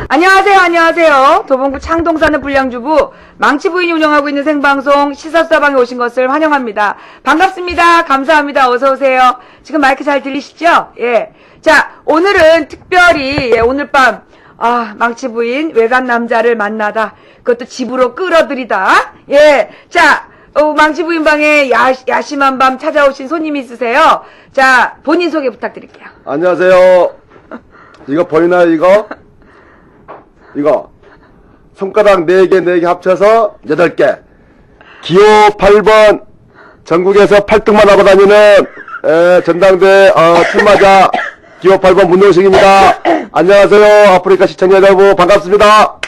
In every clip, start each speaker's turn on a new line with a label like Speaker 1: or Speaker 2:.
Speaker 1: 안녕하세요, 안녕하세요. 도봉구 창동 사는 불량주부 망치 부인이 운영하고 있는 생방송 시사수다방에 오신 것을 환영합니다. 반갑습니다. 감사합니다. 어서 오세요. 지금 마이크 잘 들리시죠? 예. 자, 오늘은 특별히 오늘 밤 망치 부인 외간 남자를 만나다. 그것도 집으로 끌어들이다. 예. 자, 망치 부인 방에 야심한 밤 찾아오신 손님이 있으세요. 자, 본인 소개 부탁드릴게요.
Speaker 2: 안녕하세요. 이거 보이나요, 이거? 이거. 손가락 4개, 4개 합쳐서 8개. 기호 8번. 전국에서 8등만 하고 다니는, 전당대, 출마자, 기호 8번 문용식입니다. 안녕하세요. 아프리카 시청자 여러분, 반갑습니다.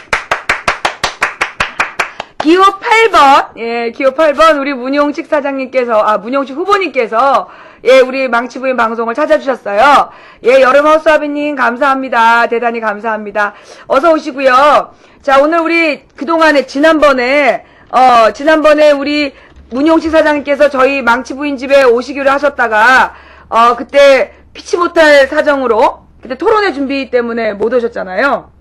Speaker 1: 기호 8번, 예, 기호 8번, 우리 문용식 사장님께서, 문용식 후보님께서, 예, 우리 망치부인 방송을 찾아주셨어요. 예, 여름하우스아비님, 감사합니다. 대단히 감사합니다. 어서 오시고요. 자, 오늘 우리 그동안에, 지난번에 우리 문용식 사장님께서 저희 망치부인 집에 오시기로 하셨다가, 그때 피치 못할 사정으로, 그때 토론회 준비 때문에 못 오셨잖아요.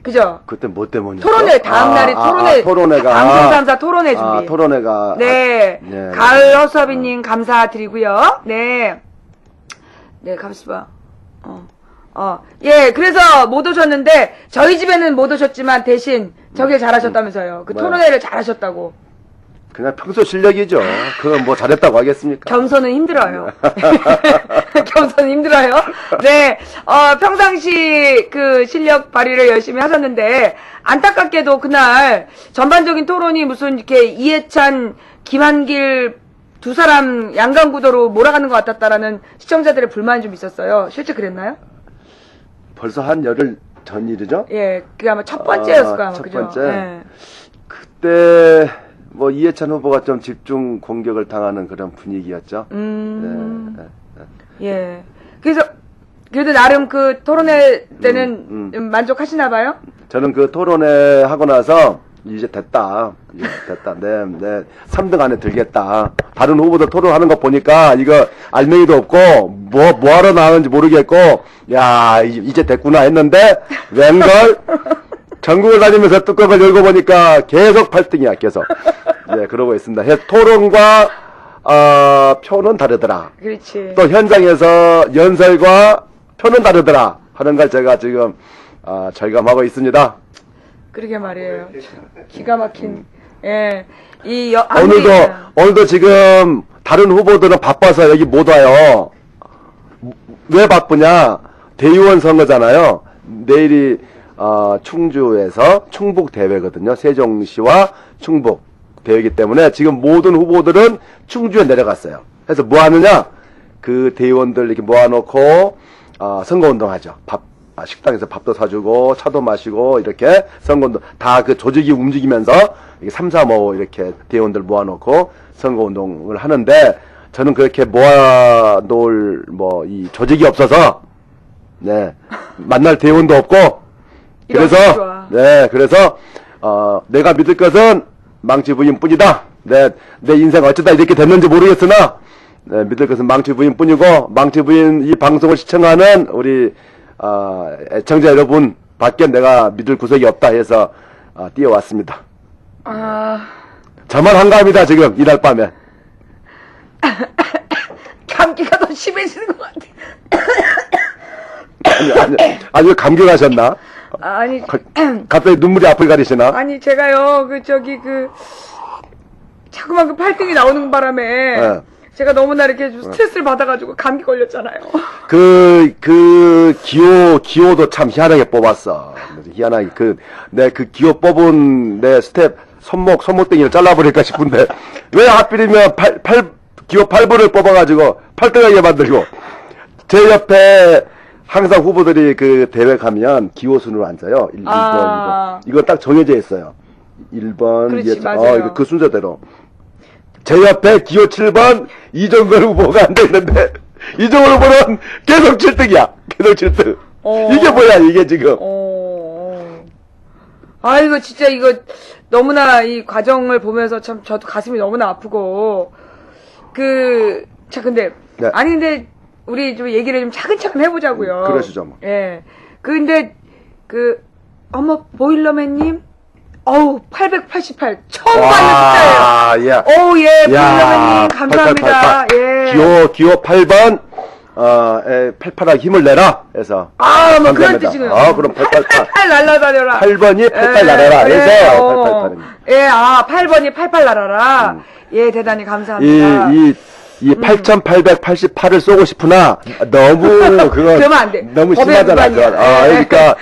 Speaker 1: 그죠?
Speaker 2: 그때 뭐 때문이었어?
Speaker 1: 토론회, 다음날이
Speaker 2: 토론회가.
Speaker 1: 방송 3사 토론회 준비.
Speaker 2: 토론회가.
Speaker 1: 네.
Speaker 2: 네.
Speaker 1: 가을 허수아비님 감사드리고요. 네. 네, 갑시다. 예, 그래서 못 오셨는데, 저희 집에는 못 오셨지만 대신 저길 잘하셨다면서요. 그 토론회를 잘하셨다고.
Speaker 2: 그냥 평소 실력이죠. 그건 뭐 잘했다고 하겠습니까?
Speaker 1: 겸손은 힘들어요. 겸손은 힘들어요. 네, 평상시 그 실력 발휘를 열심히 하셨는데, 안타깝게도 그날 전반적인 토론이 무슨 이렇게 이해찬, 김한길 두 사람 양강구도로 몰아가는 것 같았다라는 시청자들의 불만이 좀 있었어요. 실제 그랬나요?
Speaker 2: 벌써 한 열흘 전 일이죠?
Speaker 1: 예, 그게 아마 첫 번째였을 거야, 아마.
Speaker 2: 첫
Speaker 1: 그죠?
Speaker 2: 번째.
Speaker 1: 예.
Speaker 2: 그때, 뭐, 이해찬 후보가 좀 집중 공격을 당하는 그런 분위기였죠. 네.
Speaker 1: 예. 그래도 나름 그 토론회 때는 좀 만족하시나 봐요?
Speaker 2: 저는 그 토론회 하고 나서, 이제 됐다. 네. 3등 안에 들겠다. 다른 후보들 토론하는 거 보니까, 이거 알맹이도 없고, 뭐 하러 나오는지 모르겠고, 야, 이제 됐구나 했는데, 웬걸? 전국을 다니면서 뚜껑을 열고 보니까 계속 8등이야, 계속. 네, 그러고 있습니다. 토론과, 표는 다르더라.
Speaker 1: 그렇지.
Speaker 2: 또 현장에서 연설과 표는 다르더라. 하는 걸 제가 지금, 절감하고 있습니다.
Speaker 1: 그러게 말이에요. 기가 막힌, 예.
Speaker 2: 오늘도 지금 다른 후보들은 바빠서 여기 못 와요. 왜 바쁘냐? 대의원 선거잖아요. 내일이, 충주에서 충북 대회거든요. 세종시와 충북 대회이기 때문에 지금 모든 후보들은 충주에 내려갔어요. 그래서 뭐 하느냐? 그 대의원들 이렇게 모아놓고, 선거운동 하죠. 식당에서 밥도 사주고, 차도 마시고, 이렇게 선거운동, 다 그 조직이 움직이면서, 이렇게 3, 4, 5 이렇게 대의원들 모아놓고 선거운동을 하는데, 저는 그렇게 모아놓을, 이 조직이 없어서, 네, 만날 대의원도 없고, 그래서, 내가 믿을 것은 망치 부인 뿐이다. 내 인생 어쩌다 이렇게 됐는지 모르겠으나, 네, 믿을 것은 망치 부인 뿐이고, 망치 부인 이 방송을 시청하는 우리, 애청자 여러분 밖에 내가 믿을 구석이 없다 해서, 뛰어왔습니다. 저만 한가합니다, 지금, 이날 밤에.
Speaker 1: 감기가 더 심해지는 것 같아.
Speaker 2: 아니, 감격하셨나?
Speaker 1: 아니.
Speaker 2: 갑자기 눈물이 앞을 가리시나?
Speaker 1: 아니, 제가요, 자꾸만 그 8등이 나오는 바람에,
Speaker 2: 네.
Speaker 1: 제가 너무나 이렇게 좀 스트레스를 받아가지고 감기 걸렸잖아요.
Speaker 2: 기호도 참 희한하게 뽑았어. 희한하게, 내 기호 뽑은 내 스텝, 손목땡이를 잘라버릴까 싶은데, 왜 하필이면 기호 8번을 뽑아가지고 8등하게 만들고, 제 옆에 항상 후보들이 그 대회 가면 기호 순으로 앉아요. 1번, 2번. 이거 딱 정해져 있어요. 1번,
Speaker 1: 그렇지, 맞아요.
Speaker 2: 그 순서대로. 제 옆에 기호 7번 이정걸 후보가 앉아있는데, 이정걸 후보는 계속 7등이야. 계속 7등. 이게 뭐야, 이게 지금.
Speaker 1: 이거 진짜 너무나 이 과정을 보면서 참 저도 가슴이 너무나 아프고, 근데,
Speaker 2: 네.
Speaker 1: 근데, 우리 좀 얘기를 좀 차근차근 해보자고요.
Speaker 2: 그러시죠, 뭐.
Speaker 1: 예. 근데, 어머, 보일러맨님? 어우, 888. 처음 받는 숫자예요.
Speaker 2: 야.
Speaker 1: 오, 예, 보일러맨님, 감사합니다.
Speaker 2: 8888.
Speaker 1: 예.
Speaker 2: 기호 8번, 88하게 힘을 내라. 해서.
Speaker 1: 뭐 그런 뜻이군요.
Speaker 2: 그럼 888.
Speaker 1: 88 날라다녀라.
Speaker 2: 8번이 88 날아라. 해서 888입니다.
Speaker 1: 예, 8번이 88 날아라. 예, 대단히 감사합니다.
Speaker 2: 이 8,888을 쏘고 싶으나 너무 그건
Speaker 1: 그러면 안 돼.
Speaker 2: 너무
Speaker 1: 법의
Speaker 2: 심하잖아.
Speaker 1: 위반이야.
Speaker 2: 그건.
Speaker 1: 예.
Speaker 2: 그러니까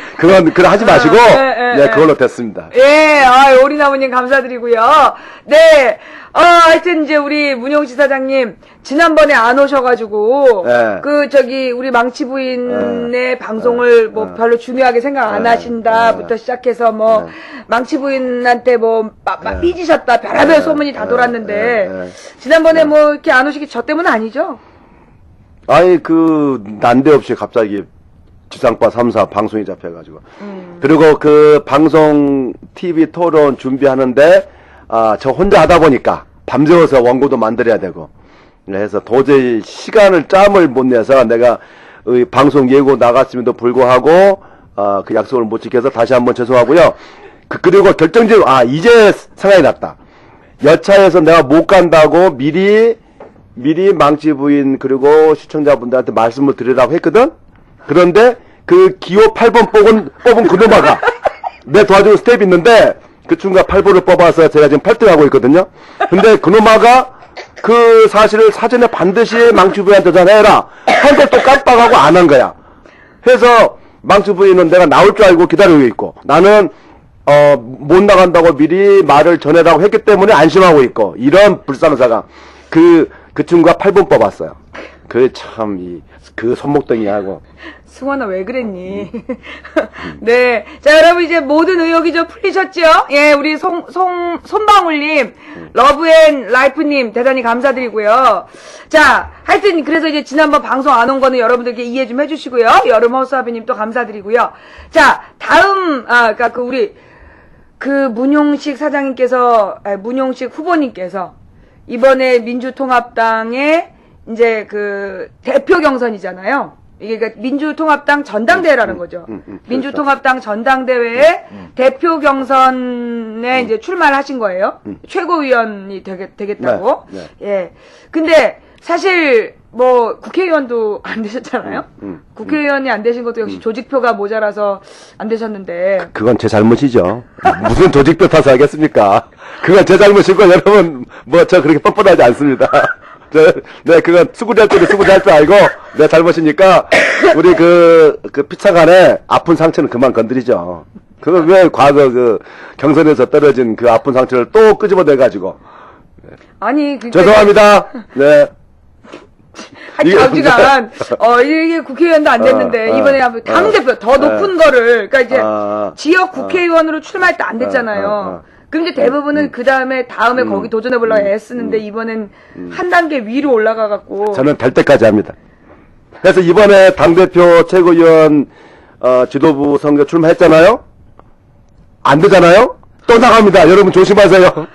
Speaker 2: 그건 하지 마시고 네, 그걸로 됐습니다.
Speaker 1: 예, 오리나무님 감사드리고요. 네, 하여튼 이제 우리 문용식 사장님 지난번에 안 오셔가지고
Speaker 2: 네.
Speaker 1: 우리 망치 부인의 방송을 뭐 별로 중요하게 생각 안 하신다부터 시작해서 뭐 망치 부인한테 뭐 삐지셨다 별의별 소문이 다 돌았는데 지난번에 뭐 이렇게 안 오시기 저 때문 아니죠?
Speaker 2: 아니 난데없이 갑자기 지상파 3사 방송이 잡혀가지고 그리고 그 방송 TV 토론 준비하는데 저 혼자 하다 보니까 밤새워서 원고도 만들어야 되고 그래서 도저히 짬을 못 내서 내가 방송 예고 나갔음에도 불구하고 그 약속을 못 지켜서 다시 한번 죄송하고요. 그리고 결정적으로 이제 생각이 났다. 여차에서 내가 못 간다고 미리 망치 부인 그리고 시청자분들한테 말씀을 드리라고 했거든. 그런데 그 기호 8번 뽑은 그놈아가 내 도와주는 스텝이 있는데 그 친구가 8번을 뽑아서 제가 지금 8등하고 있거든요. 근데 그놈아가 그 사실을 사전에 반드시 망치 부인한테 전해라 한 걸 또 깜빡하고 안 한 거야. 해서 망치 부인은 내가 나올 줄 알고 기다리고 있고 나는 못 나간다고 미리 말을 전해라고 했기 때문에 안심하고 있고 이런 불상사가 그 친구가 8번 뽑았어요. 그 손목덩이하고.
Speaker 1: 승원아 왜 그랬니? 네. 자, 여러분 이제 모든 의혹이 좀 풀리셨죠? 예, 우리 손방울님, 러브앤라이프님 대단히 감사드리고요. 자, 하여튼 그래서 이제 지난번 방송 안 온 거는 여러분들께 이해 좀 해주시고요. 여름 허수아비님 또 감사드리고요. 자, 다음, 그러니까 문용식 사장님께서, 문용식 후보님께서 이번에 민주통합당의 이제 대표 경선이잖아요. 이게 그러니까 민주통합당 전당대회라는 거죠. 민주통합당 전당대회에 대표 경선에 이제 출마를 하신 거예요. 최고위원이 되겠다고.
Speaker 2: 네.
Speaker 1: 예. 근데 사실 뭐 국회의원도 안 되셨잖아요. 국회의원이 안 되신 것도 역시 조직표가 모자라서 안 되셨는데.
Speaker 2: 그건 제 잘못이죠. 무슨 조직표 탓을 하겠습니까? 그건 제 잘못이고 여러분 저 그렇게 뻔뻔하지 않습니다. 네, 그건 수구리할 때는 수구리할 줄 알고, 내 잘못이니까, 우리 피차간에 아픈 상처는 그만 건드리죠. 그걸 왜 과거 경선에서 떨어진 그 아픈 상처를 또 끄집어내가지고.
Speaker 1: 아니,
Speaker 2: 죄송합니다. 네.
Speaker 1: 자주간, 이게 국회의원도 안 됐는데, 이번에 당대표 더 높은 거를, 그러니까 이제, 지역 국회의원으로 출마할 때 안 됐잖아요. 그럼 이제 대부분은 다음에 거기 도전해보려고 애쓰는데 이번엔 한 단계 위로 올라가갖고.
Speaker 2: 저는 될 때까지 합니다. 그래서 이번에 당대표 최고위원, 지도부 선거 출마했잖아요? 안 되잖아요? 또 나갑니다. 여러분 조심하세요.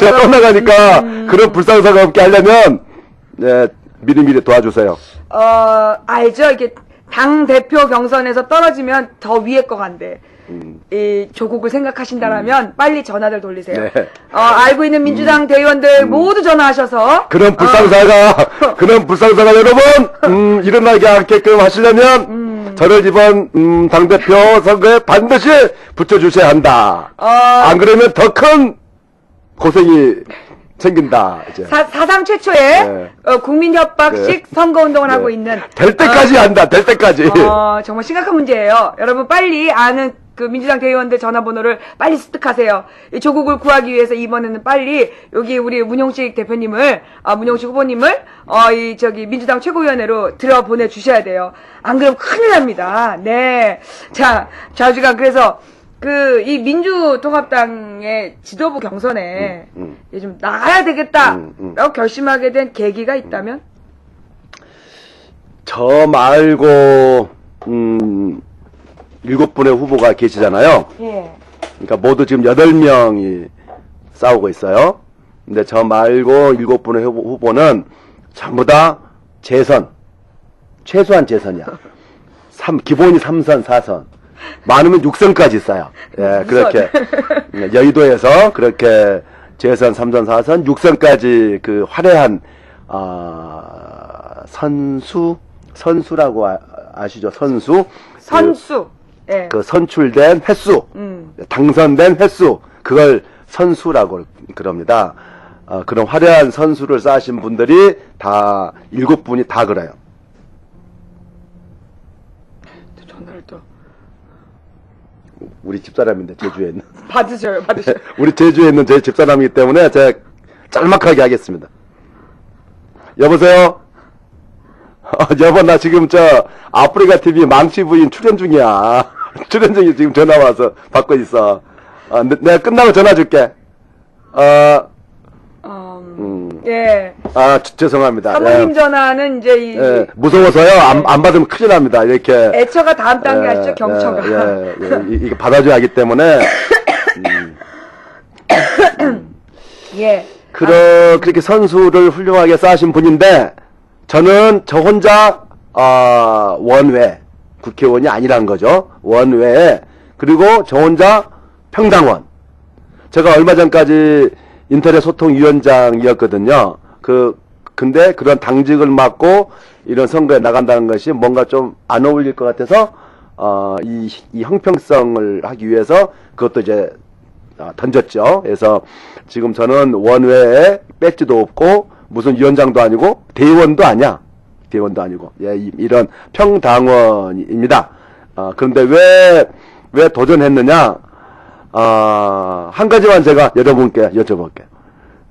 Speaker 2: 제가 또 나가니까 그런 불상사가 없게 하려면, 네, 미리미리 도와주세요.
Speaker 1: 알죠? 이게 당대표 경선에서 떨어지면 더 위에 거 간대. 이 조국을 생각하신다라면 빨리 전화를 돌리세요.
Speaker 2: 네.
Speaker 1: 알고 있는 민주당 대의원들 모두 전화하셔서
Speaker 2: 그런 불상사가 여러분 일어나지 않게끔 하시려면 저를 이번 당대표 선거에 반드시 붙여주셔야 한다. 안 그러면 더 큰 고생이 생긴다. 이제.
Speaker 1: 사상 최초의
Speaker 2: 네.
Speaker 1: 국민협박식 선거운동을 하고 있는
Speaker 2: 될 때까지 한다. 될 때까지.
Speaker 1: 정말 심각한 문제예요. 여러분 빨리 아는 민주당 대의원들 전화번호를 빨리 습득하세요. 이 조국을 구하기 위해서 이번에는 빨리 여기 우리 문용식 대표님을 문용식 후보님을 민주당 최고위원회로 들어보내 주셔야 돼요. 안 그러면 큰일 납니다. 네. 자, 좌주간 그래서 이 민주통합당의 지도부 경선에 좀 나가야 되겠다라고 결심하게 된 계기가 있다면?
Speaker 2: 저 말고 7분의 후보가 계시잖아요.
Speaker 1: 예.
Speaker 2: 그러니까 모두 지금 8명이 싸우고 있어요. 근데 저 말고 7분의 후보는 전부 다 재선. 최소한 재선이야. 기본이 3선, 4선. 많으면 6선까지 있어요. 예, 그렇게 여의도에서 그렇게 재선, 3선, 4선, 6선까지 그 화려한 선수라고 아시죠?
Speaker 1: 선수. 예.
Speaker 2: 그 선출된 횟수, 당선된 횟수, 그걸 선수라고 그럽니다. 그런 화려한 선수를 쌓으신 분들이 다 7분이 다 그래요.
Speaker 1: 전화를 또
Speaker 2: 우리 집사람인데 제주에 있는
Speaker 1: 받으셔요.
Speaker 2: 우리 제주에 있는 제 집사람이기 때문에 제가 짤막하게 하겠습니다. 여보세요? 여보, 나 지금 아프리카 TV 망치 부인 출연 중이야. 출연 중이 지금 전화 와서 받고 있어. 내가 끝나고 전화 줄게.
Speaker 1: 예.
Speaker 2: 죄송합니다.
Speaker 1: 사모님
Speaker 2: 예.
Speaker 1: 전화는 이제
Speaker 2: 예, 무서워서요. 안 받으면 큰일 납니다. 이렇게.
Speaker 1: 애처가 다음 단계 하시죠, 경처가.
Speaker 2: 이게 받아줘야 하기 때문에.
Speaker 1: 예.
Speaker 2: 그렇게 선수를 훌륭하게 쌓으신 분인데, 저는 저 혼자, 원외, 국회의원이 아니란 거죠. 원외에. 그리고 저 혼자 평당원. 제가 얼마 전까지 인터넷 소통위원장이었거든요. 근데 그런 당직을 맡고 이런 선거에 나간다는 것이 뭔가 좀 안 어울릴 것 같아서, 이 형평성을 하기 위해서 그것도 이제 던졌죠. 그래서 지금 저는 원외에 배지도 없고 무슨 위원장도 아니고 대의원도 아니야. 대의원도 아니고 이런 평당원입니다. 그런데 왜 도전했느냐? 한 가지만 제가 여러분께 여쭤볼게요.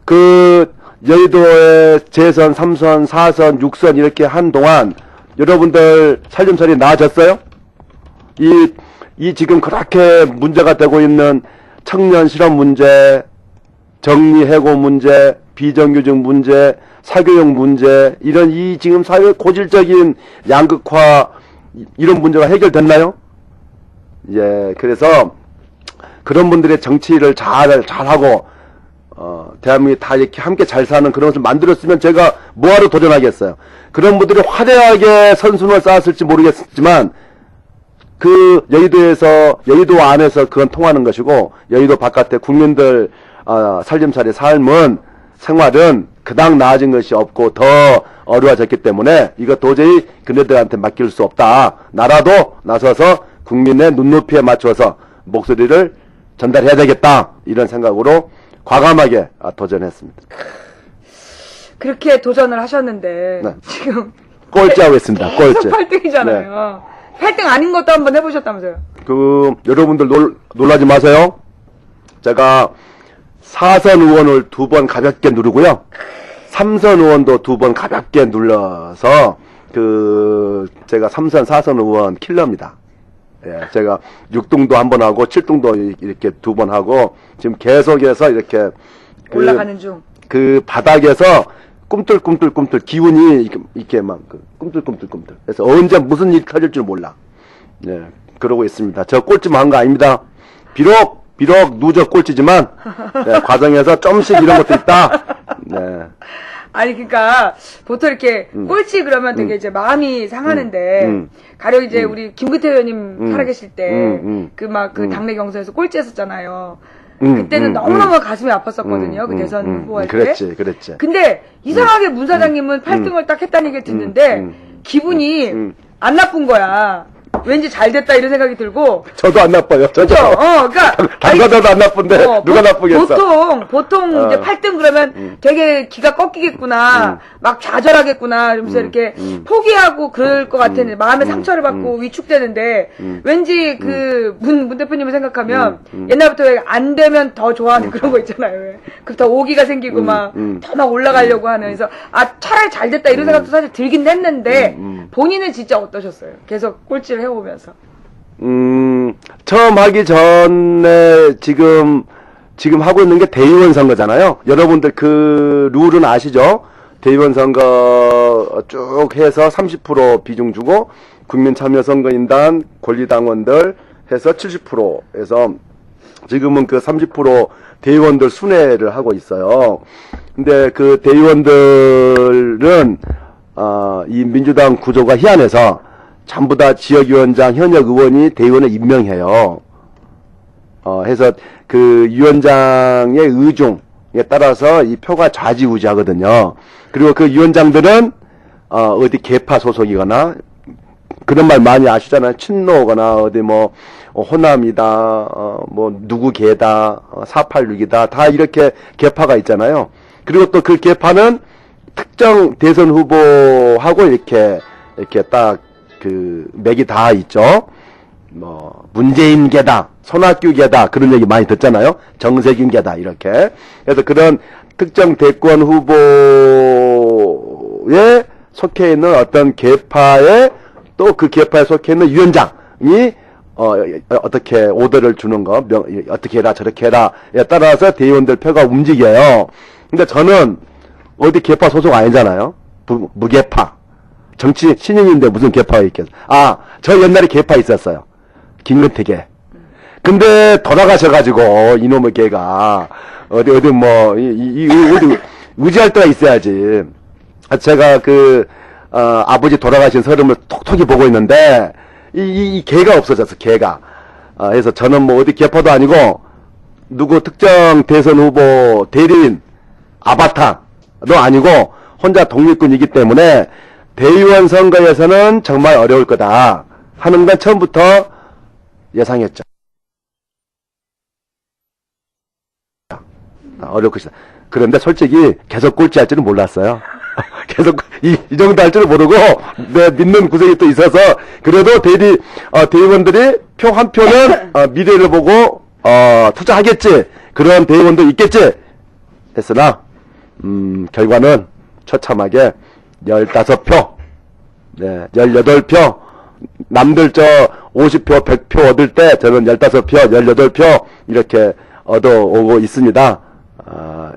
Speaker 2: 그 여의도에 재선, 3선, 4선, 6선 이렇게 한 동안 여러분들 살림살이 나아졌어요? 이 지금 그렇게 문제가 되고 있는 청년 실업 문제, 정리해고 문제, 비정규직 문제, 사교육 문제, 이런 지금 사회 고질적인 양극화, 이런 문제가 해결됐나요? 예, 그래서 그런 분들의 정치를 잘하고, 대한민국이 다 이렇게 함께 잘 사는 그런 것을 만들었으면 제가 뭐하러 도전하겠어요. 그런 분들이 화려하게 선순을 쌓았을지 모르겠지만, 여의도 안에서 그건 통하는 것이고, 여의도 바깥에 국민들, 살림살이 생활은 그닥 나아진 것이 없고 더 어려워졌기 때문에 이거 도저히 그네들한테 맡길 수 없다. 나라도 나서서 국민의 눈높이에 맞춰서 목소리를 전달해야 되겠다. 이런 생각으로 과감하게 도전했습니다.
Speaker 1: 그렇게 도전을 하셨는데
Speaker 2: 네.
Speaker 1: 지금
Speaker 2: 꼴찌하고 있습니다. 꼴찌.
Speaker 1: 8등이잖아요. 8등 아닌 것도 한번 해보셨다면서요?
Speaker 2: 여러분들 놀라지 마세요. 제가 4선 의원을 2번 가볍게 누르고요. 3선 의원도 2번 가볍게 눌러서 제가 3선, 4선 의원 킬러입니다. 예, 제가 6등도 한 번 하고 7등도 이렇게 2번 하고 지금 계속해서 이렇게
Speaker 1: 올라가는 중.
Speaker 2: 그 바닥에서 꿈틀꿈틀 기운이 이렇게 막 꿈틀꿈틀. 그래서 언제 무슨 일이 터질 줄 몰라. 예, 그러고 있습니다. 저 꼴찌만 한 거 아닙니다. 비록 누적 꼴찌지만 과정에서 좀씩 이런 것도 있다. 네.
Speaker 1: 아니 그러니까 보통 이렇게 꼴찌 그러면 되게 이제 마음이 상하는데 가령 이제 우리 김근태 의원님 살아계실 때 그 당내 경선에서 꼴찌했었잖아요. 그때는 너무너무 가슴이 아팠었거든요. 그 대선 후보할 때.
Speaker 2: 그랬지.
Speaker 1: 근데 이상하게 문 사장님은 8등을 딱 했다는 얘기를 듣는데 기분이 안 나쁜 거야. 왠지 잘 됐다 이런 생각이 들고.
Speaker 2: 저도 안 나빠요. 저도.
Speaker 1: 그러니까
Speaker 2: 당사자도 안 나쁜데 누가 나쁘겠어.
Speaker 1: 보통 이제 8등 그러면 되게 기가 꺾이겠구나, 막 좌절하겠구나, 이러면서 이렇게 포기하고 그럴 것 같은 마음의 상처를 받고 위축되는데 왠지 문 대표님을 생각하면 옛날부터 왜 안 되면 더 좋아하는 그런 거 있잖아요. 왜. 더 오기가 생기고 막 더 막 올라가려고 하는. 그래서 차라리 잘 됐다 이런 생각도 사실 들긴 했는데 본인은 진짜 어떠셨어요? 계속 꼴찌를 해오면서.
Speaker 2: 처음 하기 전에 지금 하고 있는 게 대의원 선거잖아요. 여러분들 그 룰은 아시죠? 대의원 선거 쭉 해서 30% 비중 주고 국민참여선거인단 권리당원들 해서 70% 해서 지금은 그 30% 대의원들 순회를 하고 있어요. 근데 그 대의원들은 이 민주당 구조가 희한해서 전부 다 지역위원장, 현역 의원이 대의원을 임명해요. 해서 그 위원장의 의중에 따라서 이 표가 좌지우지하거든요. 그리고 그 위원장들은 어디 계파 소속이거나 그런 말 많이 아시잖아요. 친노거나 어디 뭐 호남이다, 뭐 누구 계다, 486이다, 다 이렇게 계파가 있잖아요. 그리고 또 그 계파는 특정 대선 후보하고 이렇게 딱 그 맥이 다 있죠. 뭐 문재인 계다, 손학규 계다 그런 얘기 많이 듣잖아요. 정세균 계다 이렇게. 그래서 그런 특정 대권 후보에 속해 있는 어떤 계파에 또 그 계파에 속해 있는 위원장이 어떻게 오더를 주는 거, 어떻게 해라 저렇게 해라에 따라서 대의원들 표가 움직여요. 근데 저는 어디 계파 소속 아니잖아요. 무계파. 정치 신인인데 무슨 계파가 있겠어. 저 옛날에 계파 있었어요. 김근태계. 근데 돌아가셔가지고 이놈의 개가 어디 뭐 어디 의지할 데가 있어야지. 제가 아버지 돌아가신 서름을 톡톡히 보고 있는데 이 개가 없어졌어. 개가. 그래서 저는 뭐 어디 계파도 아니고 누구 특정 대선 후보 대리인 아바타도 아니고 혼자 독립군이기 때문에 대의원 선거에서는 정말 어려울 거다 하는 건 처음부터 예상했죠. 어려울 것이다. 그런데 솔직히 계속 꼴찌할 줄은 몰랐어요. 계속 이 정도 할 줄은 모르고 내 믿는 구석이 또 있어서 그래도 대의원들이 표 한 표는 미래를 보고 투자하겠지. 그런 대의원도 있겠지. 했으나 결과는 처참하게 15표, 네, 18표, 남들 50표, 100표 얻을 때 저는 15표, 18표 이렇게 얻어오고 있습니다.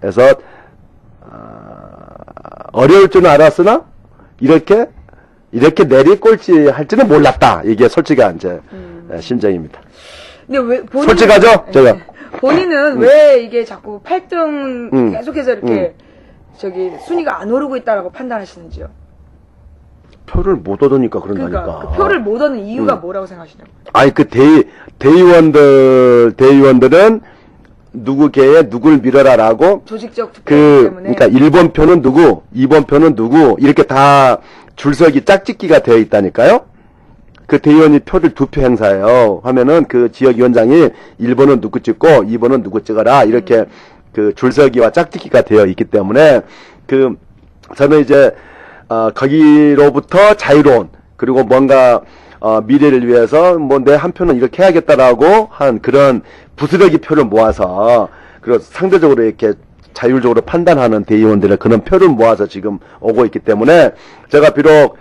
Speaker 2: 그래서 어려울 줄은 알았으나 이렇게 내리꼴찌 할 줄은 몰랐다. 이게 솔직한 제 심정입니다.
Speaker 1: 근데 왜
Speaker 2: 솔직하죠? 제가.
Speaker 1: 본인은 왜 이게 자꾸 8등 계속해서 이렇게 순위가 안 오르고 있다라고 판단하시는지요?
Speaker 2: 표를 못 얻으니까 그런다니까.
Speaker 1: 그러니까 그 표를 못 얻는 이유가 뭐라고 생각하시냐고.
Speaker 2: 아니 대의원들은 누구 개에 누굴 밀어라라고
Speaker 1: 조직적 투표 때문에.
Speaker 2: 그러니까 1번 표는 누구, 2번 표는 누구 이렇게 다 줄서기 짝짓기가 되어 있다니까요. 그 대의원이 표를 2표 행사해요. 하면은 그 지역위원장이 1번은 누구 찍고 2번은 누구 찍어라 이렇게 그 줄서기와 짝짓기가 되어 있기 때문에 저는 이제 거기로부터 자유로운 그리고 뭔가 미래를 위해서 뭐 내 한 표는 이렇게 해야겠다라고 한 그런 부스러기 표를 모아서 그리고 상대적으로 이렇게 자율적으로 판단하는 대의원들의 그런 표를 모아서 지금 오고 있기 때문에 제가 비록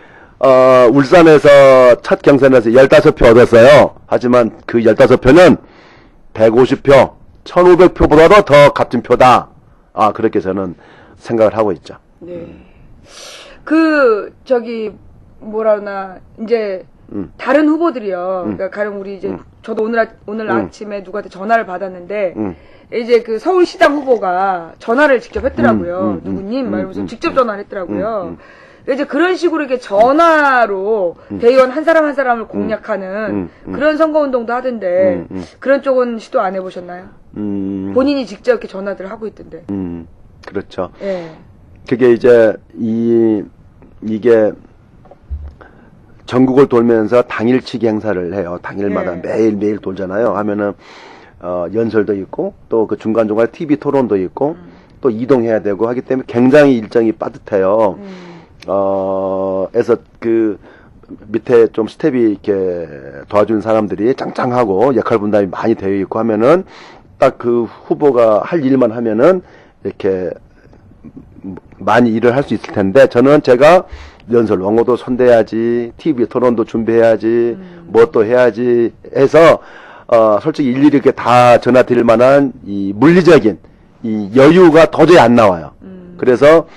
Speaker 2: 울산에서 첫 경선에서 15표 얻었어요. 하지만 그 15표는 150표, 1500표보다도 더 값진 표다. 그렇게 저는 생각을 하고 있죠.
Speaker 1: 네. 뭐라나, 이제, 다른 후보들이요. 그러니까 가령 우리 이제, 저도 오늘 아침에 누구한테 전화를 받았는데, 이제 그 서울시장 후보가 전화를 직접 했더라고요. 누구님? 말하면서 직접 전화를 했더라고요. 이제 그런 식으로 이렇게 전화로 대의원 한 사람 한 사람을 공략하는 그런 선거운동도 하던데, 그런 쪽은 시도 안 해보셨나요? 본인이 직접 이렇게 전화들을 하고 있던데.
Speaker 2: 그렇죠.
Speaker 1: 예.
Speaker 2: 그게 이제, 이게, 전국을 돌면서 당일치기 행사를 해요. 당일마다
Speaker 1: 네.
Speaker 2: 매일매일 돌잖아요. 하면은, 연설도 있고, 또 그 중간중간에 TV 토론도 있고, 또 이동해야 되고 하기 때문에 굉장히 일정이 빠듯해요. 그래서 그 밑에 좀 스텝이 이렇게 도와주는 사람들이 짱짱하고 역할 분담이 많이 되어 있고 하면은 딱 그 후보가 할 일만 하면은 이렇게 많이 일을 할 수 있을 텐데 저는 제가 연설 원고도 손대야지, TV 토론도 준비해야지, 뭐 또 해야지 해서 솔직히 일일이 이렇게 다 전화 드릴 만한 이 물리적인 이 여유가 도저히 안 나와요. 그래서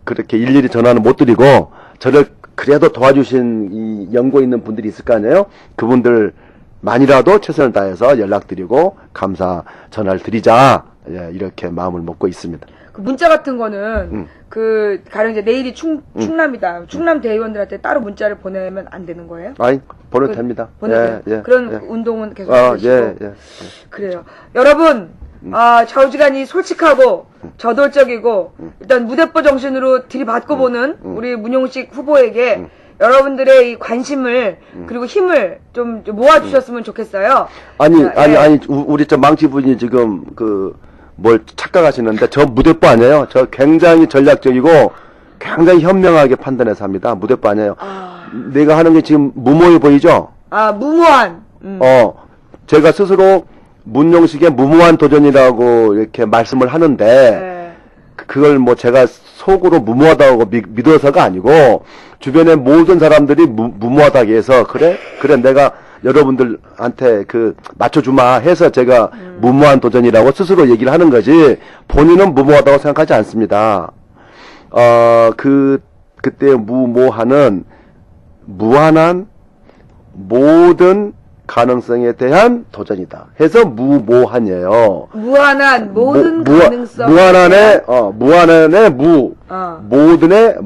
Speaker 2: 그렇게 일일이 전화는 못 드리고 저를 그래도 도와주신 이 연고 있는 분들이 있을 거 아니에요? 그분들만이라도 최선을 다해서 연락드리고 감사 전화를 드리자. 예, 이렇게 마음을 먹고 있습니다.
Speaker 1: 그 문자 같은 거는 가령 이제 내일이 충남이다. 충남 대의원들한테 따로 문자를 보내면 안 되는 거예요?
Speaker 2: 아니, 보내도 됩니다.
Speaker 1: 보내도
Speaker 2: 예, 예,
Speaker 1: 그런
Speaker 2: 예.
Speaker 1: 운동은 계속
Speaker 2: 아,
Speaker 1: 하시고.
Speaker 2: 예, 예.
Speaker 1: 그래요. 여러분, 좌우지간이 솔직하고 저돌적이고 일단 무대뽀 정신으로 들이받고 보는 우리 문용식 후보에게 여러분들의 이 관심을 그리고 힘을 좀 모아주셨으면 좋겠어요.
Speaker 2: 아니,
Speaker 1: 자,
Speaker 2: 아니,
Speaker 1: 예.
Speaker 2: 아니, 우리 저 망치분이 지금 뭘 착각하시는데 저 무대뽀 아니에요. 저 굉장히 전략적이고 굉장히 현명하게 판단해서 합니다. 무대뽀 아니에요. 내가 하는 게 지금 무모해 보이죠?
Speaker 1: 무모한.
Speaker 2: 제가 스스로 문용식의 무모한 도전이라고 이렇게 말씀을 하는데
Speaker 1: 네.
Speaker 2: 그걸 뭐 제가 속으로 무모하다고 믿어서가 아니고 주변의 모든 사람들이 무모하다고 해서 그래 내가 여러분들한테 맞춰주마 해서 제가 무모한 도전이라고 스스로 얘기를 하는 거지 본인은 무모하다고 생각하지 않습니다. 그때 무모하는 무한한 모든 가능성에 대한 도전이다. 해서 무모한이에요.
Speaker 1: 무한한 모든 가능성.
Speaker 2: 무한한의 모든의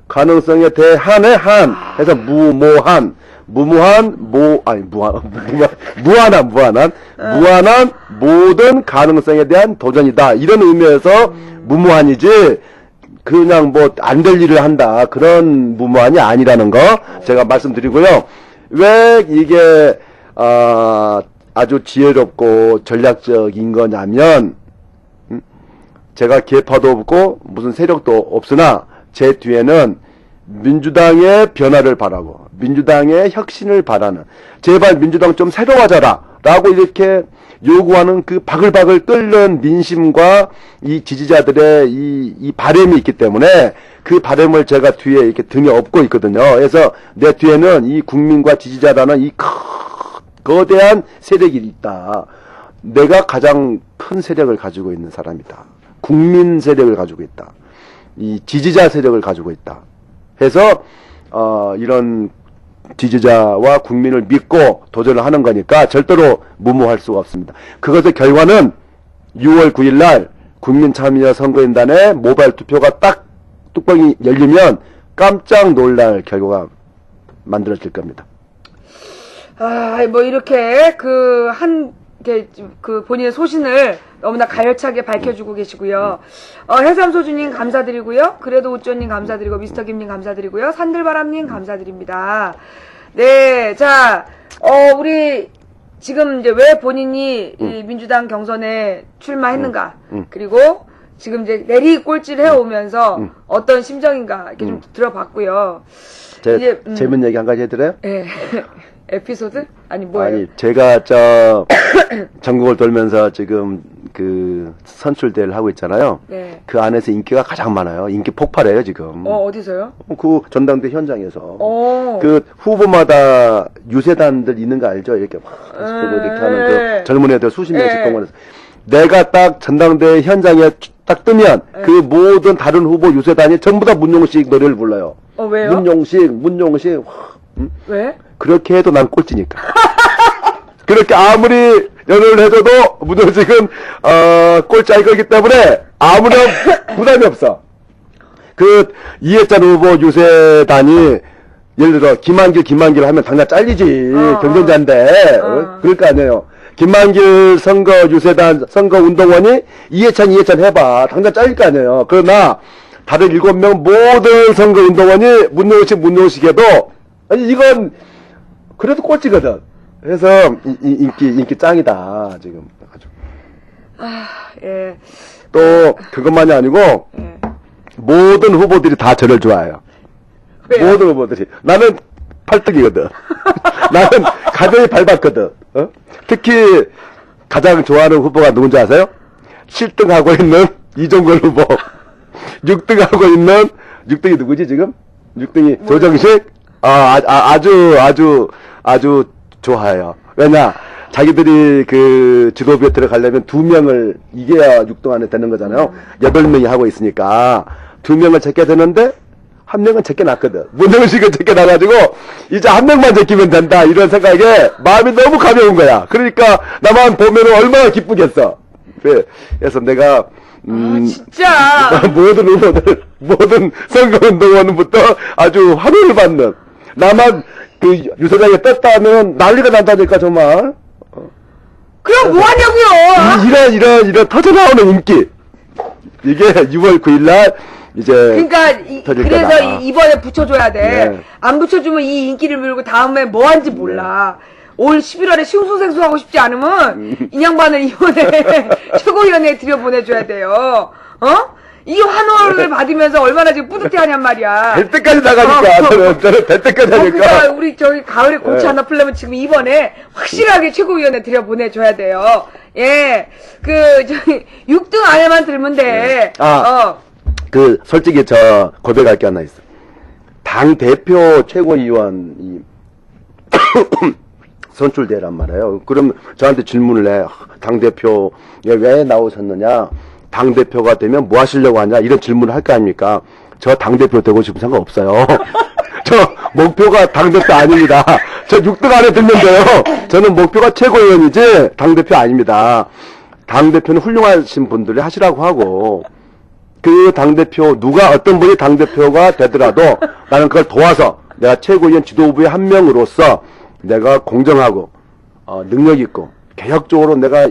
Speaker 2: 가능성에 대한의 해서 무한한 모든 가능성에 대한 도전이다. 이런 의미에서 무모한이지, 그냥 안 될 일을 한다. 그런 무모한이 아니라는 거 제가 말씀드리고요. 왜 이게 아주 지혜롭고 전략적인 거냐면 제가 계파도 없고 무슨 세력도 없으나 제 뒤에는 민주당의 변화를 바라고 민주당의 혁신을 바라는, 제발 민주당 좀 새로워져라 라고 이렇게 요구하는 그 바글바글 끓는 민심과 이 지지자들의 이 바람이 있기 때문에 그 바람을 제가 뒤에 이렇게 등에 업고 있거든요. 그래서 내 뒤에는 이 국민과 지지자라는 이 거대한 세력이 있다. 내가 가장 큰 세력을 가지고 있는 사람이다. 국민 세력을 가지고 있다. 이 지지자 세력을 가지고 있다. 해서 이런 지지자와 국민을 믿고 도전을 하는 거니까 절대로 무모할 수가 없습니다. 그것의 결과는 6월 9일 날 국민참여선거인단의 모바일 투표가 딱 뚜껑이 열리면 깜짝 놀랄 결과가 만들어질 겁니다.
Speaker 1: 이렇게 본인의 소신을 너무나 가열차게 밝혀주고 계시고요. 해삼소주님 감사드리고요. 그래도 우쩌님 감사드리고, 미스터김님 감사드리고요. 산들바람님 감사드립니다. 네, 자, 우리 지금 이제 왜 본인이 이 민주당 경선에 출마했는가, 그리고 지금 이제 내리꼴찌를 해오면서 어떤 심정인가 이렇게 좀 들어봤고요.
Speaker 2: 재밌는 얘기 한 가지 해드려요?
Speaker 1: 네. 에피소드? 아니, 뭐예요?
Speaker 2: 아니, 제가 전국을 돌면서 지금 선출대회를 하고 있잖아요.
Speaker 1: 네.
Speaker 2: 그 안에서 인기가 가장 많아요. 인기 폭발해요, 지금.
Speaker 1: 어디서요?
Speaker 2: 그 전당대 현장에서.
Speaker 1: 오.
Speaker 2: 그 후보마다 유세단들 있는 거 알죠? 이렇게 이렇게 하는 그 젊은 애들 수십 명씩 동원해서. 내가 딱 전당대 현장에 딱 뜨면 그 모든 다른 후보 유세단이 전부 다 문용식 노래를 불러요.
Speaker 1: 왜요?
Speaker 2: 문용식.
Speaker 1: 왜?
Speaker 2: 그렇게 해도 난 꼴찌니까. 그렇게 아무리 연호를 해줘도 문용식은 꼴찌일 거기 때문에 아무런 부담이 없어. 이해찬 후보 유세단이 예를 들어 김한길 하면 당장 잘리지. 경쟁자인데. 그럴 거 아니에요. 김만길 선거 유세단 선거 운동원이 이해찬 해봐. 당장 잘릴 거 아니에요. 그러나 다른 7명 모든 선거 운동원이 문용식에도 아니 이건 그래도 꼴찌거든. 그래서 인기 짱이다 지금.
Speaker 1: 예.
Speaker 2: 또 그것만이 아니고 모든 후보들이 다 저를 좋아해요.
Speaker 1: 왜요?
Speaker 2: 모든 후보들이. 나는 8등이거든. 나는 가정이 밟았거든. 특히 가장 좋아하는 후보가 누군지 아세요? 7등하고 있는 이종걸 후보. 6등하고 있는 6등이 누구지 지금? 6등이 조정식. 아주 좋아해요. 왜냐? 자기들이 지도부에 들어가려면 2명을 이겨야 6등 안에 되는 거잖아요. 8명이 하고 있으니까 2명을 제껴야 되는데 1명은 제껴놨거든. 문용식을 제껴놔가지고 이제 1명만 제끼면 된다 이런 생각에 마음이 너무 가벼운 거야. 그러니까 나만 보면 얼마나 기쁘겠어. 그래서 내가
Speaker 1: 진짜.
Speaker 2: 모든 후보들, 모든 선거운동원부터 아주 환호를 받는, 나만 그 유소장에 떴다 하면 난리가 난다니까, 정말.
Speaker 1: 그럼 뭐 하냐고요?
Speaker 2: 이런 터져나오는 인기. 이게 6월 9일날, 이제.
Speaker 1: 그러니까
Speaker 2: 터질
Speaker 1: 그래서
Speaker 2: 거다.
Speaker 1: 이번에 붙여줘야 돼.
Speaker 2: 네.
Speaker 1: 안 붙여주면 이 인기를 밀고 다음에 뭐 하는지 몰라. 올 11월에 시흥소생소 하고 싶지 않으면 이 양반을 이번에 최고위원회에 들여보내줘야 돼요. 이 환호를 받으면서 얼마나 지금 뿌듯해하냔 말이야.
Speaker 2: 될 때까지 나가니까. 저는 될 때까지 하니까.
Speaker 1: 그러니까 우리 저기 가을에 골치
Speaker 2: 네.
Speaker 1: 하나 풀려면 지금 이번에 확실하게 최고위원회 들여보내줘야 돼요. 예. 저기 6등 안에만 들면 돼.
Speaker 2: 솔직히 고백할 게 하나 있어. 당 대표 최고위원이 선출되란 말이에요. 그럼 저한테 질문을 해. 당 대표에 왜 나오셨느냐? 당 대표가 되면 뭐 하시려고 하냐? 이런 질문을 할 거 아닙니까? 저 당 대표 되고 싶은 생각 없어요. 저 목표가 당 대표 아닙니다. 저 6등 안에 들는데요. 저는 목표가 최고위원이지 당 대표 아닙니다. 당 대표는 훌륭하신 분들이 하시라고 하고. 그 당대표, 어떤 분이 당대표가 되더라도 나는 그걸 도와서 내가 최고위원 지도부의 한 명으로서 내가 공정하고, 능력 있고, 개혁적으로 내가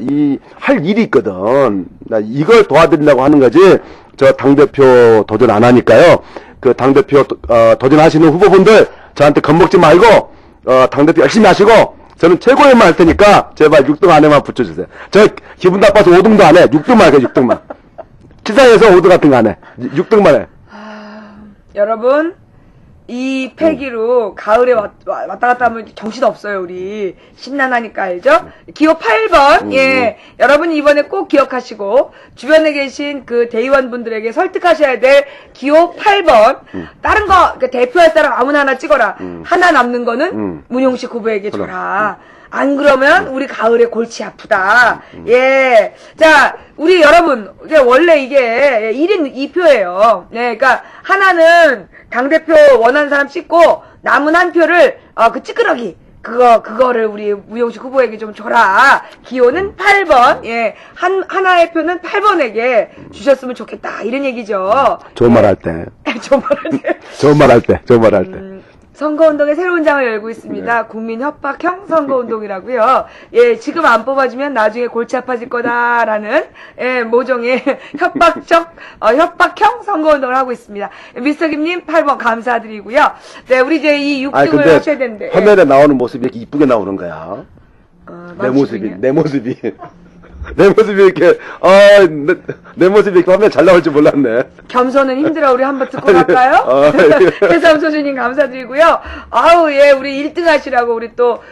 Speaker 2: 할 일이 있거든. 나 이걸 도와드리려고 하는 거지, 저 당대표 도전 안 하니까요. 그 당대표, 도전하시는 후보분들 저한테 겁먹지 말고, 당대표 열심히 하시고, 저는 최고위원만 할 테니까 제발 6등 안에만 붙여주세요. 저 기분 나빠서 5등도 안 해. 6등만 할게요, 6등만. 치사해서 5등 같은 거 안 해. 6등만 해.
Speaker 1: 여러분, 이 패기로 가을에 왔다 갔다 하면 정신없어요, 우리. 심란하니까 알죠? 기호 8번, 예. 여러분 이번에 꼭 기억하시고, 주변에 계신 그 대의원분들에게 설득하셔야 될 기호 8번. 다른 거, 그러니까 대표할 사람 아무나 하나 찍어라. 하나 남는 거는 문용식 후보에게 줘라. 안 그러면 우리 가을에 골치 아프다. 예. 자, 우리 여러분, 원래 이게 1인 2표예요. 네, 그러니까 하나는 당대표 원하는 사람 찍고 남은 한 표를 그 찌끄러기 그거를 우리 무용식 후보에게 좀 줘라. 기호는 8번. 예. 하나의 표는 8번에게 주셨으면 좋겠다. 이런 얘기죠.
Speaker 2: 좋은 말 할 때.
Speaker 1: 좋은 말 할 때.
Speaker 2: 좋은 말 할 때. 좋은 말 할 때.
Speaker 1: 선거운동의 새로운 장을 열고 있습니다. 국민 협박형 선거운동이라고요. 예, 지금 안 뽑아주면 나중에 골치 아파질 거다라는 모종의 협박형 선거운동을 하고 있습니다. 미스터 김님 8번 감사드리고요. 네, 우리 이제 이 6등을 하셔야 되는데.
Speaker 2: 화면에 나오는 모습이 이렇게 이쁘게 나오는 거야. 내 모습이. 내 모습이 이렇게, 내 모습이 이렇게 화면에 잘 나올 줄 몰랐네.
Speaker 1: 겸손은 힘들어. 우리 한번 듣고 갈까요? 해삼 소주님 감사드리고요. 아우, 예, 우리 1등 하시라고 우리 또,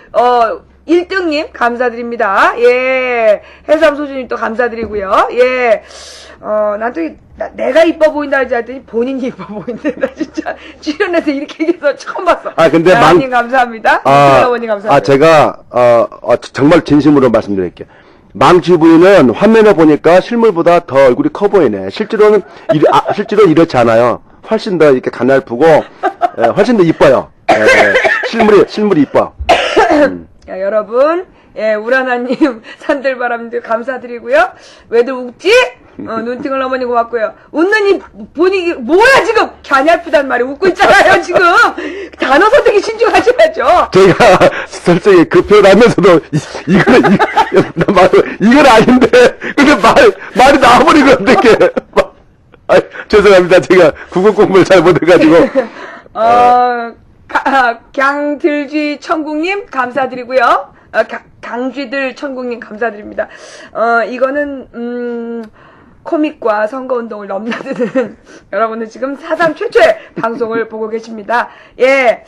Speaker 1: 1등님 감사드립니다. 예, 해삼 소주님 또 감사드리고요. 예, 난 또, 내가 이뻐 보인다 하지 않더니 본인이 이뻐 보인다. 나 진짜 출연해서 이렇게 얘기해서 처음 봤어.
Speaker 2: 근데
Speaker 1: 나님 감사합니다. 어머님 감사합니다.
Speaker 2: 제가, 정말 진심으로 말씀드릴게요. 망치 부인은 화면에 보니까 실물보다 더 얼굴이 커 보이네. 실제로는 이렇지 않아요. 훨씬 더 이렇게 가냘프고, 훨씬 더 이뻐요. 실물이 이뻐.
Speaker 1: 야, 여러분, 예, 우라나님, 산들바람들 감사드리고요. 왜들 웃지? 눈팅을 어머니 고맙고요. 웃는 이 분위기, 뭐야, 지금? 가냘프단 말이 웃고 있잖아요, 지금. 단어 선택이 신중하셔야죠.
Speaker 2: 제가, 솔직히 그 표현하면서도, 이건 아닌데, 근데 말이 나와버리고 어떡해. 죄송합니다. 제가 국어 공부를 잘 못해가지고.
Speaker 1: 강들쥐 천국님, 감사드리고요. 강쥐들 천국님, 감사드립니다. 이거는, 코믹과 선거운동을 넘나드는 여러분은 지금 사상 최초의 방송을 보고 계십니다. 예.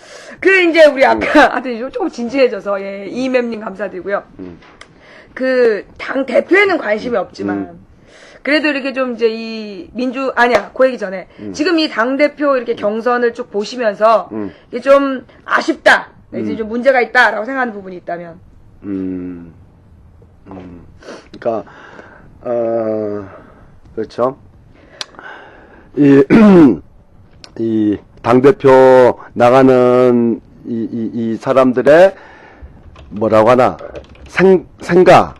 Speaker 1: 이제 우리 아까 하여튼 조금 진지해져서, 예, 이맵님 감사드리고요. 당 대표에는 관심이 없지만, 그래도 이렇게 좀 이제 그 얘기 전에, 지금 이 당대표 이렇게 경선을 쭉 보시면서, 이게 좀 아쉽다, 이제 좀 문제가 있다라고 생각하는 부분이 있다면?
Speaker 2: 그러니까, 그렇죠. 이 당대표 나가는 이 사람들의 뭐라고 하나 생각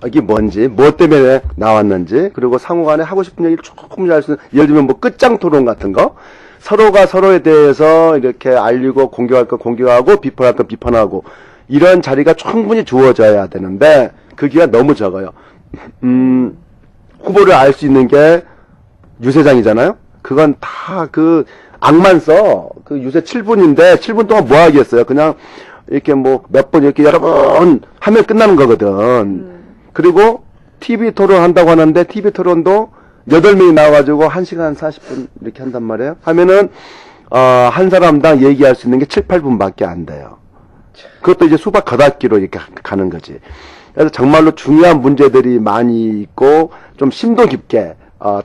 Speaker 2: 이게 뭔지, 뭐 때문에 나왔는지, 그리고 상호간에 하고 싶은 얘기를 조금 할 수 있는, 예를 들면 뭐 끝장 토론 같은 거, 서로가 서로에 대해서 이렇게 알리고 공격할 거 공격하고 비판할 거 비판하고, 이런 자리가 충분히 주어져야 되는데, 그 기가 너무 적어요. 후보를 알 수 있는 게 유세장이잖아요? 그건 다 악만 써. 유세 7분인데, 7분 동안 뭐 하겠어요? 그냥, 이렇게 뭐, 몇 번 이렇게 여러 번 하면 끝나는 거거든. 그리고, TV 토론 한다고 하는데, TV 토론도 8명이 나와가지고 1시간 40분 이렇게 한단 말이에요. 하면은, 한 사람당 얘기할 수 있는 게 7, 8분밖에 안 돼요. 그것도 이제 수박 겉핥기로 이렇게 가는 거지. 그래서 정말로 중요한 문제들이 많이 있고, 좀 심도 깊게,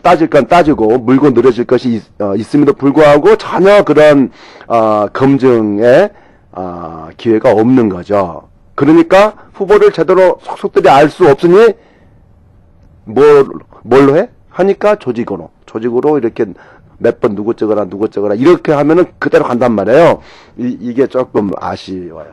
Speaker 2: 따질 건 따지고, 물고 늘어질 것이 있음에도 불구하고, 전혀 그런, 검증에, 기회가 없는 거죠. 그러니까, 후보를 제대로 속속들이 알 수 없으니, 뭘로 해? 하니까 조직으로 이렇게 몇 번 누구 찍어라, 이렇게 하면은 그대로 간단 말이에요. 이게 조금 아쉬워요.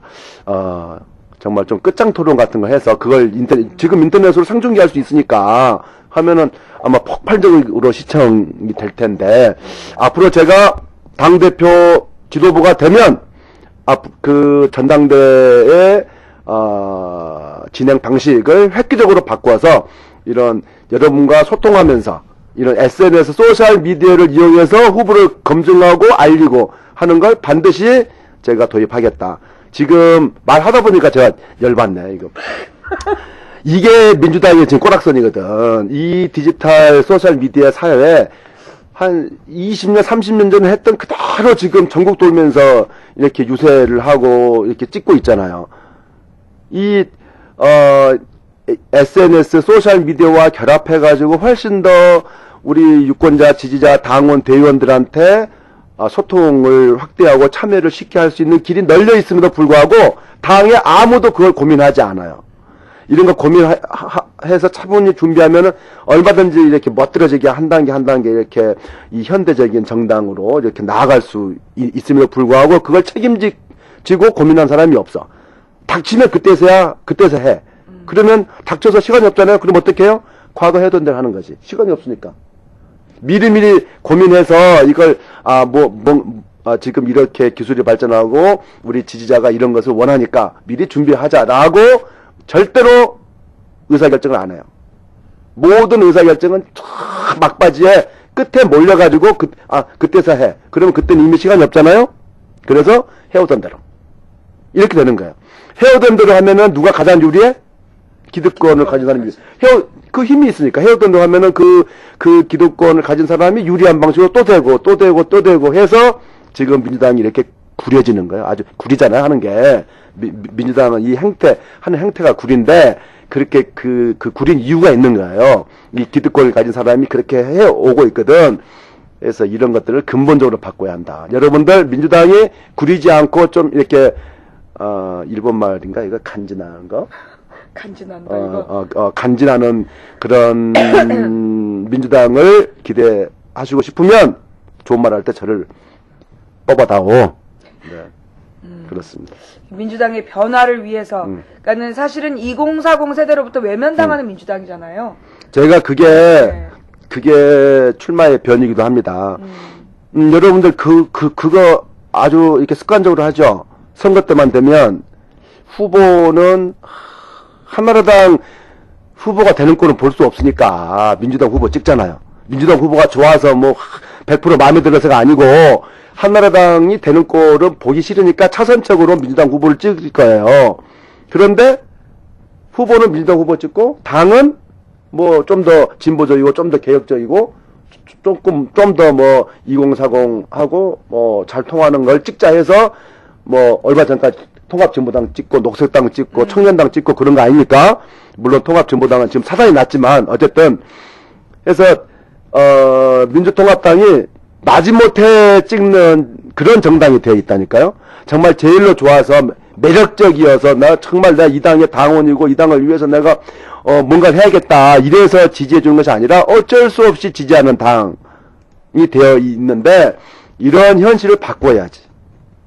Speaker 2: 정말 좀 끝장 토론 같은 거 해서, 그걸 지금 인터넷으로 상중계할 수 있으니까, 하면은 아마 폭발적으로 시청이 될 텐데, 앞으로 제가 당대표 지도부가 되면, 그 전당대회, 진행 방식을 획기적으로 바꿔서, 이런 여러분과 소통하면서, 이런 SNS 소셜 미디어를 이용해서 후보를 검증하고 알리고 하는 걸 반드시 제가 도입하겠다. 지금 말하다 보니까 제가 열받네, 이거. 이게 민주당의 지금 꼬락선이거든. 이 디지털 소셜 미디어 사회에 한 20년, 30년 전에 했던 그대로 지금 전국 돌면서 이렇게 유세를 하고 이렇게 찍고 있잖아요. SNS 소셜 미디어와 결합해가지고 훨씬 더 우리 유권자, 지지자, 당원, 대의원들한테 소통을 확대하고 참여를 쉽게 할 수 있는 길이 널려 있음에도 불구하고 당에 아무도 그걸 고민하지 않아요. 이런 거 고민해서 차분히 준비하면은 얼마든지 이렇게 멋들어지게 한 단계 이렇게 이 현대적인 정당으로 이렇게 나아갈 수 있음에도 불구하고 그걸 책임지고 고민한 사람이 없어. 닥치면 그때서 해. 그러면 닥쳐서 시간이 없잖아요. 그럼 어떻게 해요? 과거 해던 대로 하는 거지. 시간이 없으니까. 미리미리 고민해서 이걸 지금 이렇게 기술이 발전하고 우리 지지자가 이런 것을 원하니까 미리 준비하자라고 절대로 의사결정을 안 해요. 모든 의사결정은 막바지에 끝에 몰려가지고 그때서 해. 그러면 그때는 이미 시간이 없잖아요. 그래서 해오던 대로 이렇게 되는 거예요. 해오던 대로 하면은 누가 가장 유리해? 기득권을 가진 사람이 그 힘이 있으니까 해오던 대로 하면은 그 기득권을 가진 사람이 유리한 방식으로 또 되고 해서 지금 민주당이 이렇게 구려지는 거예요. 아주 구리잖아요, 하는 게. 민주당은 하는 행태가 구린데, 그렇게 그 구린 이유가 있는 거예요. 이 기득권을 가진 사람이 그렇게 해오고 있거든. 그래서 이런 것들을 근본적으로 바꿔야 한다. 여러분들, 민주당이 구리지 않고 좀 이렇게, 일본 말인가? 이거 간지나는 거?
Speaker 1: 간지난다, 이거.
Speaker 2: 간지나는 그런 민주당을 기대하시고 싶으면, 좋은 말 할 때 저를 뽑아다오. 네. 그렇습니다.
Speaker 1: 민주당의 변화를 위해서. 그러니까는 사실은 2040 세대로부터 외면당하는 민주당이잖아요.
Speaker 2: 제가 그게 출마의 변이기도 합니다. 여러분들 그거 아주 이렇게 습관적으로 하죠. 선거 때만 되면 후보는 한나라당 후보가 되는 꼴은 볼 수 없으니까 민주당 후보 찍잖아요. 민주당 후보가 좋아서 뭐 100% 마음에 들어서가 아니고 한나라당이 되는 꼴은 보기 싫으니까 차선책으로 민주당 후보를 찍을 거예요. 그런데 후보는 민주당 후보 찍고 당은 뭐 좀 더 진보적이고 좀 더 개혁적이고 좀 더 뭐 2040하고 뭐 잘 통하는 걸 찍자 해서 뭐 얼마 전까지 통합진보당 찍고 녹색당 찍고 청년당 찍고 그런 거 아닙니까? 물론 통합진보당은 지금 사단이 났지만 어쨌든 해서 민주통합당이 마지못해 찍는 그런 정당이 되어 있다니까요. 정말 제일로 좋아서 매력적이어서 정말 내가 이 당의 당원이고 이 당을 위해서 내가 뭔가를 해야겠다 이래서 지지해 주는 것이 아니라 어쩔 수 없이 지지하는 당이 되어 있는데 이런 현실을 바꿔야지.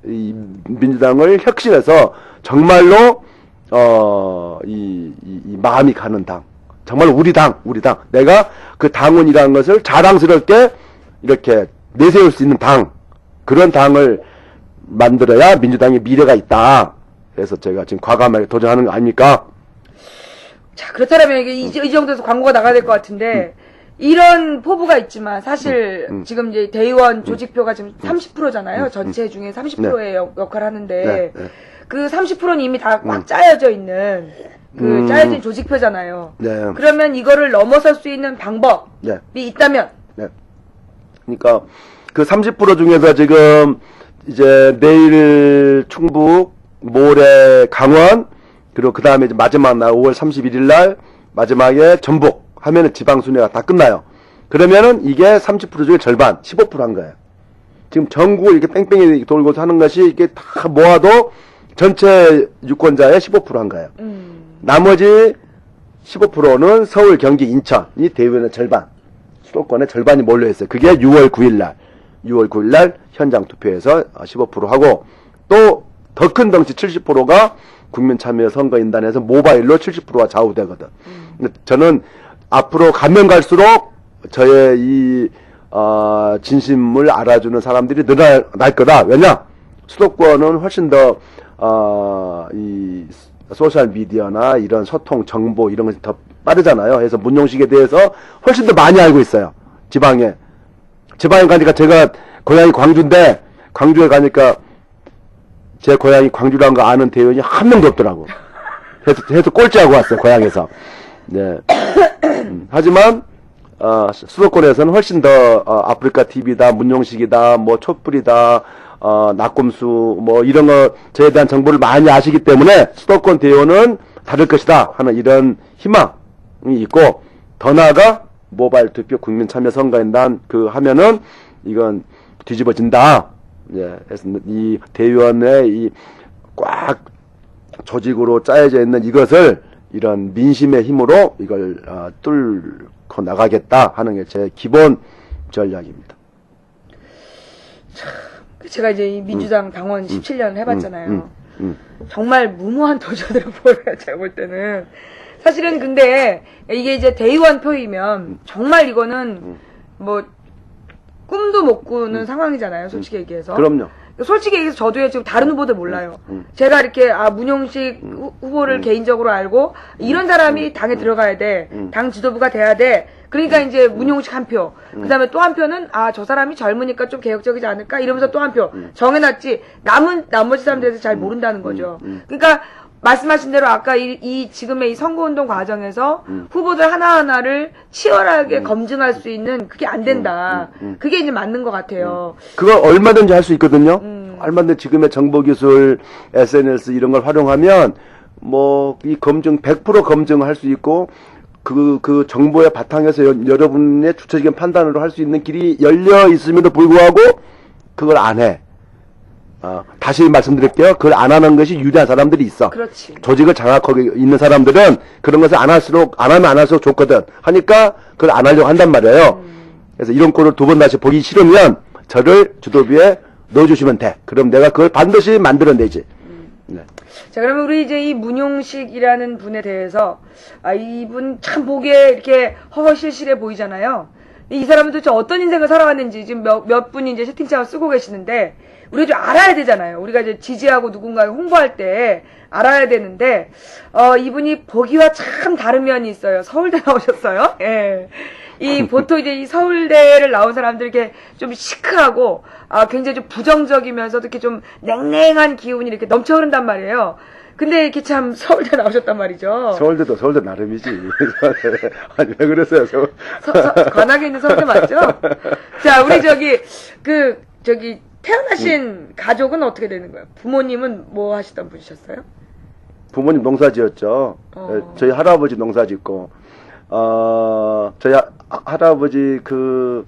Speaker 2: 이 민주당을 혁신해서 정말로 이 마음이 가는 당. 정말 우리 당. 내가 그 당원이라는 것을 자랑스럽게 이렇게 내세울 수 있는 당. 그런 당을 만들어야 민주당의 미래가 있다. 그래서 제가 지금 과감하게 도전하는 거 아닙니까?
Speaker 1: 자, 그렇다면 이게 이 정도에서 광고가 나가야 될 것 같은데, 이런 포부가 있지만, 사실, 지금 이제 대의원 조직표가 지금 30%잖아요. 전체 중에 30%의 역할을 하는데,
Speaker 2: 네.
Speaker 1: 그 30%는 이미 다 꽉 짜여져 있는, 짜여진 조직표잖아요.
Speaker 2: 네.
Speaker 1: 그러면 이거를 넘어설 수 있는 방법이
Speaker 2: 네.
Speaker 1: 있다면,
Speaker 2: 네. 그러니까 그 30% 중에서 지금 이제 내일 충북, 모레 강원, 그리고 그 다음에 마지막 날 5월 31일 날 마지막에 전북 하면은 지방순회가 다 끝나요. 그러면은 이게 30% 중에 절반, 15%한 거예요. 지금 전국을 이렇게 뺑뺑이 돌고 하는 것이 이게 다 모아도 전체 유권자의 15%한 거예요. 나머지 15%는 서울, 경기, 인천이 대의원의 절반, 수도권의 절반이 몰려있어요. 그게 6월 9일 날 현장 투표에서 15% 하고, 또 더 큰 덩치 70%가 국민참여선거인단에서 모바일로 70%가 좌우되거든. 저는 앞으로 가면 갈수록 저의 이 진심을 알아주는 사람들이 늘어날 거다. 왜냐? 수도권은 훨씬 더 이 소셜 미디어나 이런 소통, 정보 이런 것이 더 빠르잖아요. 그래서 문용식에 대해서 훨씬 더 많이 알고 있어요. 지방에 가니까, 제가 고향이 광주인데, 광주에 가니까 제 고향이 광주라는 거 아는 대의원이 한 명도 없더라고. 해서 꼴찌하고 왔어요, 고향에서. 네. 하지만 수도권에서는 훨씬 더 아프리카 TV다, 문용식이다, 뭐 촛불이다, 낙곰수 뭐 이런 저에 대한 정보를 많이 아시기 때문에 수도권 대의원은 다를 것이다 하는 이런 희망이 있고, 더 나아가 모바일 투표 국민참여선거인단 하면은 이건 뒤집어진다. 예, 그래서 이 대의원의 이 꽉 조직으로 짜여져 있는 이것을 이런 민심의 힘으로 이걸 뚫고 나가겠다 하는 게 제 기본 전략입니다.
Speaker 1: 제가 이제 이 민주당 당원 17년 해봤잖아요. 정말 무모한 도전으로 보여요, 제가 볼 때는. 사실은 근데 이게 이제 대의원 표이면 정말 이거는 뭐 꿈도 못 꾸는 상황이잖아요, 솔직히 얘기해서.
Speaker 2: 그럼요.
Speaker 1: 솔직히 얘기해서 저도 지금 다른 후보들 몰라요. 제가 이렇게 문용식 후보를 개인적으로 알고 이런 사람이 당에 들어가야 돼. 당 지도부가 돼야 돼. 그러니까 이제 문용식 한 표. 그 다음에 또 한 표는 저 사람이 젊으니까 좀 개혁적이지 않을까 이러면서 또 한 표. 정해놨지. 나머지 사람들에 대해서 잘 모른다는 거죠. 그러니까 말씀하신 대로 아까 지금의 이 선거운동 과정에서 후보들 하나하나를 치열하게 검증할 수 있는 그게 안 된다. 그게 이제 맞는 것 같아요.
Speaker 2: 그걸 얼마든지 할 수 있거든요. 얼마든지 지금의 정보기술, SNS 이런 걸 활용하면 뭐 이 검증 100% 검증할 수 있고, 그 정보의 바탕에서 여러분의 주체적인 판단으로 할 수 있는 길이 열려 있음에도 불구하고 그걸 안 해. 다시 말씀드릴게요. 그걸 안 하는 것이 유리한 사람들이 있어.
Speaker 1: 그렇지.
Speaker 2: 조직을 장악하고 있는 사람들은 그런 것을 안 하면 안 할수록 좋거든. 하니까 그걸 안 하려고 한단 말이에요. 그래서 이런 꼴을 두 번 다시 보기 싫으면 저를 주도부에 넣어주시면 돼. 그럼 내가 그걸 반드시 만들어내지. 네.
Speaker 1: 자, 그러면 우리 이제 이 문용식이라는 분에 대해서, 이분 참 보기에 이렇게 허허실실해 보이잖아요. 이 사람은 도대체 어떤 인생을 살아왔는지 지금 몇 분이 이제 채팅창을 쓰고 계시는데, 우리가 좀 알아야 되잖아요. 우리가 이제 지지하고 누군가를 홍보할 때 알아야 되는데, 이분이 보기와 참 다른 면이 있어요. 서울대 나오셨어요. 예. 보통 이제 이 서울대를 나온 사람들 이렇게 좀 시크하고, 굉장히 좀 부정적이면서도 이렇게 좀 냉랭한 기운이 이렇게 넘쳐 흐른단 말이에요. 근데 이렇게 참 서울대 나오셨단 말이죠.
Speaker 2: 서울대 나름이지. 아니, 왜 그랬어요?
Speaker 1: 관악에 있는 서울대 맞죠? 자, 우리 태어나신 가족은 어떻게 되는 거예요? 부모님은 뭐 하시던 분이셨어요?
Speaker 2: 부모님 농사 지었죠. 저희 할아버지 농사 짓고, 저희 할아버지 그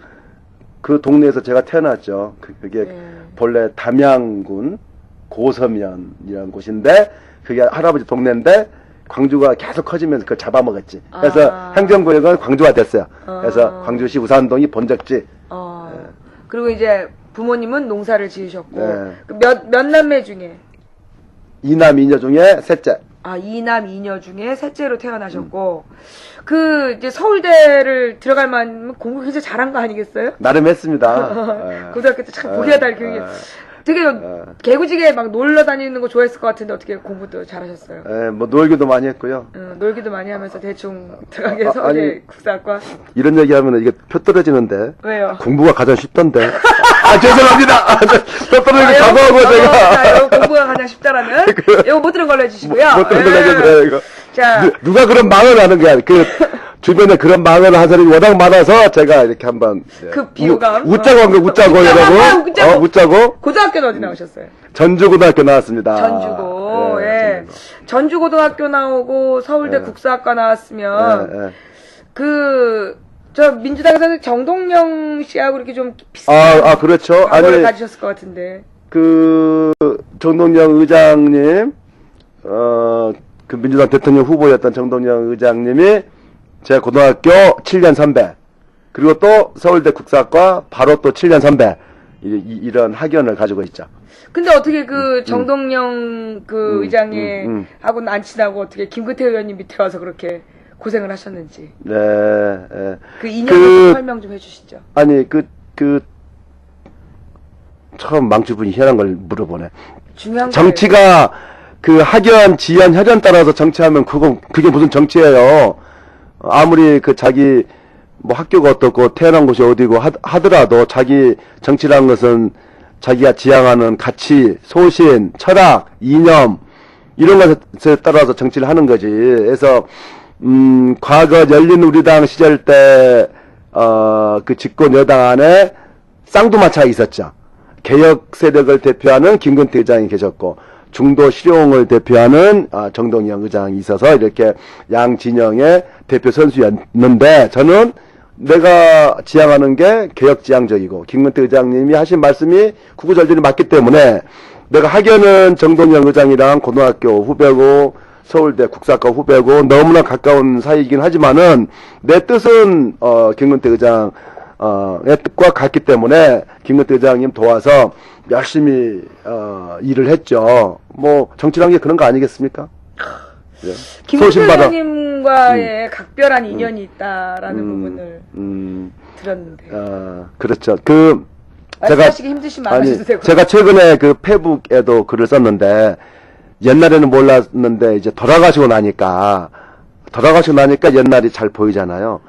Speaker 2: 동네에서 제가 태어났죠. 그게 본래 담양군 고서면이라는 곳인데, 그게 할아버지 동네인데, 광주가 계속 커지면서 그걸 잡아먹었지. 그래서 행정구역은 광주가 됐어요. 그래서 광주시 우산동이 본적지.
Speaker 1: 그리고 이제 부모님은 농사를 지으셨고,
Speaker 2: 네.
Speaker 1: 몇 남매 중에?
Speaker 2: 2남 2녀 중에 셋째.
Speaker 1: 아, 2남 2녀 중에 셋째로 태어나셨고, 이제 서울대를 들어갈 만한 공부 굉장히 잘한 거 아니겠어요?
Speaker 2: 나름 했습니다.
Speaker 1: 고등학교 때 참 보기가 달 교육이. 되게 개구지게 막 놀러 다니는 거 좋아했을 것 같은데 어떻게 공부도 잘하셨어요?
Speaker 2: 예, 뭐 놀기도 많이 했고요.
Speaker 1: 놀기도 많이 하면서 대충 들어가게 서울대
Speaker 2: 아니,
Speaker 1: 국사학과.
Speaker 2: 이런 얘기하면 이게 표 떨어지는데.
Speaker 1: 왜요?
Speaker 2: 공부가 가장 쉽던데. 죄송합니다. 표 떨어지는 각오하고 제가.
Speaker 1: 이거 공부가 가장 쉽다라는. 이거 못 들은 걸로 해주시고요.
Speaker 2: 못 들은 걸로 해주세요, 이거.
Speaker 1: 자.
Speaker 2: 누가 그런 망을 하는 거야. 주변에 그런 망을 한 사람이 워낙 많아서 제가 이렇게 한번.
Speaker 1: 그 비유감.
Speaker 2: 웃자고 한 거, 웃자고, 여러분. 웃자고.
Speaker 1: 고등학교는 어디 나오셨어요?
Speaker 2: 전주고등학교 나왔습니다.
Speaker 1: 전주고, 예. 전주고등학교 나오고 서울대 국사학과 나왔으면, 저 민주당에서는 정동영 씨하고 이렇게 좀 비슷한
Speaker 2: 그렇죠.
Speaker 1: 과거를 가지셨을 것 같은데.
Speaker 2: 정동영 의장님, 그 민주당 대통령 후보였던 정동영 의장님이 제 고등학교 7년 선배, 그리고 또 서울대 국사학과 바로 또 7년 선배, 이런 학연을 가지고 있죠.
Speaker 1: 근데 어떻게 정동영 의장님하고는 안 친하고 어떻게 김근태 의원님 밑에 와서 그렇게 고생을 하셨는지.
Speaker 2: 네,
Speaker 1: 그 인연을 설명 좀 해주시죠.
Speaker 2: 아니, 처음 망주분이 희한한 걸 물어보네.
Speaker 1: 중요한
Speaker 2: 정치가 학연, 지연, 혈연 따라서 정치하면 그게 무슨 정치예요. 아무리 자기 학교가 어떻고 태어난 곳이 어디고 하더라도 자기 정치라는 것은 자기가 지향하는 가치, 소신, 철학, 이념 이런 것에 따라서 정치를 하는 거지. 그래서 과거 열린우리당 시절 때 그 집권 여당 안에 쌍두마차가 있었죠. 개혁 세력을 대표하는 김근태 의장이 계셨고, 중도 실용을 대표하는 정동영 의장이 있어서 이렇게 양 진영의 대표 선수였는데, 저는 내가 지향하는 게 개혁지향적이고 김근태 의장님이 하신 말씀이 구구절절히 맞기 때문에, 내가 학연은 정동영 의장이랑 고등학교 후배고 서울대 국사학과 후배고 너무나 가까운 사이이긴 하지만은 내 뜻은 김근태 의장 의 뜻과 같기 때문에 김근태 의장님 도와서 열심히 일을 했죠. 뭐 정치란 게 그런 거 아니겠습니까? 예.
Speaker 1: 김근태 의장님과의 각별한 인연이 있다라는 부분을 들었는데.
Speaker 2: 그렇죠.
Speaker 1: 말씀하시기 힘드시면 안 하셔도 되고.
Speaker 2: 제가 최근에 페북에도 글을 썼는데, 옛날에는 몰랐는데 이제 돌아가시고 나니까 옛날이 잘 보이잖아요.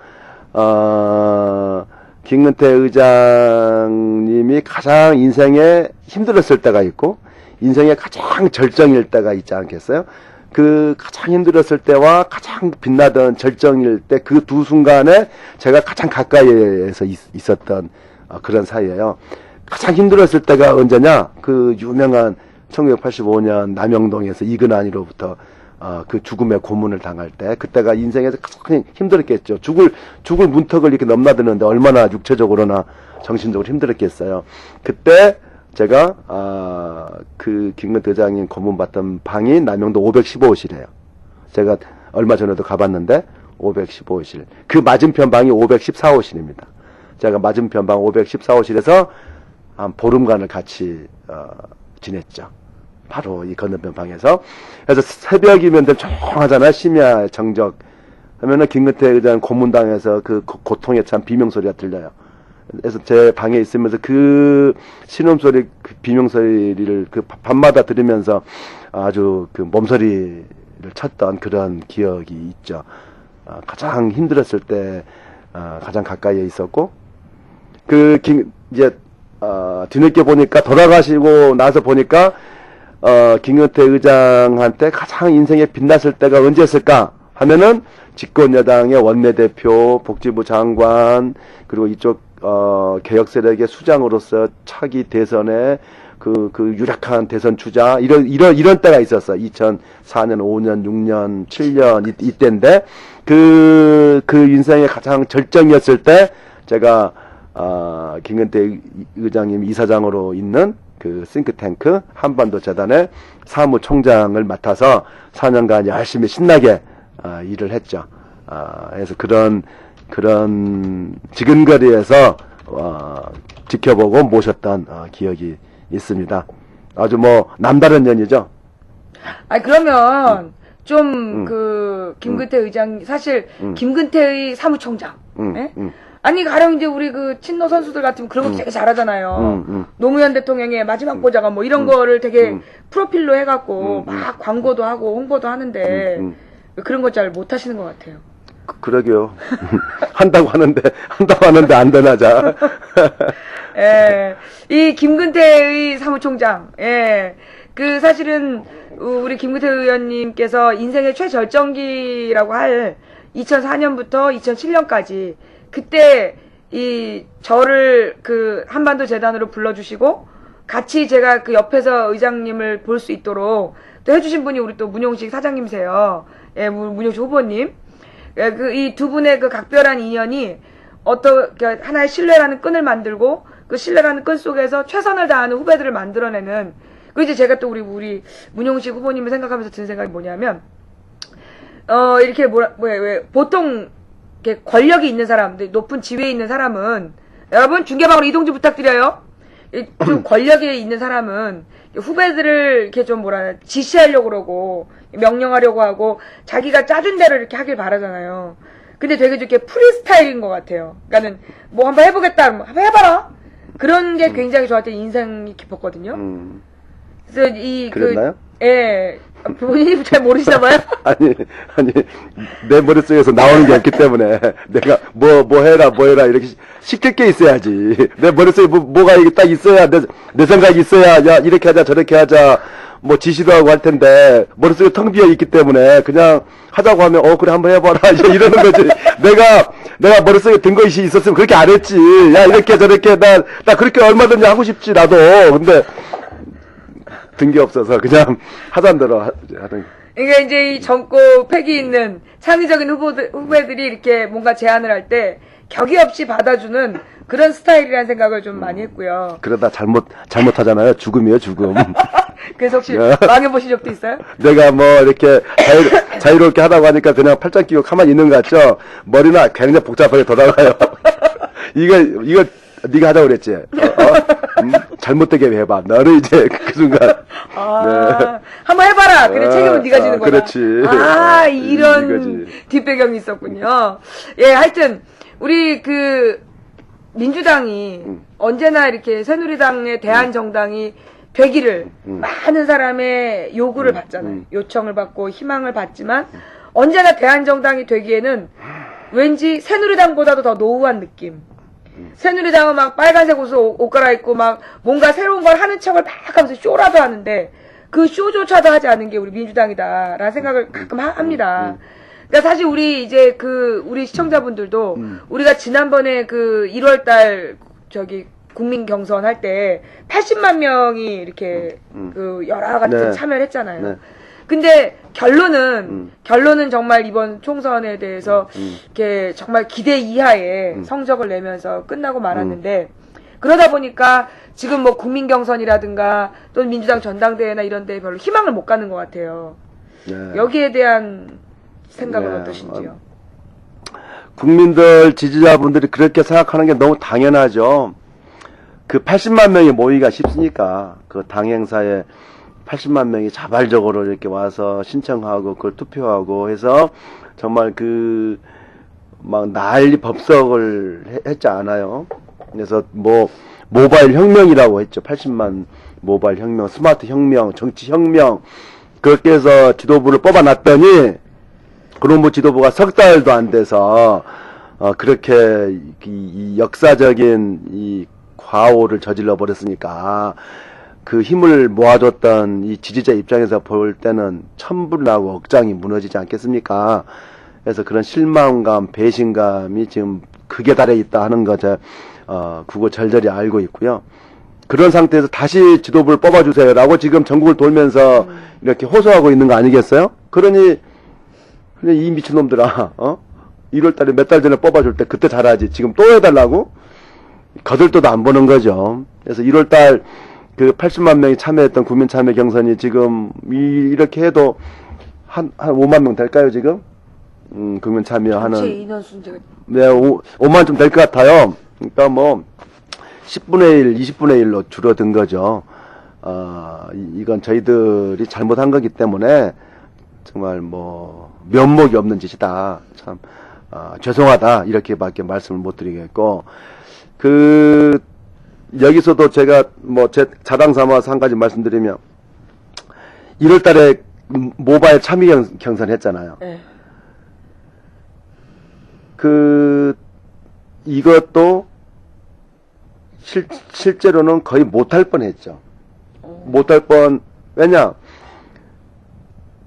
Speaker 2: 김근태 의장님이 가장 인생에 힘들었을 때가 있고 인생의 가장 절정일 때가 있지 않겠어요? 그 가장 힘들었을 때와 가장 빛나던 절정일 때 그 두 순간에 제가 가장 가까이에서 있었던 그런 사이예요. 가장 힘들었을 때가 언제냐? 그 유명한 1985년 남영동에서 이근한이로부터 그 죽음의 고문을 당할 때, 그때가 인생에서 가장 힘들었겠죠. 죽을 문턱을 이렇게 넘나드는데 얼마나 육체적으로나 정신적으로 힘들었겠어요. 그때 제가 그 김근태 의장님 고문받던 방이 남영동 515호실이에요. 제가 얼마 전에도 가봤는데 515호실. 그 맞은편 방이 514호실입니다. 제가 맞은편 방 514호실에서 한 보름간을 같이 지냈죠. 바로 이 건너편 방에서. 그래서 새벽이면 조용하잖아요. 심야 정적 하면은 김근태 의장 고문당해서 그 고통에 참 비명소리가 들려요. 그래서 제 방에 있으면서 그 신음소리, 그 비명소리를 밤마다 들으면서 아주 몸서리를 쳤던 그런 기억이 있죠. 가장 힘들었을 때 가장 가까이에 있었고, 이제 뒤늦게 보니까, 돌아가시고 나서 보니까 김근태 의장한테 가장 인생에 빛났을 때가 언제였을까 하면은 집권 여당의 원내대표, 복지부 장관, 그리고 이쪽 개혁 세력의 수장으로서 차기 대선에 그 유력한 대선 주자 이런 때가 있었어. 2004년, 5년, 6년, 7년 이때인데 그 인생의 가장 절정이었을 때 제가 김근태 의장님 이사장으로 있는 그 싱크탱크 한반도 재단의 사무총장을 맡아서 4년간 열심히 신나게 일을 했죠. 그래서 그런 지근거리에서 지켜보고 모셨던 기억이 있습니다. 아주 뭐 남다른 년이죠.
Speaker 1: 그러면 좀 김근태 의장 사실 김근태의 사무총장 예? 아니 가령 이제 우리 그 친노 선수들 같으면 그런 거 되게 잘하잖아요. 노무현 대통령의 마지막 보좌관 뭐 이런 거를 되게 프로필로 해갖고 막 광고도 하고 홍보도 하는데 그런 거 잘 못하시는 것 같아요.
Speaker 2: 그러게요. 한다고 하는데 안 되나, 자.
Speaker 1: 예, 이 김근태의 사무총장, 예, 그 사실은 우리 김근태 의원님께서 인생의 최절정기라고 할 2004년부터 2007년까지 그때 이 저를 그 한반도 재단으로 불러주시고 같이 제가 그 옆에서 의장님을 볼 수 있도록 또 해주신 분이 우리 또 문용식 사장님이세요. 예, 문용식 후보님. 예, 그 이 두 분의 그 각별한 인연이 어떤 하나의 신뢰라는 끈을 만들고 그 신뢰라는 끈 속에서 최선을 다하는 후배들을 만들어내는 그 이제 제가 또 우리 문용식 후보님을 생각하면서 드는 생각이 뭐냐면 이렇게 왜 보통 이렇게 권력이 있는 사람, 높은 지위에 있는 사람은 여러분 중계방으로 이동 좀 부탁드려요. 좀 권력에 있는 사람은 후배들을 이렇게 좀 지시하려고 그러고 명령하려고 하고 자기가 짜준 대로 이렇게 하길 바라잖아요. 근데 되게 좀 이렇게 프리스타일인 것 같아요. 그러니까는 뭐 한번 해보겠다, 뭐 한번 해봐라. 그런 게 굉장히 저한테 인상이 깊었거든요. 그래서
Speaker 2: 그랬나요?
Speaker 1: 예. 본인이 잘 모르시나 봐요?
Speaker 2: 아니, 내 머릿속에서 나오는 게 없기 때문에, 내가 뭐 해라, 이렇게 시킬 게 있어야지. 내 머릿속에 뭐가 이게 딱 있어야, 내 생각이 있어야, 야, 이렇게 하자, 저렇게 하자, 뭐 지시도 하고 할 텐데, 머릿속에 텅 비어 있기 때문에, 그냥 하자고 하면, 그래, 한번 해봐라, 이러는 거지. 내가 머릿속에 든 것이 있었으면 그렇게 안 했지. 야, 이렇게 저렇게, 나 그렇게 얼마든지 하고 싶지, 나도. 근데, 든 게 없어서 그냥 하던 대로 하던.
Speaker 1: 그러니까 이제 이 젊고 패기 있는 창의적인 후배들이 이렇게 뭔가 제안을 할 때 격이 없이 받아주는 그런 스타일이라는 생각을 좀 많이 했고요.
Speaker 2: 그러다 잘못하잖아요. 죽음이에요, 죽음.
Speaker 1: 그래서 혹시 망해보신 적도 있어요?
Speaker 2: 내가 뭐 이렇게 자유롭게 하다고 하니까 그냥 팔짱 끼고 가만히 있는 것 같죠? 머리는 굉장히 복잡하게 돌아가요. 이거 네가 하자고 그랬지. 잘못되게 해봐. 너를 이제 그 순간. 네.
Speaker 1: 한번 해봐라. 그래 책임은 네가 지는 거다.
Speaker 2: 그렇지.
Speaker 1: 이런 뒷배경이 있었군요. 예, 하여튼 우리 그 민주당이 언제나 이렇게 새누리당의 대한 정당이 되기를 많은 사람의 요구를 받잖아요. 요청을 받고 희망을 받지만 언제나 대한 정당이 되기에는 왠지 새누리당보다도 더 노후한 느낌. 새누리당은 막 빨간색 옷 갈아입고 막 뭔가 새로운 걸 하는 척을 막 하면서 쇼라도 하는데 그 쇼조차도 하지 않은 게 우리 민주당이다라는 생각을 가끔 합니다. 그러니까 사실 우리 우리 시청자분들도 우리가 지난번에 그 1월달 국민 경선 할 때 80만 명이 이렇게 그 열화 같은 참여를 했잖아요. 네. 근데 결론은 정말 이번 총선에 대해서 이렇게 정말 기대 이하의 성적을 내면서 끝나고 말았는데 그러다 보니까 지금 뭐 국민 경선이라든가 또는 민주당 전당대회나 이런 데 별로 희망을 못 갖는 것 같아요. 네. 여기에 대한 생각은 어떠신지요?
Speaker 2: 국민들 지지자분들이 그렇게 생각하는 게 너무 당연하죠. 그 80만 명이 모이기가 쉽으니까 그 당행사에 80만 명이 자발적으로 이렇게 와서 신청하고 그걸 투표하고 해서 정말 막 난리 법석을 했지 않아요. 그래서 모바일 혁명이라고 했죠. 80만 모바일 혁명, 스마트 혁명, 정치 혁명 그렇게 해서 지도부를 뽑아놨더니 그놈의 지도부가 석 달도 안 돼서 그렇게 이 역사적인 이 과오를 저질러 버렸으니까 그 힘을 모아줬던 이 지지자 입장에서 볼 때는 천불나고 억장이 무너지지 않겠습니까? 그래서 그런 실망감, 배신감이 지금 극에 달해 있다 하는 거 그거 절절히 알고 있고요. 그런 상태에서 다시 지도부를 뽑아주세요라고 지금 전국을 돌면서 이렇게 호소하고 있는 거 아니겠어요? 그러니 이 미친놈들아, 1월달에 몇 달 전에 뽑아줄 때 그때 잘하지. 지금 또 해달라고? 거들떠도 안 보는 거죠. 그래서 1월달 그 80만 명이 참여했던 국민참여 경선이 지금 이렇게 해도 한 5만 명 될까요 지금? 국민 참여하는
Speaker 1: 전체 인원 순제가
Speaker 2: 네 5만 좀 될 것 같아요. 그러니까 뭐 10분의 1, 20분의 1로 줄어든 거죠. 이건 저희들이 잘못한 거기 때문에 정말 뭐 면목이 없는 짓이다. 참 죄송하다 이렇게밖에 말씀을 못 드리겠고 여기서도 제가 뭐 제 자랑 삼아서 한 가지 말씀드리면 1월달에 모바일 참여 경선 했잖아요.
Speaker 1: 네.
Speaker 2: 이것도 실제로는 거의 못할 뻔했죠. 못할 뻔. 왜냐?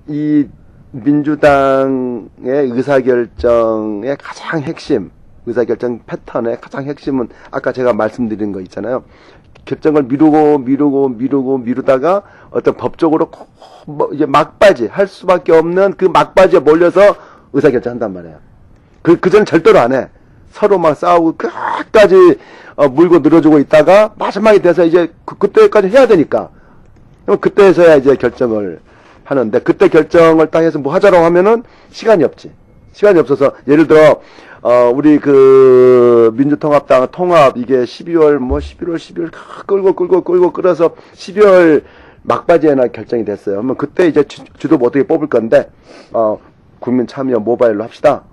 Speaker 2: 이 민주당의 의사결정의 가장 핵심, 의사결정 패턴의 가장 핵심은 아까 제가 말씀드린 거 있잖아요. 결정을 미루다가 어떤 법적으로 이제 막바지 할 수밖에 없는 그 막바지에 몰려서 의사결정 한단 말이에요. 그전 절대로 안 해. 서로 막 싸우고 끝까지 물고 늘어주고 있다가 마지막에 돼서 이제 그때까지 해야 되니까 그때서야 이제 결정을 하는데 그때 결정을 딱 해서 뭐 하자라고 하면은 시간이 없지. 시간이 없어서 예를 들어 우리 민주통합당 통합 이게 12월 12월 끌고 끌어서 12월 막바지에나 결정이 됐어요. 그러면 그때 이제 지도부 어떻게 뽑을 건데 국민 참여 모바일로 합시다.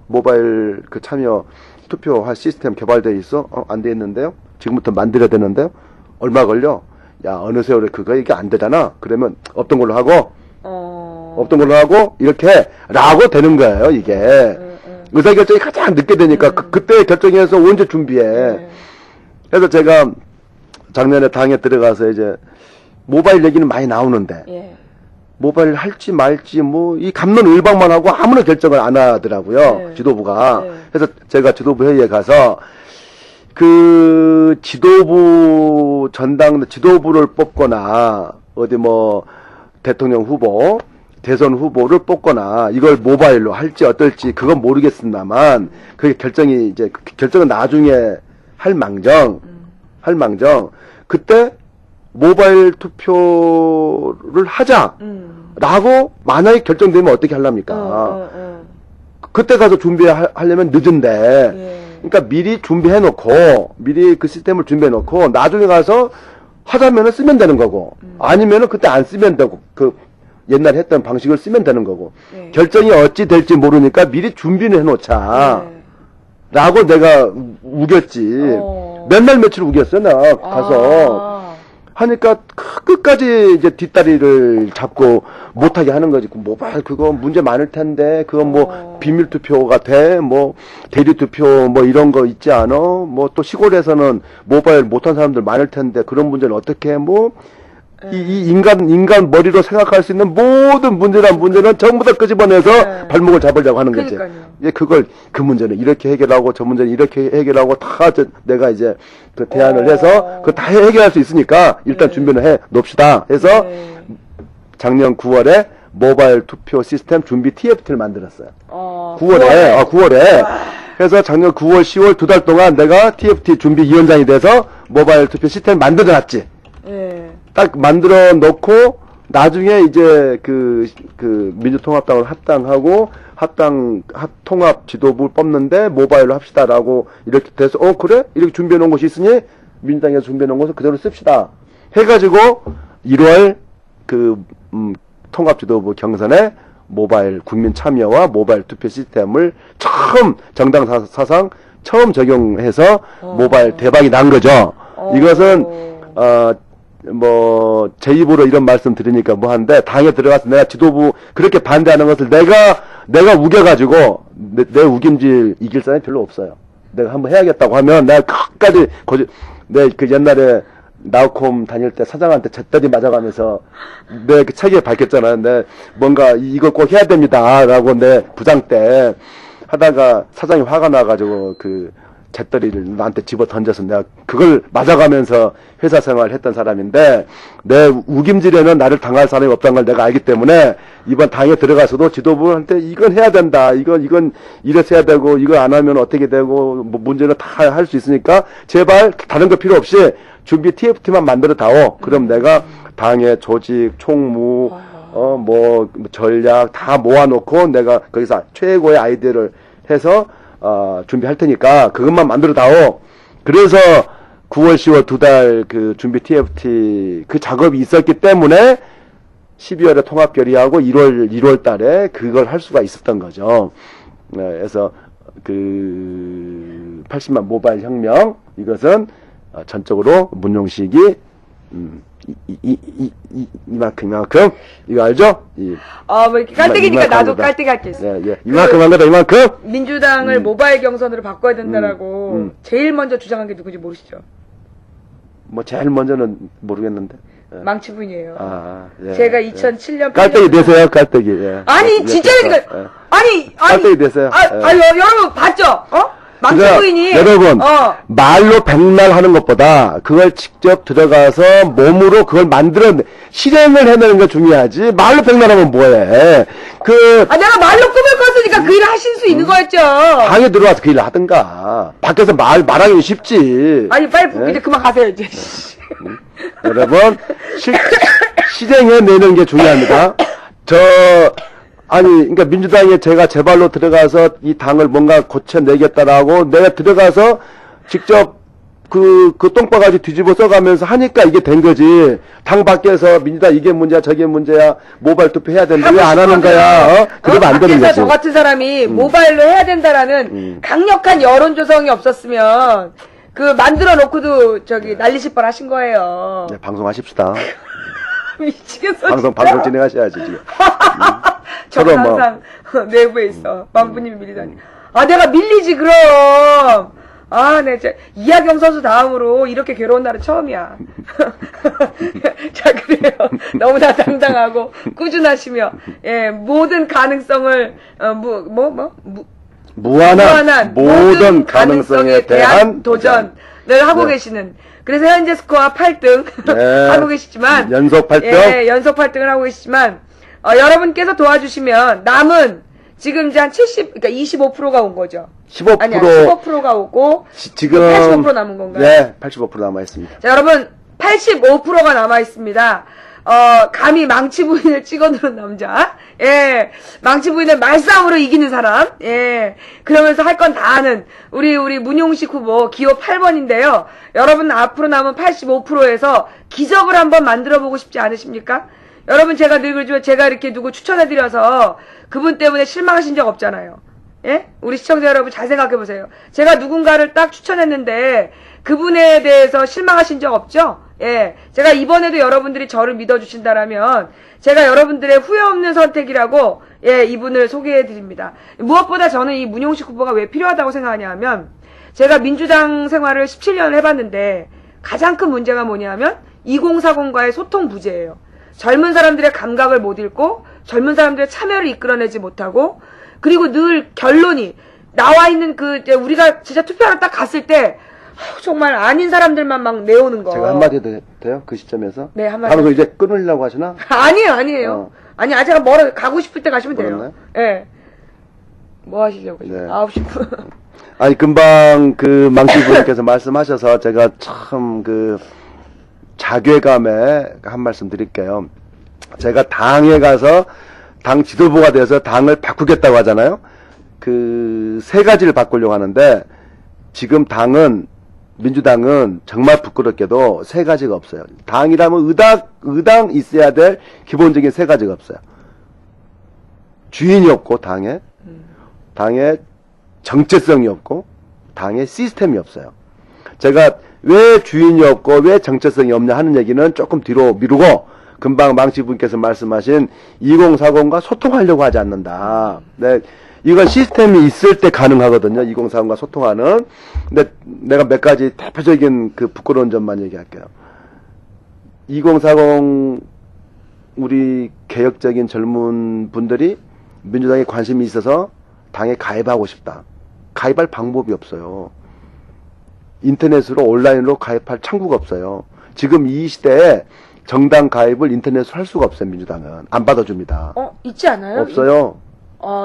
Speaker 2: 모바일 참여 투표할 시스템 개발되어 있어? 안 돼 있는데요? 지금부터 만들어야 되는데요? 얼마 걸려? 야, 어느 세월에 이게 안 되잖아? 그러면 없던 걸로 하고, 이렇게, 라고 되는 거예요, 이게. 의사결정이 가장 늦게 되니까, 그때 결정해서 언제 준비해. 그래서 제가 작년에 당에 들어가서 이제, 모바일 얘기는 많이 나오는데,
Speaker 1: 예.
Speaker 2: 모바일 할지 말지 이 갑론을박만 하고 아무런 결정을 안 하더라고요.
Speaker 1: 네.
Speaker 2: 지도부가.
Speaker 1: 네.
Speaker 2: 그래서 제가 지도부 회의에 가서 지도부를 뽑거나 어디 대통령 후보, 대선 후보를 뽑거나 이걸 모바일로 할지 어떨지 그건 모르겠습니다만 결정은 나중에 할 망정 그때 모바일 투표를 하자라고 만약에 결정되면 어떻게 하렵니까? 그때 가서 준비하려면 늦은데,
Speaker 1: 예.
Speaker 2: 그러니까 미리 준비해놓고, 미리 그 시스템을 준비해놓고, 나중에 가서 하자면은 쓰면 되는 거고, 아니면은 그때 안 쓰면 되고, 옛날에 했던 방식을 쓰면 되는 거고,
Speaker 1: 예.
Speaker 2: 결정이 어찌 될지 모르니까 미리 준비는 해놓자.
Speaker 1: 예.
Speaker 2: 라고 내가 우겼지. 몇 날 며칠 우겼어, 나 가서. 하니까 끝까지 이제 뒷다리를 잡고 못하게 하는 거지. 모바일 그거 문제 많을 텐데 그건 비밀 투표가 돼? 대리 투표 이런 거 있지 않아? 또 시골에서는 모바일 못한 사람들 많을 텐데 그런 문제는 어떻게 해? 이 인간 머리로 생각할 수 있는 모든 문제는 전부 다 끄집어내서 발목을 잡으려고 하는 거지. 예, 그 문제는 이렇게 해결하고 저 문제는 이렇게 해결하고 다 내가 이제 대안을 해서 그거 다 해결할 수 있으니까 일단 준비는 해 놓읍시다 해서 작년 9월에 모바일 투표 시스템 준비 TFT를 만들었어요. 9월에. 그래서 작년 9월, 10월 2달 동안 내가 TFT 준비위원장이 돼서 모바일 투표 시스템을 만들어 놨지.
Speaker 1: 예.
Speaker 2: 딱 만들어 놓고 나중에 이제 민주통합당을 합당하고 통합 지도부를 뽑는데 모바일로 합시다라고 이렇게 돼서 그래? 이렇게 준비해 놓은 것이 있으니 민주당에서 준비해 놓은 것을 그대로 씁시다 해가지고 1월 통합 지도부 경선에 모바일 국민 참여와 모바일 투표 시스템을 정당 사상 처음 적용해서 모바일 대박이 난 거죠. 이것은 제 입으로 이런 말씀 드리니까 한데 당에 들어가서 내가 지도부 그렇게 반대하는 것을 내가 우겨가지고 내 우김질 이길 사람이 별로 없어요. 내가 한번 해야겠다고 하면 내가 끝까지 내 옛날에 나우콤 다닐 때 사장한테 잿더리 맞아가면서 내 책에 밝혔잖아요. 내 뭔가 이거 꼭 해야 됩니다라고 내 부장 때 하다가 사장이 화가 나가지고 잿더리를 나한테 집어 던져서 내가 그걸 맞아가면서 회사 생활을 했던 사람인데 내 우김질에는 나를 당할 사람이 없다는 걸 내가 알기 때문에 이번 당에 들어가서도 지도부한테 이건 해야 된다. 이건 이래서 해야 되고 이거 안 하면 어떻게 되고 문제는 다 할 수 있으니까 제발 다른 거 필요 없이 준비 TFT만 만들어 다오. 그럼 내가 당의 조직, 총무, 전략 다 모아놓고 내가 거기서 최고의 아이디어를 해서 준비할 테니까 그것만 만들어 다오. 그래서 9월, 10월 2달 준비 TFT 작업이 있었기 때문에 12월에 통합 결의하고 1월 달에 그걸 할 수가 있었던 거죠. 그래서 그 80만 모바일 혁명 이것은 전적으로 문용식이 이만큼 이거 알죠?
Speaker 1: 뭐 이렇게 깔때기니까 나도
Speaker 2: 이만큼이다.
Speaker 1: 깔때기 할게 있어.
Speaker 2: 이만큼 한 거다 이만큼.
Speaker 1: 민주당을 모바일 경선으로 바꿔야 된다라고 제일 먼저 주장한 게 누군지 모르시죠?
Speaker 2: 뭐 제일 먼저는 모르겠는데.
Speaker 1: 망치부인이에요.
Speaker 2: 예.
Speaker 1: 제가 2007년
Speaker 2: 깔때기 내세요, 깔때기. 예.
Speaker 1: 아니
Speaker 2: 예,
Speaker 1: 진짜라니까.
Speaker 2: 예.
Speaker 1: 아니
Speaker 2: 깔때기 내세요. 예.
Speaker 1: 여러분 봤죠? 망치부인이
Speaker 2: 여러분 말로 백날 하는 것보다 그걸 직접 들어가서 몸으로 그걸 만들어 실행을 해내는 게 중요하지. 말로 백날 하면 뭐해?
Speaker 1: 내가 말로 꿈을 꿨으니까 그 일을 하실 수 있는 거였죠.
Speaker 2: 방에 들어와서 그 일을 하든가. 밖에서 말하기는 쉽지.
Speaker 1: 아니 빨리
Speaker 2: 예?
Speaker 1: 이제 그만 가세요 이제.
Speaker 2: 여러분 실행해내는 게 중요합니다. 그러니까 민주당에 제가 제 발로 들어가서 이 당을 뭔가 고쳐내겠다라고 내가 들어가서 직접 그 똥바가지 뒤집어 써가면서 하니까 이게 된 거지. 당 밖에서 민주당 이게 문제야 저게 문제야 모바일 투표 해야 된다 왜 안 하는 거야? 그러면 안 되는
Speaker 1: 밖에서
Speaker 2: 거지.
Speaker 1: 저 같은 사람이 모바일로 해야 된다라는 강력한 여론 조성이 없었으면 만들어 놓고도 난리실 뻔 하신 거예요.
Speaker 2: 네, 방송하십시다.
Speaker 1: 미치겠어.
Speaker 2: 방송 진행하셔야지 지금.
Speaker 1: 저는
Speaker 2: 서로 뭐.
Speaker 1: 항상 내부에 있어. 망부님이 밀리다니. 내가 밀리지 그럼. 네, 이하경 선수 다음으로 이렇게 괴로운 날은 처음이야. 자, 그래요. 너무나 당당하고 꾸준하시며, 모든 가능성을, 무한한
Speaker 2: 모든 가능성에 대한
Speaker 1: 도전을 하고 계시는. 그래서 현재 스코어 8등 하고 계시지만
Speaker 2: 연속 8등
Speaker 1: 연속 8등을 하고 계시지만 여러분께서 도와주시면 남은 지금 이제 한 그러니까 25%가 온 거죠.
Speaker 2: 15%
Speaker 1: 아니야 15%가 오고
Speaker 2: 지금
Speaker 1: 85% 남은 건가요?
Speaker 2: 네, 85% 남아 있습니다.
Speaker 1: 자, 여러분 85%가 남아 있습니다. 감히 망치부인을 찍어 누른 남자. 망치부인을 말싸움으로 이기는 사람. 그러면서 할 건 다 하는 우리 문용식 후보 기호 8번인데요. 여러분 앞으로 남은 85%에서 기적을 한번 만들어 보고 싶지 않으십니까? 여러분 제가 늘 그러지만 제가 이렇게 누구 추천해드려서 그분 때문에 실망하신 적 없잖아요. 우리 시청자 여러분 잘 생각해 보세요. 제가 누군가를 딱 추천했는데 그분에 대해서 실망하신 적 없죠? 제가 이번에도 여러분들이 저를 믿어주신다라면 제가 여러분들의 후회 없는 선택이라고 이분을 소개해 드립니다. 무엇보다 저는 이 문용식 후보가 왜 필요하다고 생각하냐 하면 제가 민주당 생활을 17년을 해봤는데 가장 큰 문제가 뭐냐면 2040과의 소통 부재예요. 젊은 사람들의 감각을 못 읽고 젊은 사람들의 참여를 이끌어내지 못하고 그리고 늘 결론이 나와 있는 우리가 진짜 투표하러 딱 갔을 때 정말 아닌 사람들만 막 내오는 거.
Speaker 2: 제가 한마디 해도 돼요? 그 시점에서?
Speaker 1: 네, 한마디.
Speaker 2: 방송 이제 끊으려고 하시나?
Speaker 1: 아니에요. 아니, 아직 가고 싶을 때 가시면 돼요.
Speaker 2: 그렇나요?
Speaker 1: 뭐 하시려고요?
Speaker 2: 네.
Speaker 1: 9시
Speaker 2: 아니, 금방 망치부님께서 말씀하셔서 제가 참 자괴감에 한 말씀 드릴게요. 제가 당에 가서 당 지도부가 돼서 당을 바꾸겠다고 하잖아요. 세 가지를 바꾸려고 하는데 지금 민주당은 정말 부끄럽게도 세 가지가 없어요. 당이라면 의당 있어야 될 기본적인 세 가지가 없어요. 주인이 없고 당에 정체성이 없고 당에 시스템이 없어요. 제가 왜 주인이 없고 왜 정체성이 없냐 하는 얘기는 조금 뒤로 미루고 금방 망치분께서 말씀하신 2040과 소통하려고 하지 않는다. 네, 이건 시스템이 있을 때 가능하거든요. 2040과 소통하는. 근데 내가 몇 가지 대표적인 부끄러운 점만 얘기할게요. 2040 우리 개혁적인 젊은 분들이 민주당에 관심이 있어서 당에 가입하고 싶다. 가입할 방법이 없어요. 인터넷으로 온라인으로 가입할 창구가 없어요. 지금 이 시대에 정당 가입을 인터넷으로 할 수가 없어요. 민주당은 안 받아줍니다.
Speaker 1: 있지 않아요?
Speaker 2: 없어요.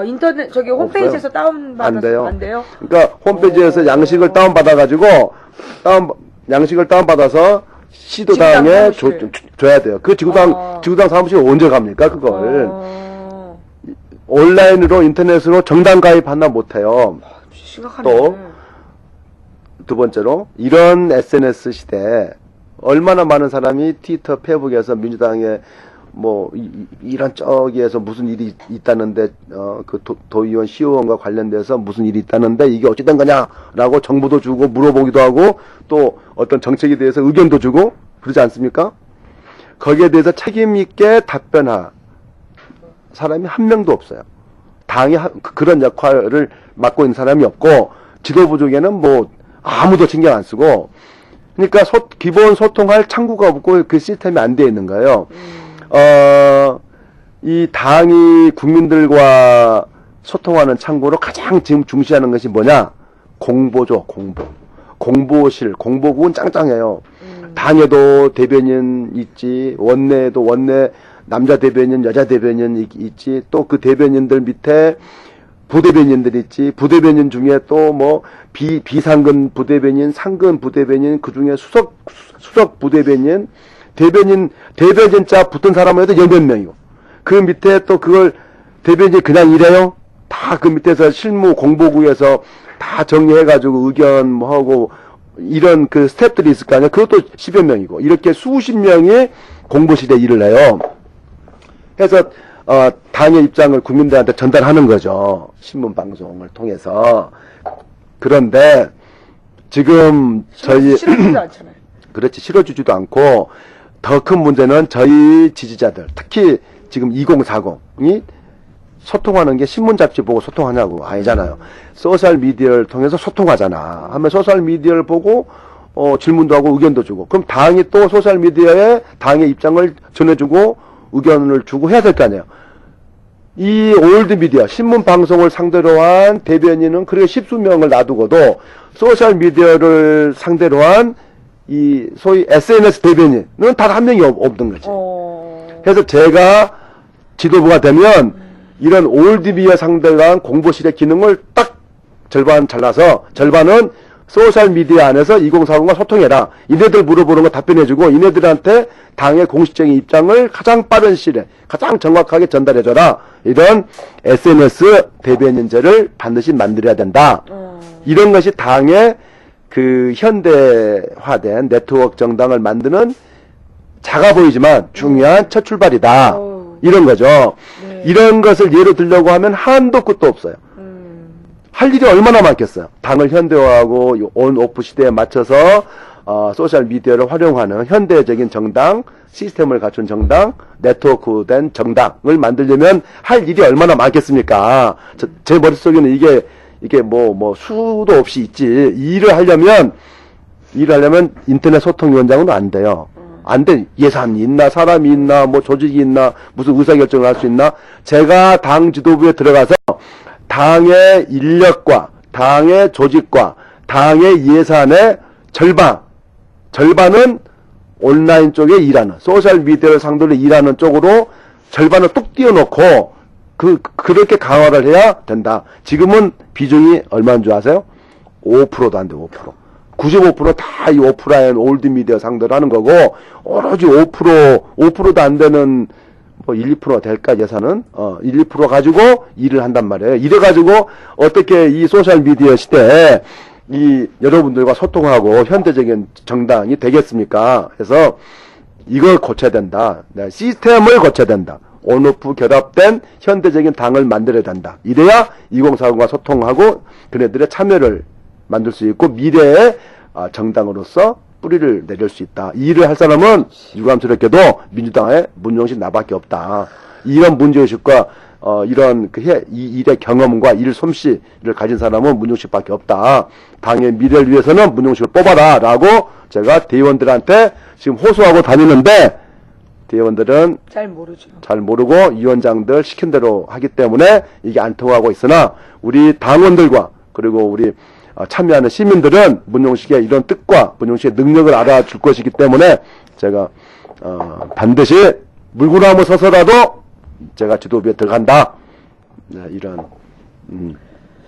Speaker 1: 인터넷 홈페이지에서 다운받아서 안 돼요?
Speaker 2: 그러니까 홈페이지에서 양식을 다운받아가지고 양식을 다운받아서 시도당에 줘야 돼요. 지구당 사무실 언제 갑니까 그걸? 온라인으로 인터넷으로 정당 가입 하나 못해요.
Speaker 1: 심각하네.
Speaker 2: 또 두 번째로 이런 SNS 시대에 얼마나 많은 사람이 트위터, 페이북에서 민주당에 뭐 이런 저기에서 무슨 일이 있다는데 그 도의원 시의원과 관련돼서 무슨 일이 있다는데 이게 어찌된 거냐라고 정보도 주고 물어보기도 하고 또 어떤 정책에 대해서 의견도 주고 그러지 않습니까? 거기에 대해서 책임 있게 답변할 사람이 한 명도 없어요. 당이 그런 역할을 맡고 있는 사람이 없고 지도부 중에는 뭐 아무도 신경 안 쓰고 그러니까 기본 소통할 창구가 없고 그 시스템이 안 돼 있는 거예요. 이 당이 국민들과 소통하는 창구로 가장 지금 중시하는 것이 뭐냐? 공보죠, 공보. 공보실, 공보국은 짱짱해요. 당에도 대변인 있지, 원내에도 원내 남자 대변인, 여자 대변인 있지, 또 그 대변인들 밑에 부대변인들 있지, 부대변인 중에 또 뭐 비상근 부대변인, 상근 부대변인, 그 중에 수석 부대변인, 대변인자 붙은 사람은 해도 10명이고, 그 밑에 또 그걸 대변인이 그냥 이래요? 다 그 밑에서 실무 공보국에서 다 정리해가지고 의견 뭐 하고, 이런 그 스태프들이 있을 거 아니야? 그것도 10여 명이고, 이렇게 수십 명이 공보실에 일을 해요. 해서, 당의 입장을 국민들한테 전달하는 거죠. 신문 방송을 통해서. 그런데, 지금
Speaker 1: 실어주지 않잖아요.
Speaker 2: 그렇지, 실어주지도 않고, 더 큰 문제는 저희 지지자들, 특히 지금 2040이 소통하는 게 신문 잡지 보고 소통하냐고 아니잖아요. 소셜 미디어를 통해서 소통하잖아. 하면 소셜 미디어를 보고 질문도 하고 의견도 주고. 그럼 당이 또 소셜 미디어에 당의 입장을 전해주고 의견을 주고 해야 될 거 아니에요. 이 올드 미디어, 신문 방송을 상대로 한 대변인은 그렇게 십수명을 놔두고도 소셜 미디어를 상대로 한 이 소위 SNS 대변인은 단 한 명이 없는 거지. 그래서 제가 지도부가 되면 이런 올드미디어 상대로 한 공보실의 기능을 딱 절반 잘라서 절반은 소셜미디어 안에서 2040과 소통해라. 이네들 물어보는 거 답변해주고 이네들한테 당의 공식적인 입장을 가장 빠른 시일에 가장 정확하게 전달해줘라. 이런 SNS 대변인제를 반드시 만들어야 된다. 이런 것이 당의 그 현대화된 네트워크 정당을 만드는 작아 보이지만 중요한 첫 출발이다. 이런 거죠.
Speaker 1: 네.
Speaker 2: 이런 것을 예로 들려고 하면 한도 끝도 없어요. 할 일이 얼마나 많겠어요. 당을 현대화하고 온오프 시대에 맞춰서 소셜 미디어를 활용하는 현대적인 정당, 시스템을 갖춘 정당, 네트워크된 정당을 만들려면 할 일이 얼마나 많겠습니까? 제 머릿속에는 이게 뭐 수도 없이 있지. 일을 하려면 인터넷 소통위원장은 안 돼요. 안 돼. 예산이 있나, 사람이 있나, 뭐 조직이 있나, 무슨 의사결정을 할 수 있나. 제가 당 지도부에 들어가서 당의 인력과 당의 조직과 당의 예산의 절반은 온라인 쪽에 일하는, 소셜 미디어를 상대로 일하는 쪽으로 절반을 뚝 띄워놓고 그렇게 강화를 해야 된다. 지금은 비중이 얼마인 줄 아세요? 5%도 안 돼, 5%. 95% 다 이 오프라인 올드미디어 상대로 하는 거고, 오로지 5%도 안 되는, 뭐 1, 2% 될까, 예산은? 1, 2% 가지고 일을 한단 말이에요. 이래가지고, 어떻게 이 소셜미디어 시대에 이 여러분들과 소통하고 현대적인 정당이 되겠습니까? 그래서 이걸 고쳐야 된다. 시스템을 고쳐야 된다. 온오프 결합된 현대적인 당을 만들어야 된다. 이래야 2040과 소통하고 그네들의 참여를 만들 수 있고 미래의 정당으로서 뿌리를 내릴 수 있다. 이 일을 할 사람은 유감스럽게도 민주당의 문용식 나밖에 없다. 이런 문제의식과 이런 이 일의 경험과 일 솜씨를 가진 사람은 문용식밖에 없다. 당의 미래를 위해서는 문용식을 뽑아라 라고 제가 대의원들한테 지금 호소하고 다니는데 대의원들은
Speaker 1: 잘 모르죠.
Speaker 2: 잘 모르고 위원장들 시킨 대로 하기 때문에 이게 안 통하고 있으나 우리 당원들과 그리고 우리 참여하는 시민들은 문용식의 이런 뜻과 문용식의 능력을 알아줄 것이기 때문에 제가 반드시 물구나무 서서라도 제가 지도부에 들어간다. 네, 이런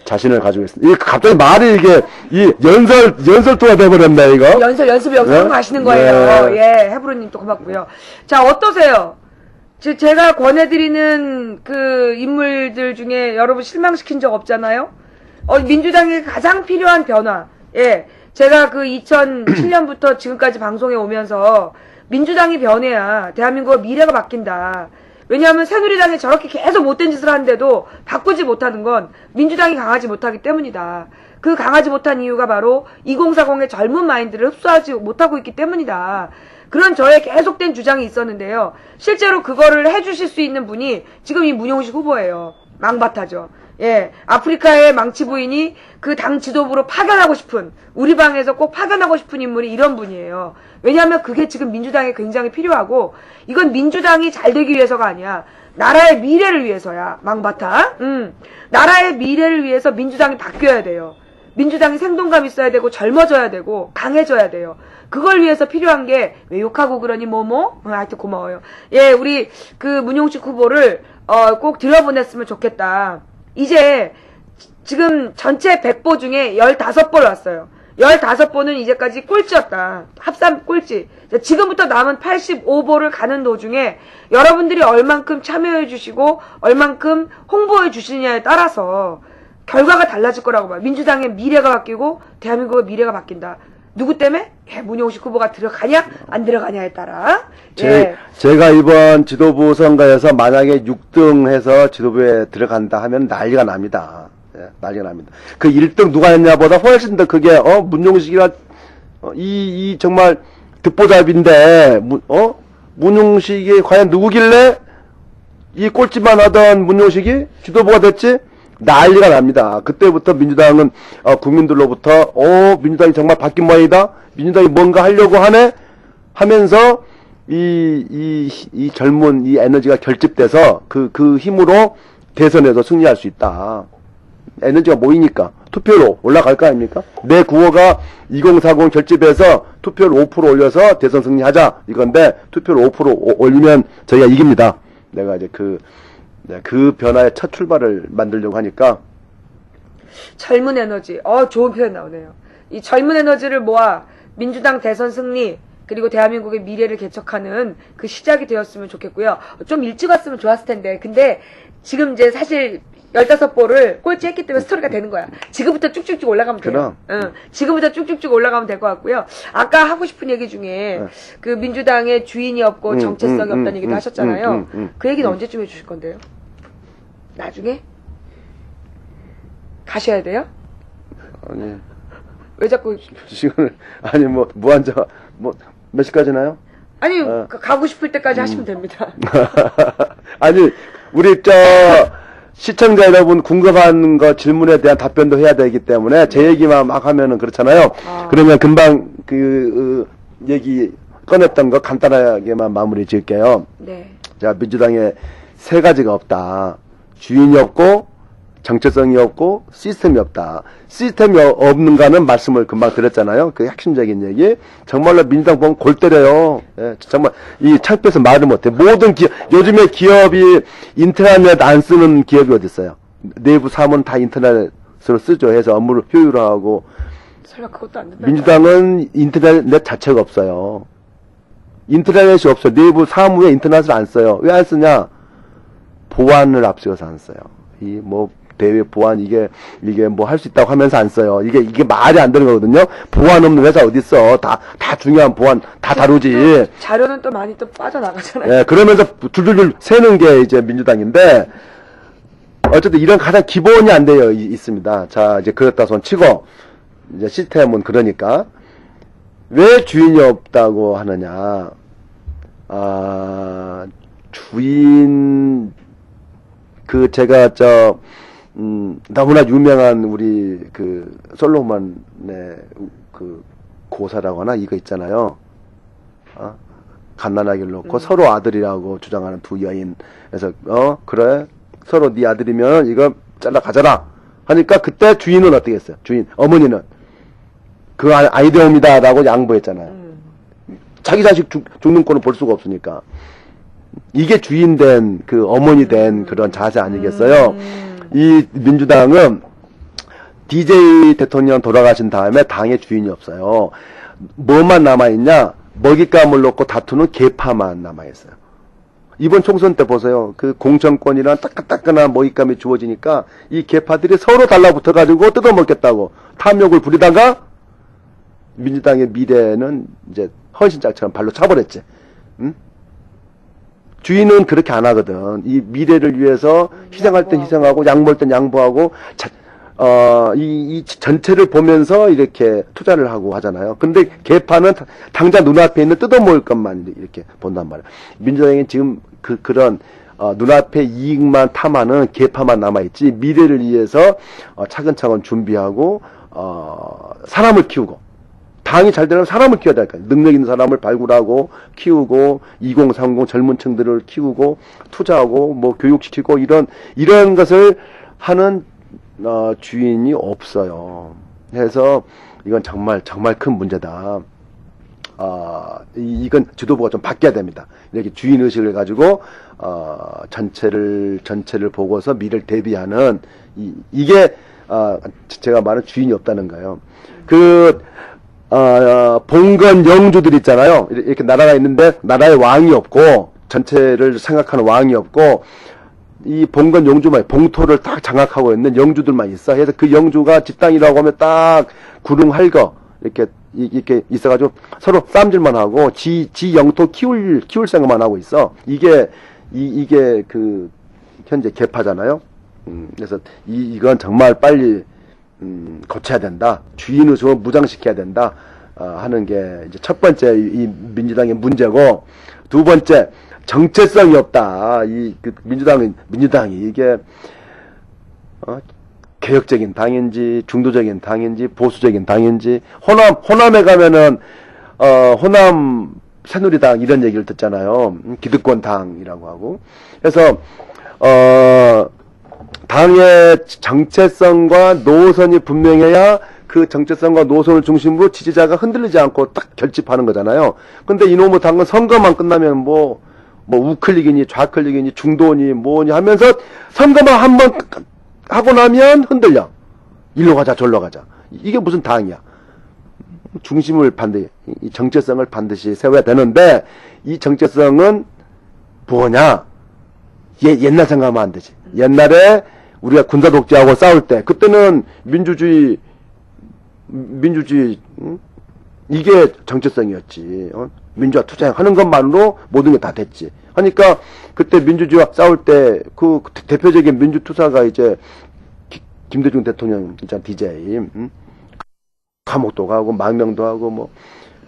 Speaker 2: 자신을 가지고 있습니다. 이 갑자기 말이 이게 이 연설투가 돼버렸네 이거.
Speaker 1: 연습 영상
Speaker 2: 네?
Speaker 1: 가시는 거예요.
Speaker 2: 네.
Speaker 1: 예, 해부르님 또 고맙고요. 자, 어떠세요? 제가 권해드리는 그 인물들 중에 여러분 실망시킨 적 없잖아요? 민주당에 가장 필요한 변화. 예. 제가 그 2007년부터 지금까지 방송에 오면서 민주당이 변해야 대한민국의 미래가 바뀐다. 왜냐하면 새누리당이 저렇게 계속 못된 짓을 하는데도 바꾸지 못하는 건 민주당이 강하지 못하기 때문이다. 그 강하지 못한 이유가 바로 2040의 젊은 마인드를 흡수하지 못하고 있기 때문이다. 그런 저의 계속된 주장이 있었는데요. 실제로 그거를 해주실 수 있는 분이 지금 이 문용식 후보예요. 망바타죠. 예, 아프리카의 망치 부인이 그 당 지도부로 파견하고 싶은, 우리 방에서 꼭 파견하고 싶은 인물이 이런 분이에요. 왜냐하면 그게 지금 민주당에 굉장히 필요하고, 이건 민주당이 잘 되기 위해서가 아니야. 나라의 미래를 위해서야, 망바타. 나라의 미래를 위해서 민주당이 바뀌어야 돼요. 민주당이 생동감 있어야 되고, 젊어져야 되고, 강해져야 돼요. 그걸 위해서 필요한 게, 왜 욕하고 그러니, 하여튼 고마워요. 예, 우리 그 문용식 후보를, 꼭 들여보냈으면 좋겠다. 이제 지금 전체 100보 중에 15볼 왔어요. 15보는 이제까지 꼴찌였다. 합산 꼴찌. 지금부터 남은 85보를 가는 도중에 여러분들이 얼만큼 참여해 주시고 얼만큼 홍보해 주시느냐에 따라서 결과가 달라질 거라고 봐요. 민주당의 미래가 바뀌고 대한민국의 미래가 바뀐다. 누구 때문에? 문용식 후보가 들어가냐 안 들어가냐에 따라.
Speaker 2: 제가 이번 지도부 선거에서 만약에 6등 해서 지도부에 들어간다 하면 난리가 납니다. 예, 난리가 납니다. 그 1등 누가 했냐보다 훨씬 더 그게 문용식이라 이 정말 듣보잡인데 문용식이 과연 누구길래 이 꼴찌만 하던 문용식이 지도부가 됐지? 난리가 납니다. 그때부터 민주당은 국민들로부터 민주당이 정말 바뀐 모양이다. 민주당이 뭔가 하려고 하네 하면서 이 젊은 이 에너지가 결집돼서 그 힘으로 대선에서 승리할 수 있다. 에너지가 모이니까 투표로 올라갈 거 아닙니까? 내 구호가 2040 결집해서 투표를 5% 올려서 대선 승리하자 이건데 투표를 5% 올리면 저희가 이깁니다. 내가 이제 그 변화의 첫 출발을 만들려고 하니까.
Speaker 1: 젊은 에너지. 좋은 표현 나오네요. 이 젊은 에너지를 모아 민주당 대선 승리, 그리고 대한민국의 미래를 개척하는 그 시작이 되었으면 좋겠고요. 좀 일찍 왔으면 좋았을 텐데. 근데 지금 이제 사실 15볼을 꼴찌했기 때문에 스토리가 되는 거야. 지금부터 쭉쭉쭉 올라가면 돼요. 지금부터 쭉쭉쭉 올라가면 될 것 같고요. 아까 하고 싶은 얘기 중에 그 민주당의 주인이 없고 정체성이 없다는 얘기도 하셨잖아요. 그 얘기는 언제쯤 해주실 건데요? 나중에? 가셔야 돼요?
Speaker 2: 아니.
Speaker 1: 왜 자꾸
Speaker 2: 시간을 아니 무한정 몇 시까지나요?
Speaker 1: 아니 가고 싶을 때까지 하시면 됩니다.
Speaker 2: 아니 우리 시청자 여러분 궁금한 거 질문에 대한 답변도 해야 되기 때문에 제 얘기만 막 하면은 그렇잖아요. 그러면 금방 얘기 꺼냈던 거 간단하게만 마무리 지을게요.
Speaker 1: 네.
Speaker 2: 자, 민주당에 세 가지가 없다. 주인이 없고 정체성이 없고 시스템이 없다. 시스템이 없는가는 말씀을 금방 드렸잖아요. 그 핵심적인 얘기. 정말로 민주당 보면 골 때려요. 예, 정말 이 창피해서 말을 못해. 모든 요즘에 기업이 인터넷 안 쓰는 기업이 어디 있어요? 내부 사무는 다 인터넷으로 쓰죠. 해서 업무를 효율화하고.
Speaker 1: 설마 그것도 안 된다.
Speaker 2: 민주당은 인터넷 자체가 없어요. 인터넷이 없어요. 내부 사무에 인터넷을 안 써요. 왜 안 쓰냐? 보안을 앞세워서 안 써요. 대외 보안 이게 뭐 할 수 있다고 하면서 안 써요. 이게 말이 안 되는 거거든요. 보안 없는 회사 어디 있어? 다 중요한 보안 다 다루지.
Speaker 1: 자료는 또 많이 또 빠져나가잖아요.
Speaker 2: 예, 그러면서 줄줄줄 새는 게 이제 민주당인데 어쨌든 이런 가장 기본이 안 되어 있습니다. 자, 이제 그렇다 손 치고 이제 시스템은 그러니까 왜 주인이 없다고 하느냐? 주인 제가 너무나 유명한 우리 솔로몬의 고사라고 하나 이거 있잖아요. 갓난아기를 놓고 서로 아들이라고 주장하는 두 여인. 그래서 그래 서로 네 아들이면 이거 잘라 가져라 하니까 그때 주인은 어떻게 했어요? 주인 어머니는 그 아이디어입니다라고 양보했잖아요. 자기 자식 죽는 꼴은 볼 수가 없으니까. 이게 주인 된, 어머니 된 그런 자세 아니겠어요? 이 민주당은 DJ 대통령 돌아가신 다음에 당의 주인이 없어요. 뭐만 남아있냐? 먹잇감을 놓고 다투는 계파만 남아있어요. 이번 총선 때 보세요. 공천권이랑 따끈따끈한 먹잇감이 주어지니까 이 계파들이 서로 달라붙어가지고 뜯어먹겠다고 탐욕을 부리다가 민주당의 미래는 이제 헌신짝처럼 발로 차버렸지. 응? 주인은 그렇게 안 하거든. 이 미래를 위해서 희생할 땐 희생하고 양보할 땐 양보하고 이 전체를 보면서 이렇게 투자를 하고 하잖아요. 근데 개파는 당장 눈앞에 있는 뜯어먹을 것만 이렇게 본단 말이에요. 민주당이 지금 그런 눈앞에 이익만 탐하는 개파만 남아있지, 미래를 위해서 차근차근 준비하고 사람을 키우고, 당이 잘 되려면 사람을 키워야 될까요? 능력 있는 사람을 발굴하고 키우고 2030 젊은 층들을 키우고 투자하고 뭐 교육시키고 이런 것을 하는 주인이 없어요. 그래서 이건 정말 큰 문제다. 이건 지도부가 좀 바뀌어야 됩니다. 이렇게 주인 의식을 가지고 전체를 보고서 미래를 대비하는 이게 제가 말하는 주인이 없다는 거예요. 봉건 영주들 있잖아요. 이렇게 나라가 있는데 나라의 왕이 없고 전체를 생각하는 왕이 없고 이 봉건 영주만 봉토를 딱 장악하고 있는 영주들만 있어. 그래서 그 영주가 집단이라고 하면 딱 구릉할거 이렇게 있어가지고 서로 싸움질만 하고 지 영토 키울 생각만 하고 있어. 이게 그 현재 개파잖아요. 그래서 이건 정말 빨리 고쳐야 된다. 주인 의식을 무장시켜야 된다. 하는 게 이제 첫 번째 이 민주당의 문제고, 두 번째 정체성이 없다. 민주당이 이게 개혁적인 당인지 중도적인 당인지 보수적인 당인지, 호남에 가면은 호남 새누리당 이런 얘기를 듣잖아요. 기득권 당이라고 하고. 그래서 당의 정체성과 노선이 분명해야 그 정체성과 노선을 중심으로 지지자가 흔들리지 않고 딱 결집하는 거잖아요. 근데 이놈의 당은 선거만 끝나면 뭐 우클릭이니 좌클릭이니 중도니 뭐니 하면서 선거만 한번 하고 나면 흔들려. 일로 가자 저로 가자. 이게 무슨 당이야. 중심을 이 정체성을 반드시 세워야 되는데, 이 정체성은 뭐냐? 옛날 생각하면 안 되지. 옛날에 우리가 군사 독재하고 싸울 때, 그때는 민주주의 이게 정체성이었지. 민주화 투쟁하는 것만으로 모든 게 다 됐지. 하니까 그때 민주주의와 싸울 때 그 대표적인 민주투사가 이제 김대중 대통령 있잖아, DJ. 감옥도 가고 망명도 하고 뭐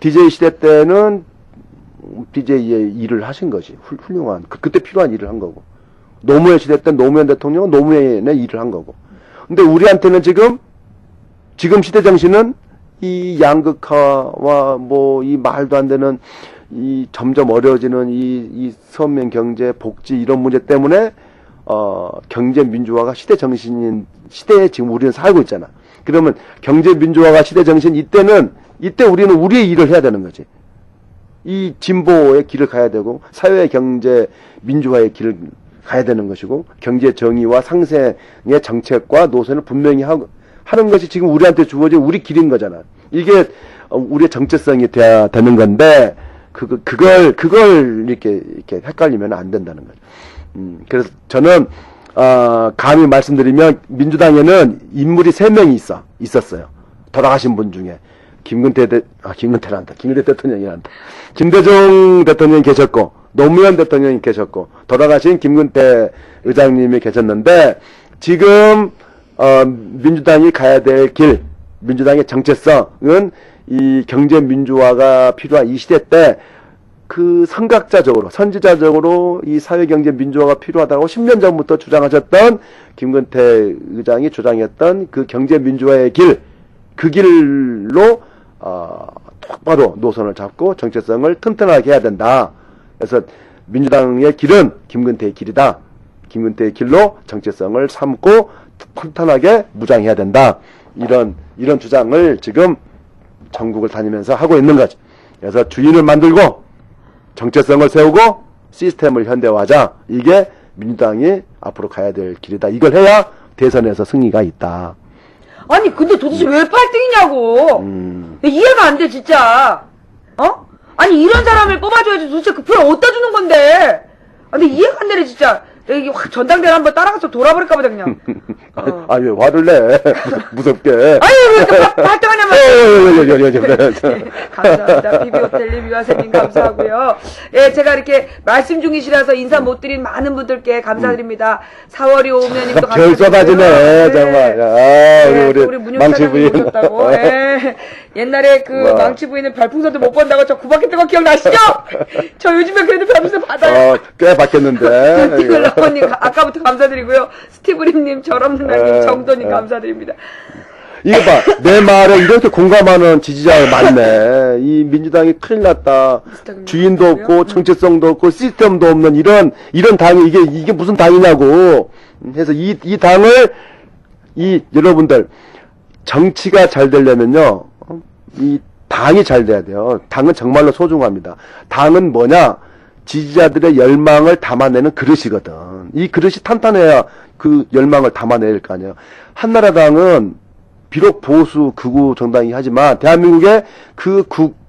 Speaker 2: DJ 시대 때는 DJ의 일을 하신 것이 훌륭한 그때 필요한 일을 한 거고, 노무현 시대 때 노무현 대통령은 노무현의 일을 한 거고. 근데 우리한테는 지금 시대 정신은 이 양극화와 뭐 이 말도 안 되는 이 점점 어려워지는 이 서민 경제 복지 이런 문제 때문에 경제 민주화가 시대 정신인 시대에 지금 우리는 살고 있잖아. 그러면 경제 민주화가 시대 정신 이때 우리는 우리의 일을 해야 되는 거지. 이 진보의 길을 가야 되고 사회 경제 민주화의 길을 가야 되는 것이고, 경제 정의와 상생의 정책과 노선을 분명히 하는 것이 지금 우리한테 주어진 우리 길인 거잖아. 이게 우리의 정체성이 돼야 되는 건데, 그걸 이렇게 헷갈리면 안 된다는 거죠. 그래서 저는 감히 말씀드리면 민주당에는 인물이 3명이 있었어요. 돌아가신 분 중에 김근태 대통령이란다. 김대중 대통령이 계셨고, 노무현 대통령이 계셨고, 돌아가신 김근태 의장님이 계셨는데, 지금 민주당이 가야 될 길, 민주당의 정체성은 이 경제 민주화가 필요한 이 시대 때 그 선각자적으로 선지자적으로 이 사회 경제 민주화가 필요하다고 10년 전부터 주장하셨던 김근태 의장이 주장했던 그 경제 민주화의 길, 그 길로 똑바로 노선을 잡고 정체성을 튼튼하게 해야 된다. 그래서 민주당의 길은 김근태의 길이다. 김근태의 길로 정체성을 삼고 튼튼하게 무장해야 된다. 이런 주장을 지금 전국을 다니면서 하고 있는 거죠. 그래서 주인을 만들고 정체성을 세우고 시스템을 현대화하자. 이게 민주당이 앞으로 가야 될 길이다. 이걸 해야 대선에서 승리가 있다.
Speaker 1: 아니 근데 도대체 왜 8등이냐고. 이해가 안 돼 진짜. 아니 이런 사람을 뽑아줘야지 도대체 그 표 어디다 주는 건데. 근데 이해가 안 되네 진짜. 여기 확 전당대를 한번 따라가서 돌아버릴까 보다 그냥.
Speaker 2: 왜 화를 내? 무섭게.
Speaker 1: 아유, 그러니까 발등하냐면. 감사합니다. 비비호텔님, 유아세님 감사하고요. 예, 제가 이렇게 말씀 중이시라서 인사 못 드린 많은 분들께 감사드립니다. 4월이 오면님도
Speaker 2: 별 쏟아지네, 정말.
Speaker 1: 네,
Speaker 2: 우리
Speaker 1: 우리 문용
Speaker 2: 망치
Speaker 1: 사장님
Speaker 2: 부인.
Speaker 1: 오셨다고. 예. 옛날에 그 망치 부인은 별풍선도 못 번다고 저 구박했던 거 기억나시죠? 저 요즘에 그래도 별풍선 받아요.
Speaker 2: 꽤 받겠는데.
Speaker 1: 티글라퍼님 아까부터 감사드리고요. 스티브림님, 저럼누나님, 정도님 감사드립니다.
Speaker 2: 이거 봐, 내 말에 이렇게 공감하는 지지자가 많네. 이 민주당이 큰일 났다. 주인도 없고, 정체성도 없고, 시스템도 없는 이런 당이, 이게 무슨 당이냐고. 해서 이 당을, 여러분들, 정치가 잘 되려면요, 이 당이 잘 돼야 돼요. 당은 정말로 소중합니다. 당은 뭐냐? 지지자들의 열망을 담아내는 그릇이거든. 이 그릇이 탄탄해야 그 열망을 담아낼 거 아니에요. 한나라당은 비록 보수 극우 정당이 하지만 대한민국의 그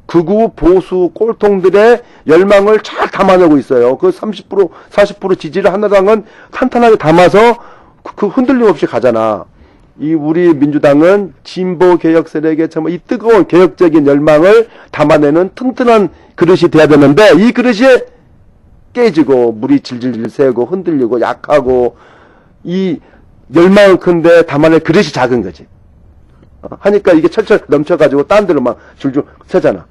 Speaker 2: 극우 보수 꼴통들의 열망을 잘 담아내고 있어요. 그 30% 40% 지지를 한나라당은 탄탄하게 담아서 그 흔들림 없이 가잖아. 이 우리 민주당은 진보 개혁 세력의 정말 이 뜨거운 개혁적인 열망을 담아내는 튼튼한 그릇이 돼야 되는데 이 그릇이 깨지고 물이 질질 새고 흔들리고 약하고 이 열망은 큰데 담아낼 그릇이 작은 거지. 하니까 이게 철철 넘쳐가지고 딴 데로 막 줄줄 새잖아.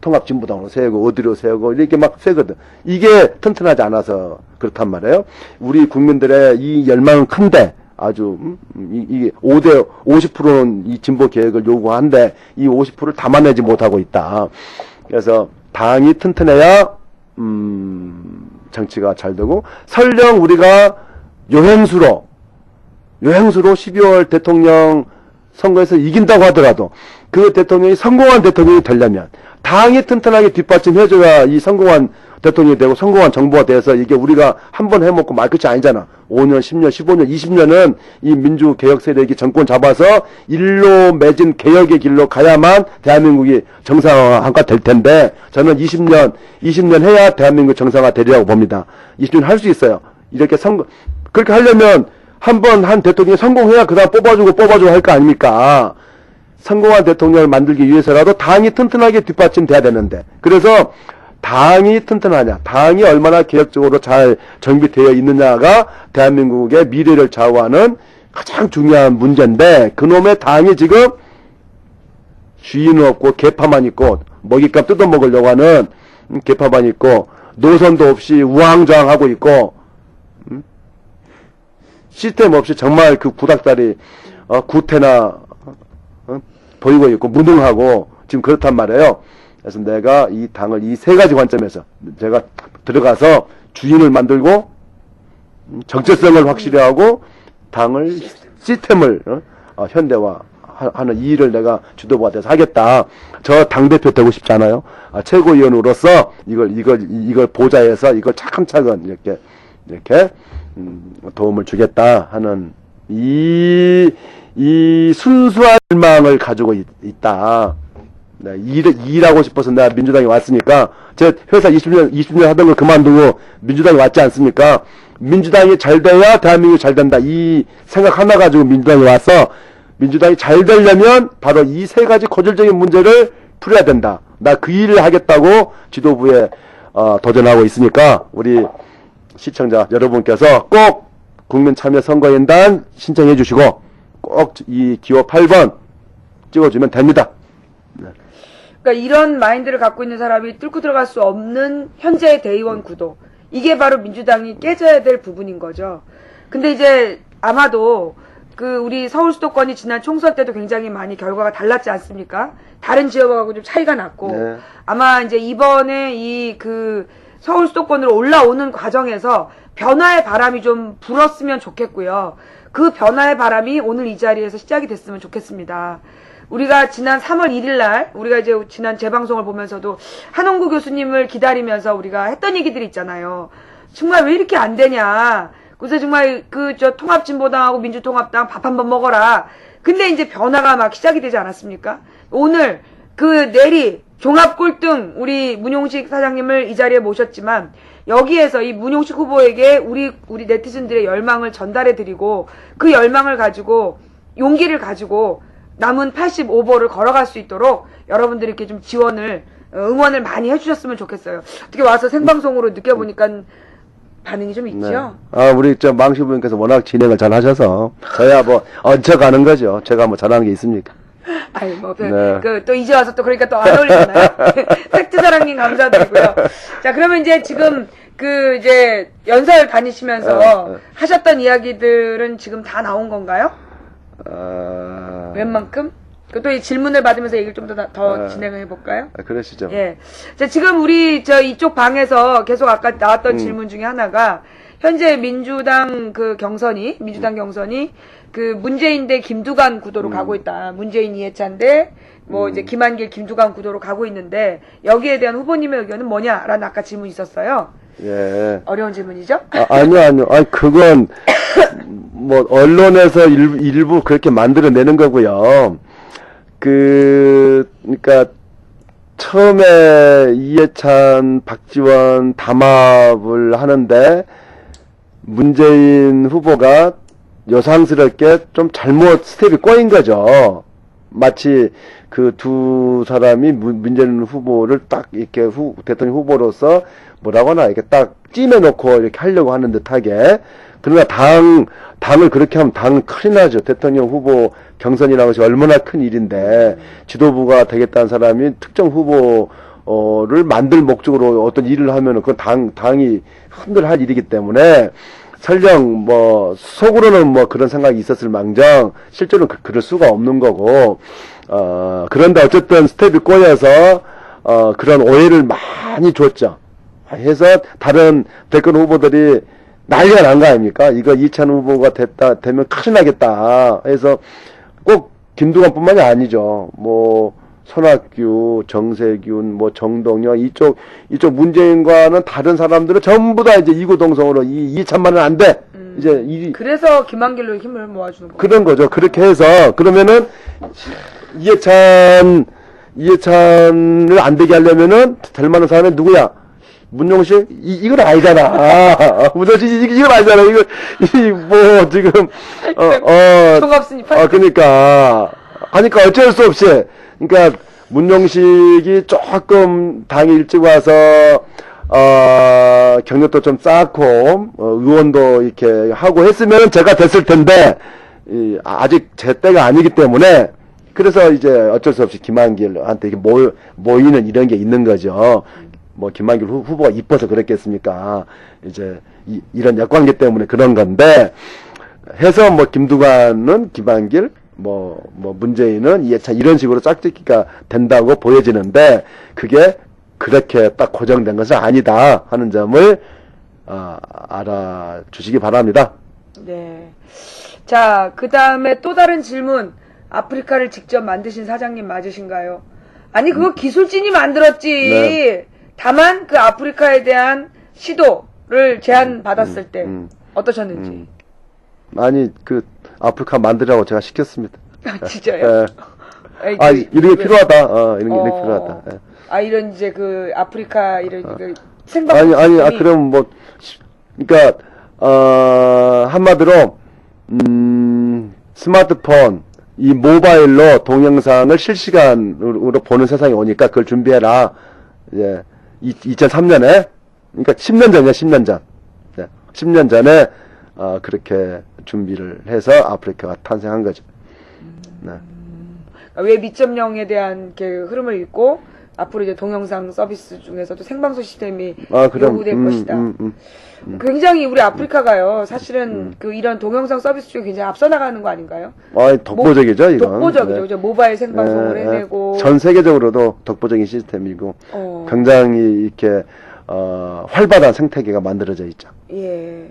Speaker 2: 통합진보당으로 세우고 어디로 세우고 이렇게 막 세거든. 이게 튼튼하지 않아서 그렇단 말이에요. 우리 국민들의 이 열망은 큰데 아주 이게 5대 50%는 이 진보 개혁을 요구하는데 이 50%를 담아내지 못하고 있다. 그래서 당이 튼튼해야 정치가 잘 되고 설령 우리가 요행수로 12월 대통령 선거에서 이긴다고 하더라도 그 대통령이 성공한 대통령이 되려면 당이 튼튼하게 뒷받침해줘야 이 성공한 대통령이 되고 성공한 정부가 돼서 이게 우리가 한번 해먹고 말 끝이 아니잖아. 5년, 10년, 15년, 20년은 이 민주개혁 세력이 정권 잡아서 일로 맺은 개혁의 길로 가야만 대한민국이 정상화가 될 텐데 저는 20년 해야 대한민국 정상화 되리라고 봅니다. 20년 할 수 있어요. 이렇게 그렇게 하려면 한 번 한 대통령이 성공해야 그 다음 뽑아주고 할 거 아닙니까? 성공한 대통령을 만들기 위해서라도 당이 튼튼하게 뒷받침돼야 되는데 그래서 당이 튼튼하냐, 당이 얼마나 개혁적으로 잘 정비되어 있느냐가 대한민국의 미래를 좌우하는 가장 중요한 문제인데 그놈의 당이 지금 주인은 없고 개파만 있고 먹잇감 뜯어먹으려고 하는 개파만 있고 노선도 없이 우왕좌왕하고 있고 시스템 없이 정말 그 구닥다리 구태나 보이고 있고 무능하고 지금 그렇단 말이에요. 그래서 내가 이 당을 이 세 가지 관점에서 제가 들어가서 주인을 만들고 정체성을 확실히 하고 당을 시스템을 현대화하는 이 일을 내가 주도부가 돼서 하겠다. 저 당대표 되고 싶지 않아요. 최고위원으로서 이걸 보좌해서 이걸 차근차근 이렇게 도움을 주겠다 하는 이 순수한 열망을 가지고 있다. 네, 일하고 싶어서 내가 민주당에 왔으니까, 제 회사 20년 하던 걸 그만두고 민주당에 왔지 않습니까? 민주당이 잘 돼야 대한민국이 잘 된다. 이 생각 하나 가지고 민주당에 와서, 민주당이 잘 되려면 바로 이 세 가지 고질적인 문제를 풀어야 된다. 나 그 일을 하겠다고 지도부에, 도전하고 있으니까, 우리 시청자 여러분께서 꼭 국민참여선거인단 신청해 주시고, 꼭 이 기호 8번 찍어주면 됩니다. 네.
Speaker 1: 그러니까 이런 마인드를 갖고 있는 사람이 뚫고 들어갈 수 없는 현재의 대의원 구도. 이게 바로 민주당이 깨져야 될 부분인 거죠. 근데 이제 아마도 그 우리 서울 수도권이 지난 총선 때도 굉장히 많이 결과가 달랐지 않습니까? 다른 지역하고 좀 차이가 났고
Speaker 2: 네.
Speaker 1: 아마 이제 이번에 이 그 서울 수도권으로 올라오는 과정에서 변화의 바람이 좀 불었으면 좋겠고요. 그 변화의 바람이 오늘 이 자리에서 시작이 됐으면 좋겠습니다. 우리가 지난 3월 1일 날, 우리가 이제 지난 재방송을 보면서도 한홍구 교수님을 기다리면서 우리가 했던 얘기들이 있잖아요. 정말 왜 이렇게 안 되냐. 그래서 정말 통합진보당하고 민주통합당 밥 한번 먹어라. 근데 이제 변화가 막 시작이 되지 않았습니까? 오늘 내리 종합 꼴등 우리 문용식 사장님을 이 자리에 모셨지만 여기에서 이 문용식 후보에게 우리 네티즌들의 열망을 전달해드리고 그 열망을 가지고 용기를 가지고 남은 85보를 걸어갈 수 있도록 여러분들이 이렇게 좀 지원을 응원을 많이 해주셨으면 좋겠어요. 어떻게 와서 생방송으로 느껴보니까 반응이 좀 있죠?
Speaker 2: 아, 우리 망시부님께서 워낙 진행을 잘 하셔서 저야 뭐 얹혀가는 거죠. 제가 뭐 잘하는 게 있습니까?
Speaker 1: 아이, 뭐,
Speaker 2: 네.
Speaker 1: 또 이제 와서 또 그러니까 또 안 어울리잖아요. 팩트사랑님 감사드리고요. 자, 그러면 이제 지금 이제 연설 다니시면서 하셨던 이야기들은 지금 다 나온 건가요? 웬만큼? 또 이 질문을 받으면서 얘기를 좀 더 진행을 해볼까요?
Speaker 2: 그러시죠.
Speaker 1: 예. 자, 지금 우리 이쪽 방에서 계속 아까 나왔던 질문 중에 하나가 현재 민주당 경선이 문재인 대 김두관 구도로 가고 있다. 문재인 이해찬 대 이제 김한길 김두관 구도로 가고 있는데 여기에 대한 후보님의 의견은 뭐냐라는 아까 질문이 있었어요.
Speaker 2: 예.
Speaker 1: 어려운 질문이죠?
Speaker 2: 아니요. 아니, 그건, 뭐, 언론에서 일부 그렇게 만들어내는 거고요. 그니까, 처음에 이해찬, 박지원 담합을 하는데, 문재인 후보가 여상스럽게 좀 잘못 스텝이 꼬인 거죠. 마치 그 두 사람이 문재인 후보를 딱 이렇게 대통령 후보로서 뭐라고 하나 이렇게 딱 찜해놓고 이렇게 하려고 하는 듯하게. 그러나 당을 그렇게 하면 당은 큰일 나죠. 대통령 후보 경선이라는 것이 얼마나 큰 일인데 지도부가 되겠다는 사람이 특정 후보를 만들 목적으로 어떤 일을 하면은 그건 당이 흔들할 일이기 때문에 설령 뭐 속으로는 뭐 그런 생각이 있었을 망정 실제로는 그럴 수가 없는 거고 그런데 어쨌든 스텝이 꼬여서 그런 오해를 많이 줬죠. 해서 다른 대권 후보들이 난리가 난 거 아닙니까? 이거 이찬 후보가 되면 큰일 나겠다. 해서 꼭 김두관뿐만이 아니죠. 뭐 손학규, 정세균, 뭐 정동영 이쪽 문재인과는 다른 사람들은 전부 다 이제 이구동성으로 이찬만은 안 돼. 이제
Speaker 1: 그래서 김한길로 힘을 모아주는 거예요.
Speaker 2: 그런 거죠. 그렇게 해서 그러면은 이해찬을 안 되게 하려면은 될 만한 사람이 누구야? 문용식? 이건 아니잖아. 문용식, 이건 아니잖아. 뭐, 지금,
Speaker 1: 총합순위
Speaker 2: 그러니까 어쩔 수 없이. 그러니까, 문용식이 조금 당이 일찍 와서, 경력도 좀 쌓고, 의원도 이렇게 하고 했으면 제가 됐을 텐데, 아직 제 때가 아니기 때문에, 그래서 이제 어쩔 수 없이 김한길한테 이렇게 모이는 이런 게 있는 거죠. 뭐 김한길 후보가 이뻐서 그랬겠습니까? 이제 이런 역관계 때문에 그런 건데 해서 뭐 김두관은 김한길, 뭐 문재인은 이해찬 이런 식으로 짝짓기가 된다고 보여지는데 그게 그렇게 딱 고정된 것은 아니다 하는 점을 알아주시기 바랍니다.
Speaker 1: 네. 자, 그 다음에 또 다른 질문. 아프리카를 직접 만드신 사장님 맞으신가요? 아니 그거 기술진이 만들었지.
Speaker 2: 네.
Speaker 1: 다만 그 아프리카에 대한 시도를 제안받았을 때 어떠셨는지.
Speaker 2: 아니 그 아프리카 만들라고 제가 시켰습니다.
Speaker 1: 아, 진짜요?
Speaker 2: 이런 게 필요하다. 이런 게 필요하다.
Speaker 1: 이런 이제 그 아프리카 이런 생방
Speaker 2: 그럼 뭐 그러니까 한마디로 스마트폰 이 모바일로 동영상을 실시간으로 보는 세상이 오니까 그걸 준비해라. 예. 2003년에, 그러니까 10년 전이야, 10년 전. 네. 10년 전에, 그렇게 준비를 해서 아프리카가 탄생한 거죠. 네.
Speaker 1: 왜 미점령에 대한 흐름을 읽고, 앞으로 이제 동영상 서비스 중에서도 생방송 시스템이 요구될 것이다. 굉장히 우리 아프리카가요, 사실은 이런 동영상 서비스 중에 굉장히 앞서 나가는 거 아닌가요?
Speaker 2: 독보적이죠, 이건.
Speaker 1: 독보적이죠.
Speaker 2: 네.
Speaker 1: 모바일 생방송을 해내고.
Speaker 2: 전 세계적으로도 독보적인 시스템이고, 굉장히 이렇게, 활발한 생태계가 만들어져 있죠.
Speaker 1: 예.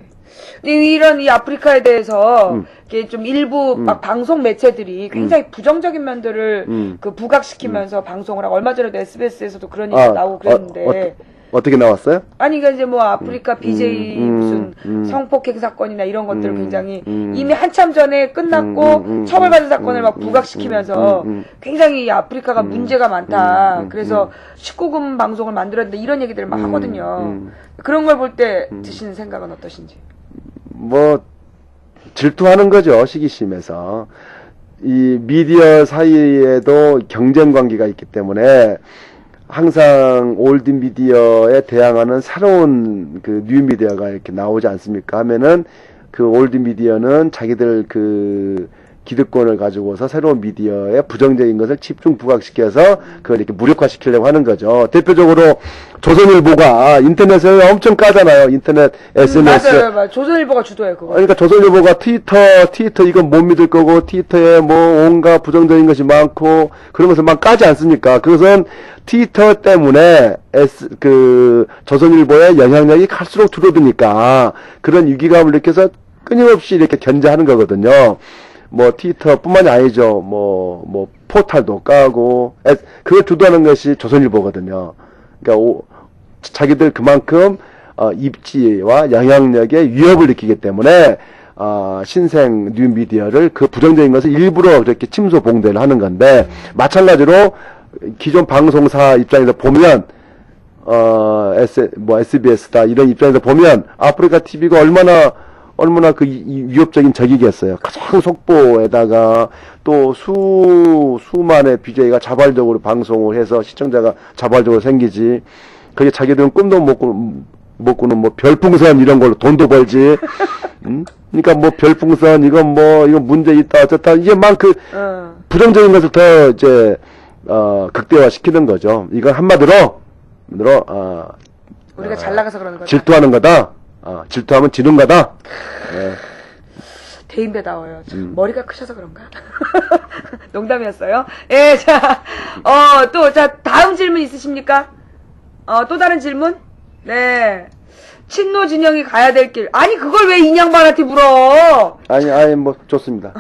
Speaker 1: 이런 이 아프리카에 대해서 이렇게 좀 일부 막 방송 매체들이 굉장히 부정적인 면들을 부각시키면서 방송을 하고 얼마 전에도 SBS에서도 그런 얘기가 나오고 그랬는데
Speaker 2: 어떻게 나왔어요?
Speaker 1: 아니, 그러니까 이제 뭐 아프리카 BJ 무슨
Speaker 2: 음.
Speaker 1: 성폭행 사건이나 이런 것들을 굉장히 이미 한참 전에 끝났고
Speaker 2: 음.
Speaker 1: 처벌받은 사건을 막 부각시키면서 굉장히 아프리카가 문제가 많다. 그래서 19금 방송을 만들었는데 이런 얘기들을 막 하거든요. 그런 걸 볼 때 드시는 생각은 어떠신지?
Speaker 2: 뭐 질투하는 거죠. 시기심에서. 이 미디어 사이에도 경쟁 관계가 있기 때문에 항상 올드 미디어에 대항하는 새로운 그 뉴 미디어가 이렇게 나오지 않습니까? 하면은 그 올드 미디어는 자기들 그 기득권을 가지고서 새로운 미디어에 부정적인 것을 집중 부각시켜서 그걸 이렇게 무력화시키려고 하는 거죠. 대표적으로 조선일보가 인터넷에 엄청 까잖아요. 인터넷 SNS.
Speaker 1: 맞아요. 조선일보가 주도해요, 그거.
Speaker 2: 그러니까 조선일보가 트위터 이건 못 믿을 거고 트위터에 뭐 온갖 부정적인 것이 많고 그런 것을 막 까지 않습니까? 그것은 트위터 때문에 조선일보의 영향력이 갈수록 줄어드니까 그런 위기감을 느껴서 끊임없이 이렇게 견제하는 거거든요. 뭐 트위터뿐만이 아니죠. 뭐 포탈도 까고 그걸 주도하는 것이 조선일보거든요. 그러니까 자기들 그만큼 입지와 영향력에 위협을 느끼기 때문에 신생 뉴 미디어를 그 부정적인 것을 일부러 그렇게 침소 봉대를 하는 건데 마찬가지로 기존 방송사 입장에서 보면 SBS다 이런 입장에서 보면 아프리카 TV가 얼마나 그 위협적인 적이겠어요. 가장 속보에다가 또 수만의 BJ가 자발적으로 방송을 해서 시청자가 자발적으로 생기지. 그게 자기들은 꿈도 못 꾸는 뭐 별풍선 이런 걸로 돈도 벌지. 그러니까 뭐 별풍선 이건 문제 있다 어쩌다 이게 막 그 부정적인 것을 더 이제 극대화 시키는 거죠. 이건 한마디로
Speaker 1: 우리가 잘 나가서 그러는 거죠.
Speaker 2: 질투하는 거다. 질투하면 지는 거다. 네.
Speaker 1: 대인배다워요. 머리가 크셔서 그런가? 농담이었어요. 예, 자, 다음 질문 있으십니까? 또 다른 질문? 네. 친노 진영이 가야 될 길. 아니, 그걸 왜 인양반한테 물어?
Speaker 2: 아니, 뭐, 좋습니다.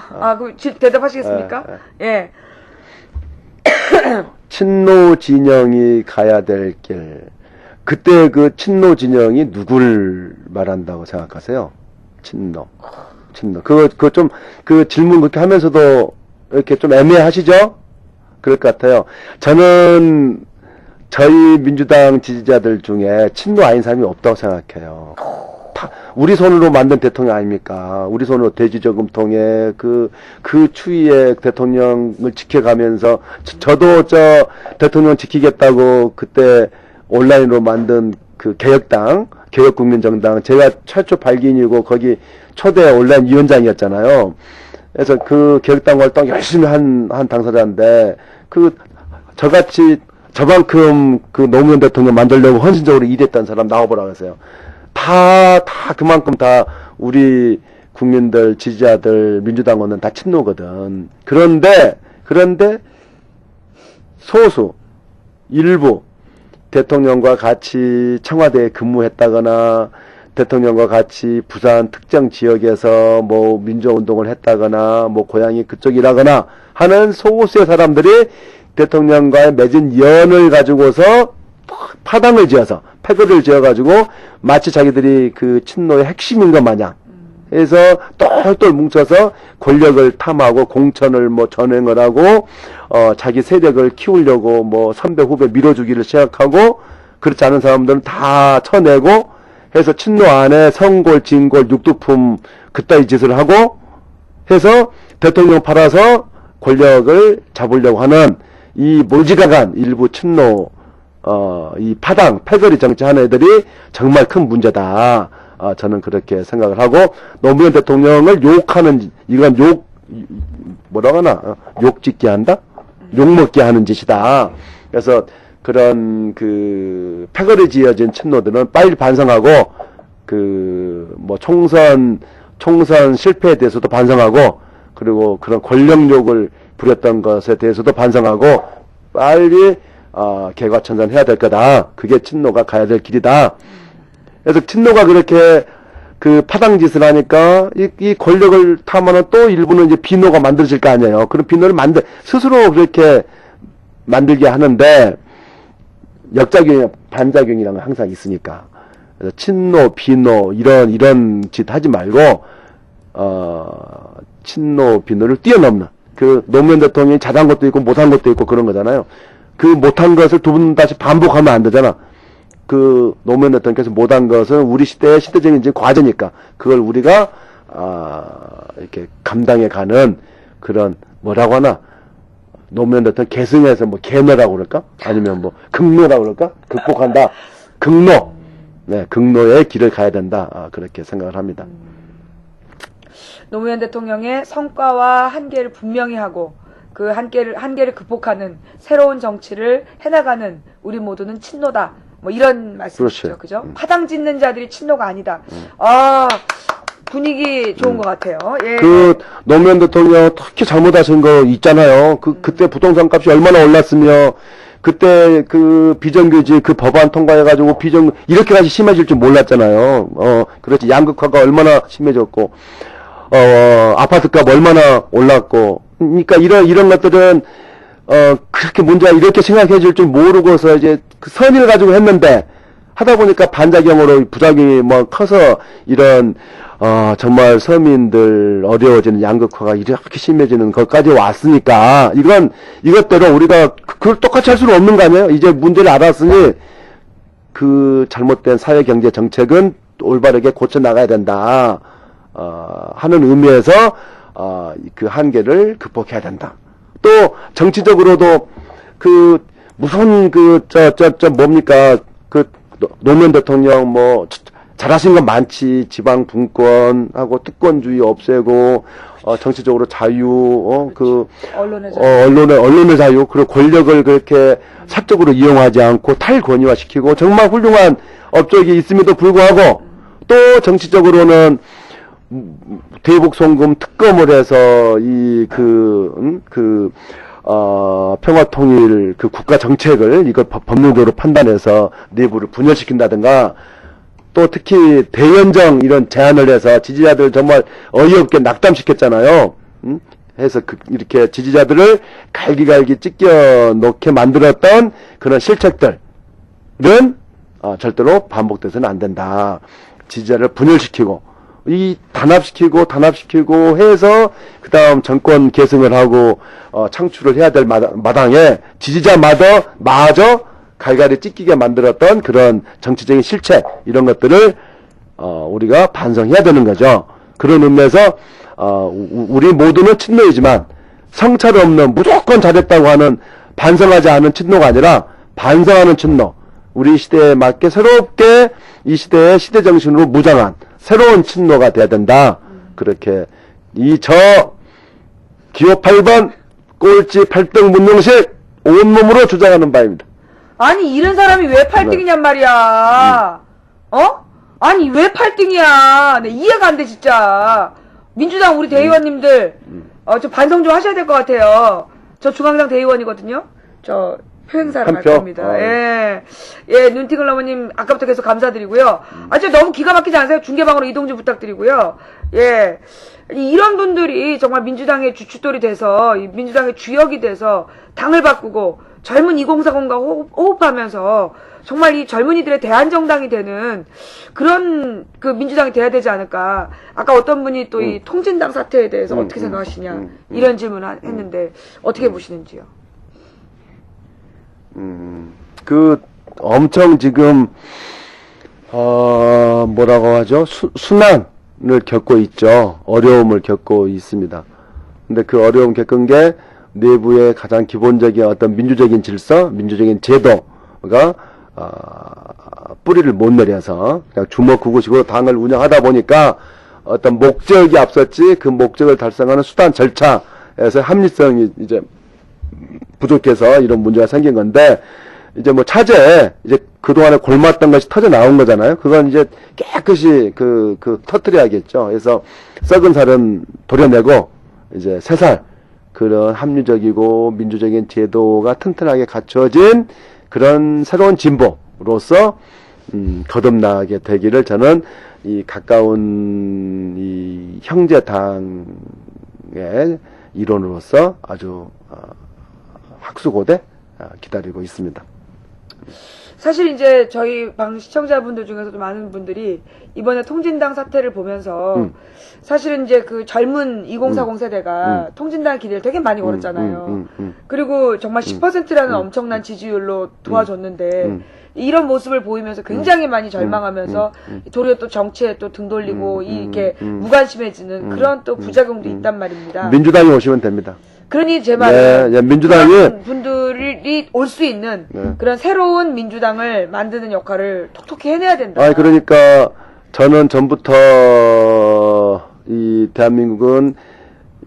Speaker 1: 대답하시겠습니까? 예.
Speaker 2: 친노 진영이 가야 될 길. 그때 그 친노 진영이 누굴 말한다고 생각하세요? 친노. 그 질문 그렇게 하면서도 이렇게 좀 애매하시죠? 그럴 것 같아요. 저는 저희 민주당 지지자들 중에 친노 아닌 사람이 없다고 생각해요. 다 우리 손으로 만든 대통령 아닙니까? 우리 손으로 돼지저금통에 그 추위에 대통령을 지켜가면서 저도 대통령 지키겠다고 그때 온라인으로 만든 그 개혁국민정당, 제가 최초 발기인이고 거기 초대 온라인 위원장이었잖아요. 그래서 그 개혁당 활동 열심히 한 당사자인데, 저만큼 그 노무현 대통령 만들려고 헌신적으로 일했던 사람 나와보라고 했어요. 그만큼 다 우리 국민들, 지지자들, 민주당원은 다 친노거든. 그런데, 일부, 대통령과 같이 청와대에 근무했다거나 대통령과 같이 부산 특정 지역에서 뭐 민주운동을 했다거나 뭐 고향이 그쪽이라거나 하는 소수의 사람들이 대통령과의 맺은 연을 가지고서 파당을 지어서 패거리를 지어가지고 마치 자기들이 그 친노의 핵심인 것 마냥 해서 똘똘 뭉쳐서 권력을 탐하고 공천을 뭐 전횡을 하고 자기 세력을 키우려고 뭐 선배 후배 밀어주기를 시작하고 그렇지 않은 사람들은 다 쳐내고 해서 친노 안에 성골 진골 육두품 그따위 짓을 하고 해서 대통령 팔아서 권력을 잡으려고 하는 이 몰지각한 일부 친노 이 파당 패거리 정치하는 애들이 정말 큰 문제다. 저는 그렇게 생각을 하고 노무현 대통령을 욕하는 이건 뭐라고 하나 욕짓게 한다? 욕먹게 하는 짓이다. 그래서 그런 그 패거리 지어진 친노들은 빨리 반성하고 뭐 총선 실패에 대해서도 반성하고 그리고 그런 권력욕을 부렸던 것에 대해서도 반성하고 빨리 개과천선해야 될 거다. 그게 친노가 가야 될 길이다. 그래서 친노가 그렇게 그 파당짓을 하니까 이 권력을 탐하는 또 일부는 이제 비노가 만들어질 거 아니에요. 그런 비노를 스스로 그렇게 만들게 하는데 역작용, 반작용이라는 건 항상 있으니까. 그래서 친노, 비노, 이런 짓 하지 말고, 친노, 비노를 뛰어넘는, 그 노무현 대통령이 잘한 것도 있고 못한 것도 있고 그런 거잖아요. 그 못한 것을 두 번 다시 반복하면 안 되잖아. 그 노무현 대통령께서 못한 것은 우리 시대의 시대적인 이제 과제니까 그걸 우리가 이렇게 감당해 가는 그런 뭐라고 하나 노무현 대통령 계승해서 뭐 개노라고 그럴까? 아니면 뭐 극노라고 그럴까? 극복한다. 극노. 네, 극노의 길을 가야 된다. 그렇게 생각을 합니다.
Speaker 1: 노무현 대통령의 성과와 한계를 분명히 하고 그 한계를 극복하는 새로운 정치를 해나가는 우리 모두는 친노다. 뭐 이런 말씀이시죠.
Speaker 2: 그렇죠.
Speaker 1: 그죠? 파당 짓는 자들이 친노가 아니다. 분위기 좋은 것 같아요. 예.
Speaker 2: 그 노무현 대통령 특히 잘못하신 거 있잖아요. 그때 부동산 값이 얼마나 올랐으며 그때 그 비정규직 그 법안 통과해가지고 이렇게까지 심해질 줄 몰랐잖아요. 그렇지. 양극화가 얼마나 심해졌고 아파트값 얼마나 올랐고 그러니까 이런 것들은 그렇게 문제가 이렇게 심각해질 줄 모르고서 이제 그 선의를 가지고 했는데 하다 보니까 반작용으로 부작용이 뭐 커서 이런 정말 서민들 어려워지는 양극화가 이렇게 심해지는 것까지 왔으니까 이것대로 우리가 그걸 똑같이 할 수는 없는 거 아니에요? 이제 문제를 알았으니 그 잘못된 사회 경제 정책은 올바르게 고쳐 나가야 된다. 하는 의미에서 그 한계를 극복해야 된다. 또 정치적으로도 그 무슨 뭡니까 그 노무현 대통령 뭐 잘하신 건 많지. 지방 분권하고 특권주의 없애고 정치적으로 자유 언론의 자유 그리고 권력을 그렇게 사적으로 이용하지 않고 탈권위화시키고 정말 훌륭한 업적이 있음에도 불구하고 또 정치적으로는 대북 송금 특검을 해서 평화통일 그 국가 정책을 이걸 법률적으로 판단해서 내부를 분열시킨다든가 또 특히 대연정 이런 제안을 해서 지지자들 정말 어이없게 낙담시켰잖아요. 해서 이렇게 지지자들을 갈기갈기 찢겨 놓게 만들었던 그런 실책들은 절대로 반복돼서는 안 된다. 지지자를 분열시키고 단합시키고 해서 그 다음 정권 계승을 하고 창출을 해야 될 마당에 지지자마저 갈갈이 찢기게 만들었던 그런 정치적인 실책 이런 것들을 우리가 반성해야 되는 거죠. 그런 의미에서 우리 모두는 친노이지만 성찰 없는 무조건 잘했다고 하는 반성하지 않은 친노가 아니라 반성하는 친노. 우리 시대에 맞게 새롭게 이 시대의 시대 정신으로 무장한 새로운 친노가 돼야 된다. 그렇게 기호 8번 꼴찌 8등 문용식 온몸으로 주장하는 바입니다.
Speaker 1: 아니 이런 사람이 왜 8등이냔 말이야. 아니 왜 8등이야. 네, 이해가 안 돼 진짜. 민주당 우리 대의원님들 저 반성 좀 하셔야 될 것 같아요. 저 중앙당 대의원이거든요. 저 표행사를 갈 겁니다. 예, 눈팅글 어머님 아까부터 계속 감사드리고요. 진짜 너무 기가 막히지 않으세요? 중계방으로 이동 좀 부탁드리고요. 예, 이런 분들이 정말 민주당의 주춧돌이 돼서 민주당의 주역이 돼서 당을 바꾸고 젊은 2040과 호흡하면서 정말 이 젊은이들의 대안정당이 되는 그런 그 민주당이 돼야 되지 않을까. 아까 어떤 분이 또 이 통진당 사태에 대해서 어떻게 생각하시냐 이런 질문을 했는데 어떻게 보시는지요?
Speaker 2: 엄청 지금, 뭐라고 하죠? 순환을 겪고 있죠. 어려움을 겪고 있습니다. 근데 그 어려움 겪은 게 내부의 가장 기본적인 어떤 민주적인 질서, 민주적인 제도가, 뿌리를 못 내려서 그냥 주먹구구식으로 당을 운영하다 보니까 어떤 목적이 앞섰지 그 목적을 달성하는 수단 절차에서 합리성이 이제 부족해서 이런 문제가 생긴 건데 이제 뭐 차제에 이제 그동안에 골랐던 것이 터져 나온 거잖아요. 그건 이제 깨끗이 터뜨려야겠죠. 그래서 썩은 살은 도려내고 이제 새살 그런 합리적이고 민주적인 제도가 튼튼하게 갖춰진 그런 새로운 진보로서 거듭나게 되기를 저는 이 가까운 이 형제당의 일원으로서 아주 학수고대 기다리고 있습니다.
Speaker 1: 사실 이제 저희 방 시청자분들 중에서도 많은 분들이 이번에 통진당 사태를 보면서 사실은 이제 그 젊은 2040 세대가 통진당 기대를 되게 많이 걸었잖아요. 그리고 정말 10%라는 엄청난 지지율로 도와줬는데 이런 모습을 보이면서 굉장히 많이 절망하면서 도리어 또 정치에 또 등 돌리고 이렇게 무관심해지는 그런 또 부작용도 있단 말입니다.
Speaker 2: 민주당이 오시면 됩니다.
Speaker 1: 그러니 제 말은
Speaker 2: 네, 민주당이
Speaker 1: 그런 분들이 올 수 있는
Speaker 2: 네.
Speaker 1: 그런 새로운 민주당을 만드는 역할을 톡톡히 해내야 된다.
Speaker 2: 아니 그러니까 저는 전부터 이 대한민국은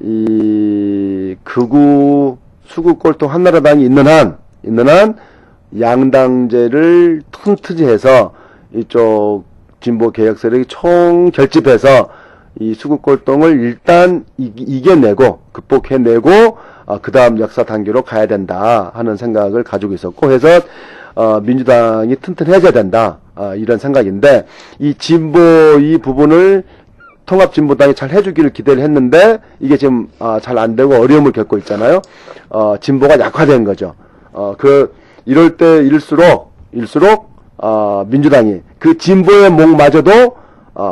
Speaker 2: 이 극우 수구 꼴통 한나라당이 있는 한 양당제를 튼튼히 해서 이쪽 진보 개혁 세력이 총 결집해서 이 수구 꼴통을 일단 이겨내고 극복해내고 그 다음 역사 단계로 가야 된다 하는 생각을 가지고 있었고 해서 민주당이 튼튼해져야 된다 이런 생각인데 이 진보 이 부분을 통합진보당이 잘 해주기를 기대를 했는데 이게 지금 잘 안 되고 어려움을 겪고 있잖아요. 진보가 약화된 거죠. 이럴 때 일수록 민주당이 그 진보의 몫마저도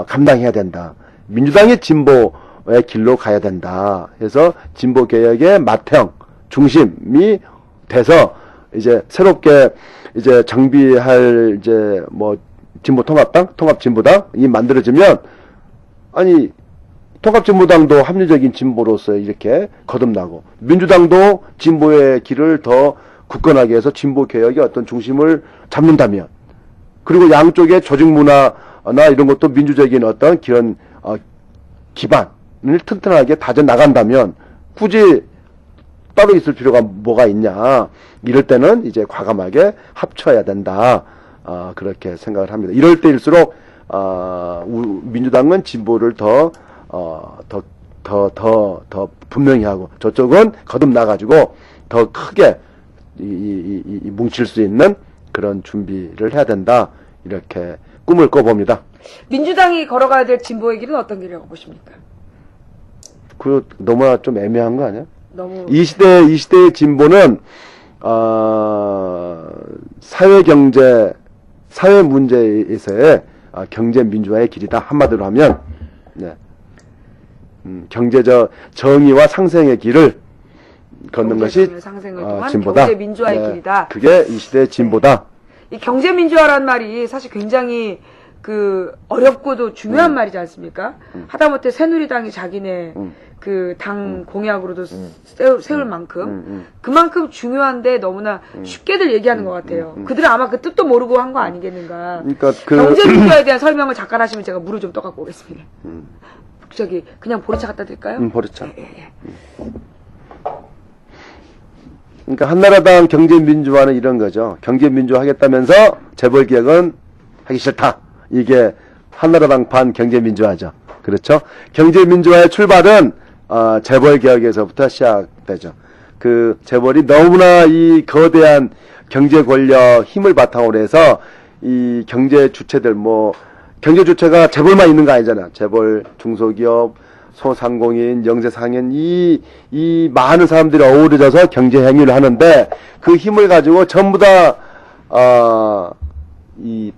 Speaker 2: 감당해야 된다. 민주당이 진보의 길로 가야 된다. 해서 진보 개혁의 맏형 중심이 돼서 이제 새롭게 이제 정비할 이제 뭐 진보 통합당, 통합진보당 이 만들어지면 아니 통합진보당도 합리적인 진보로서 이렇게 거듭나고 민주당도 진보의 길을 더 굳건하게 해서 진보 개혁의 어떤 중심을 잡는다면 그리고 양쪽의 조직 문화나 이런 것도 민주적인 어떤 그런 기반을 튼튼하게 다져 나간다면 굳이 따로 있을 필요가 뭐가 있냐. 이럴 때는 이제 과감하게 합쳐야 된다. 그렇게 생각을 합니다. 이럴 때일수록 민주당은 진보를 더 분명히 하고 저쪽은 거듭나가지고 더 크게 뭉칠 수 있는 그런 준비를 해야 된다. 이렇게 꿈을 꿔봅니다.
Speaker 1: 민주당이 걸어가야 될 진보의 길은 어떤 길이라고 보십니까?
Speaker 2: 그 너무나 좀 애매한 거 아니야?
Speaker 1: 너무
Speaker 2: 이 시대의 진보는 사회 문제에서의 경제 민주화의 길이다. 한마디로 하면 경제적 정의와 상생의 길을 걷는 것이
Speaker 1: 상생을 통한
Speaker 2: 진보다.
Speaker 1: 경제 민주화의 길이다.
Speaker 2: 그게 이 시대의 진보다.
Speaker 1: 이 경제 민주화라는 말이 사실 굉장히 어렵고도 중요한 말이지 않습니까? 하다못해 새누리당이 자기네 그 당 공약으로도 세울 만큼 그만큼 중요한데 너무나 쉽게들 얘기하는 것 같아요. 그들은 아마 그 뜻도 모르고 한 거 아니겠는가.
Speaker 2: 그러니까
Speaker 1: 경제 민주화에 대한 설명을 잠깐 하시면 제가 물을 좀 떠갖고 오겠습니다. 그냥 보리차 갖다 드릴까요?
Speaker 2: 보리차. 그러니까 한나라당 경제민주화는 이런 거죠. 경제민주화 하겠다면서 재벌개혁은 하기 싫다. 이게 한나라당 반 경제민주화죠. 그렇죠? 경제민주화의 출발은 재벌개혁에서부터 시작되죠. 그 재벌이 너무나 이 거대한 경제 권력 힘을 바탕으로 해서 이 경제 주체들 경제 주체가 재벌만 있는 거 아니잖아. 재벌, 중소기업, 소상공인, 영세상인 이 많은 사람들이 어우러져서 경제 행위를 하는데 그 힘을 가지고 전부 다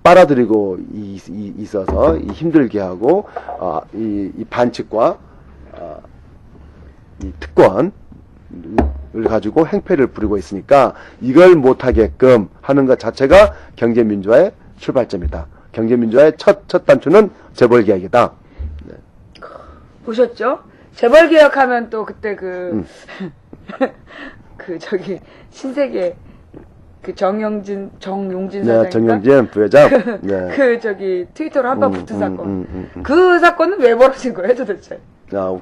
Speaker 2: 빨아들이고 있어서 힘들게 하고 이 반칙과 이 특권을 가지고 행패를 부리고 있으니까 이걸 못하게끔 하는 것 자체가 경제민주화의 출발점이다. 경제민주화의 첫 단추는 재벌개혁이다.
Speaker 1: 보셨죠? 재벌개혁하면 또 그때 신세계 정용진 사장인가?
Speaker 2: 네, 정용진 부회장. 네.
Speaker 1: 트위터로 한번 붙은 사건. 그 사건은 왜 벌어진 거예요, 도대체?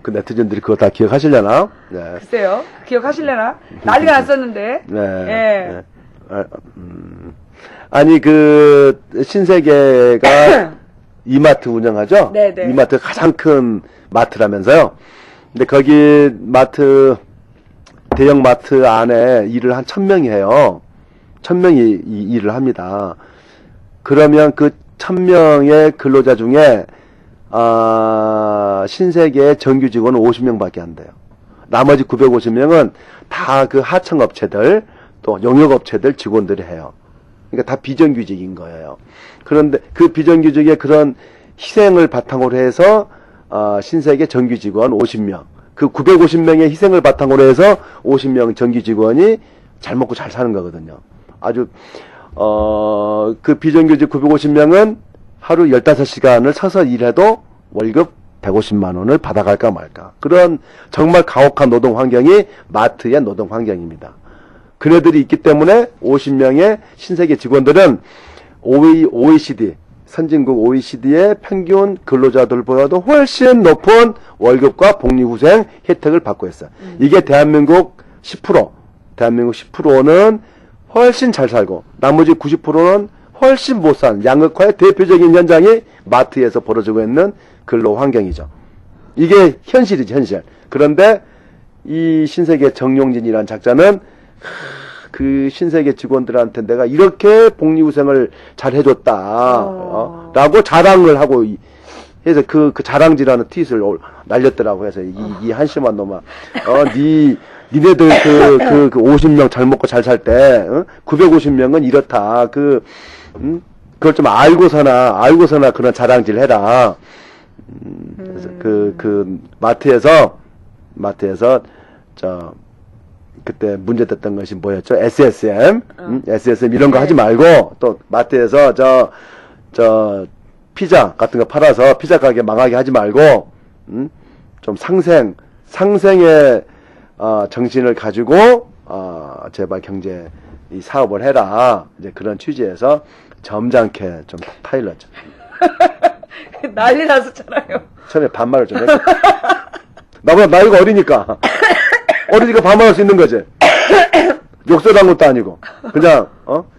Speaker 2: 그 네티즌들이 그거 다 기억하시려나? 네.
Speaker 1: 글쎄요. 기억하실래나? 난리가 났었는데.
Speaker 2: 네. 아니, 신세계가 이마트 운영하죠?
Speaker 1: 네네.
Speaker 2: 이마트 가장 큰 마트라면서요. 근데 거기 대형 마트 안에 일을 한 1000명이 해요. 1000명이 일을 합니다. 그러면 그 1000명의 근로자 중에 신세계의 정규 직원은 50명밖에 안 돼요. 나머지 950명은 다 그 하청업체들 또 용역업체들 직원들이 해요. 그러니까 다 비정규직인 거예요. 그런데 그 비정규직의 그런 희생을 바탕으로 해서 신세계 정규 직원 50명, 그 950명의 희생을 바탕으로 해서 50명 정규 직원이 잘 먹고 잘 사는 거거든요. 아주 그 비정규직 950명은 하루 15시간을 서서 일해도 월급 150만 원을 받아갈까 말까. 그런 정말 가혹한 노동 환경이 마트의 노동 환경입니다. 그네들이 있기 때문에 50명의 신세계 직원들은 OECD, 선진국 OECD의 평균 근로자들보다도 훨씬 높은 월급과 복리후생 혜택을 받고 있어요. 이게 대한민국 10%, 대한민국 10%는 훨씬 잘 살고 나머지 90%는 훨씬 못 사는 양극화의 대표적인 현상이 마트에서 벌어지고 있는 근로 환경이죠. 이게 현실이지, 현실. 그런데 이 신세계 정용진이라는 작자는 그 신세계 직원들한테 내가 이렇게 복리후생을 잘 해줬다, 라고 자랑을 하고 해서 그 자랑질하는 트윗을 날렸더라고. 해서 이 한심한 놈아, 니네들 그 50명 잘 먹고 잘 살 때 950명은 이렇다. 그걸 좀 알고서나 그런 자랑질 해라. 그래서 그 마트에서 그때 문제됐던 것이 뭐였죠? SSM, SSM 이런 거 하지 말고 또 마트에서 저 피자 같은 거 팔아서 피자 가게 망하게 하지 말고 좀 상생의 정신을 가지고 제발 경제 이 사업을 해라. 이제 그런 취지에서 점잖게 좀 타일렀죠.
Speaker 1: 난리 났었잖아요.
Speaker 2: 처음에 반말을 좀 했어. 나보다 나이가 어리니까 반말할 수 있는 거지. 욕설한 것도 아니고 그냥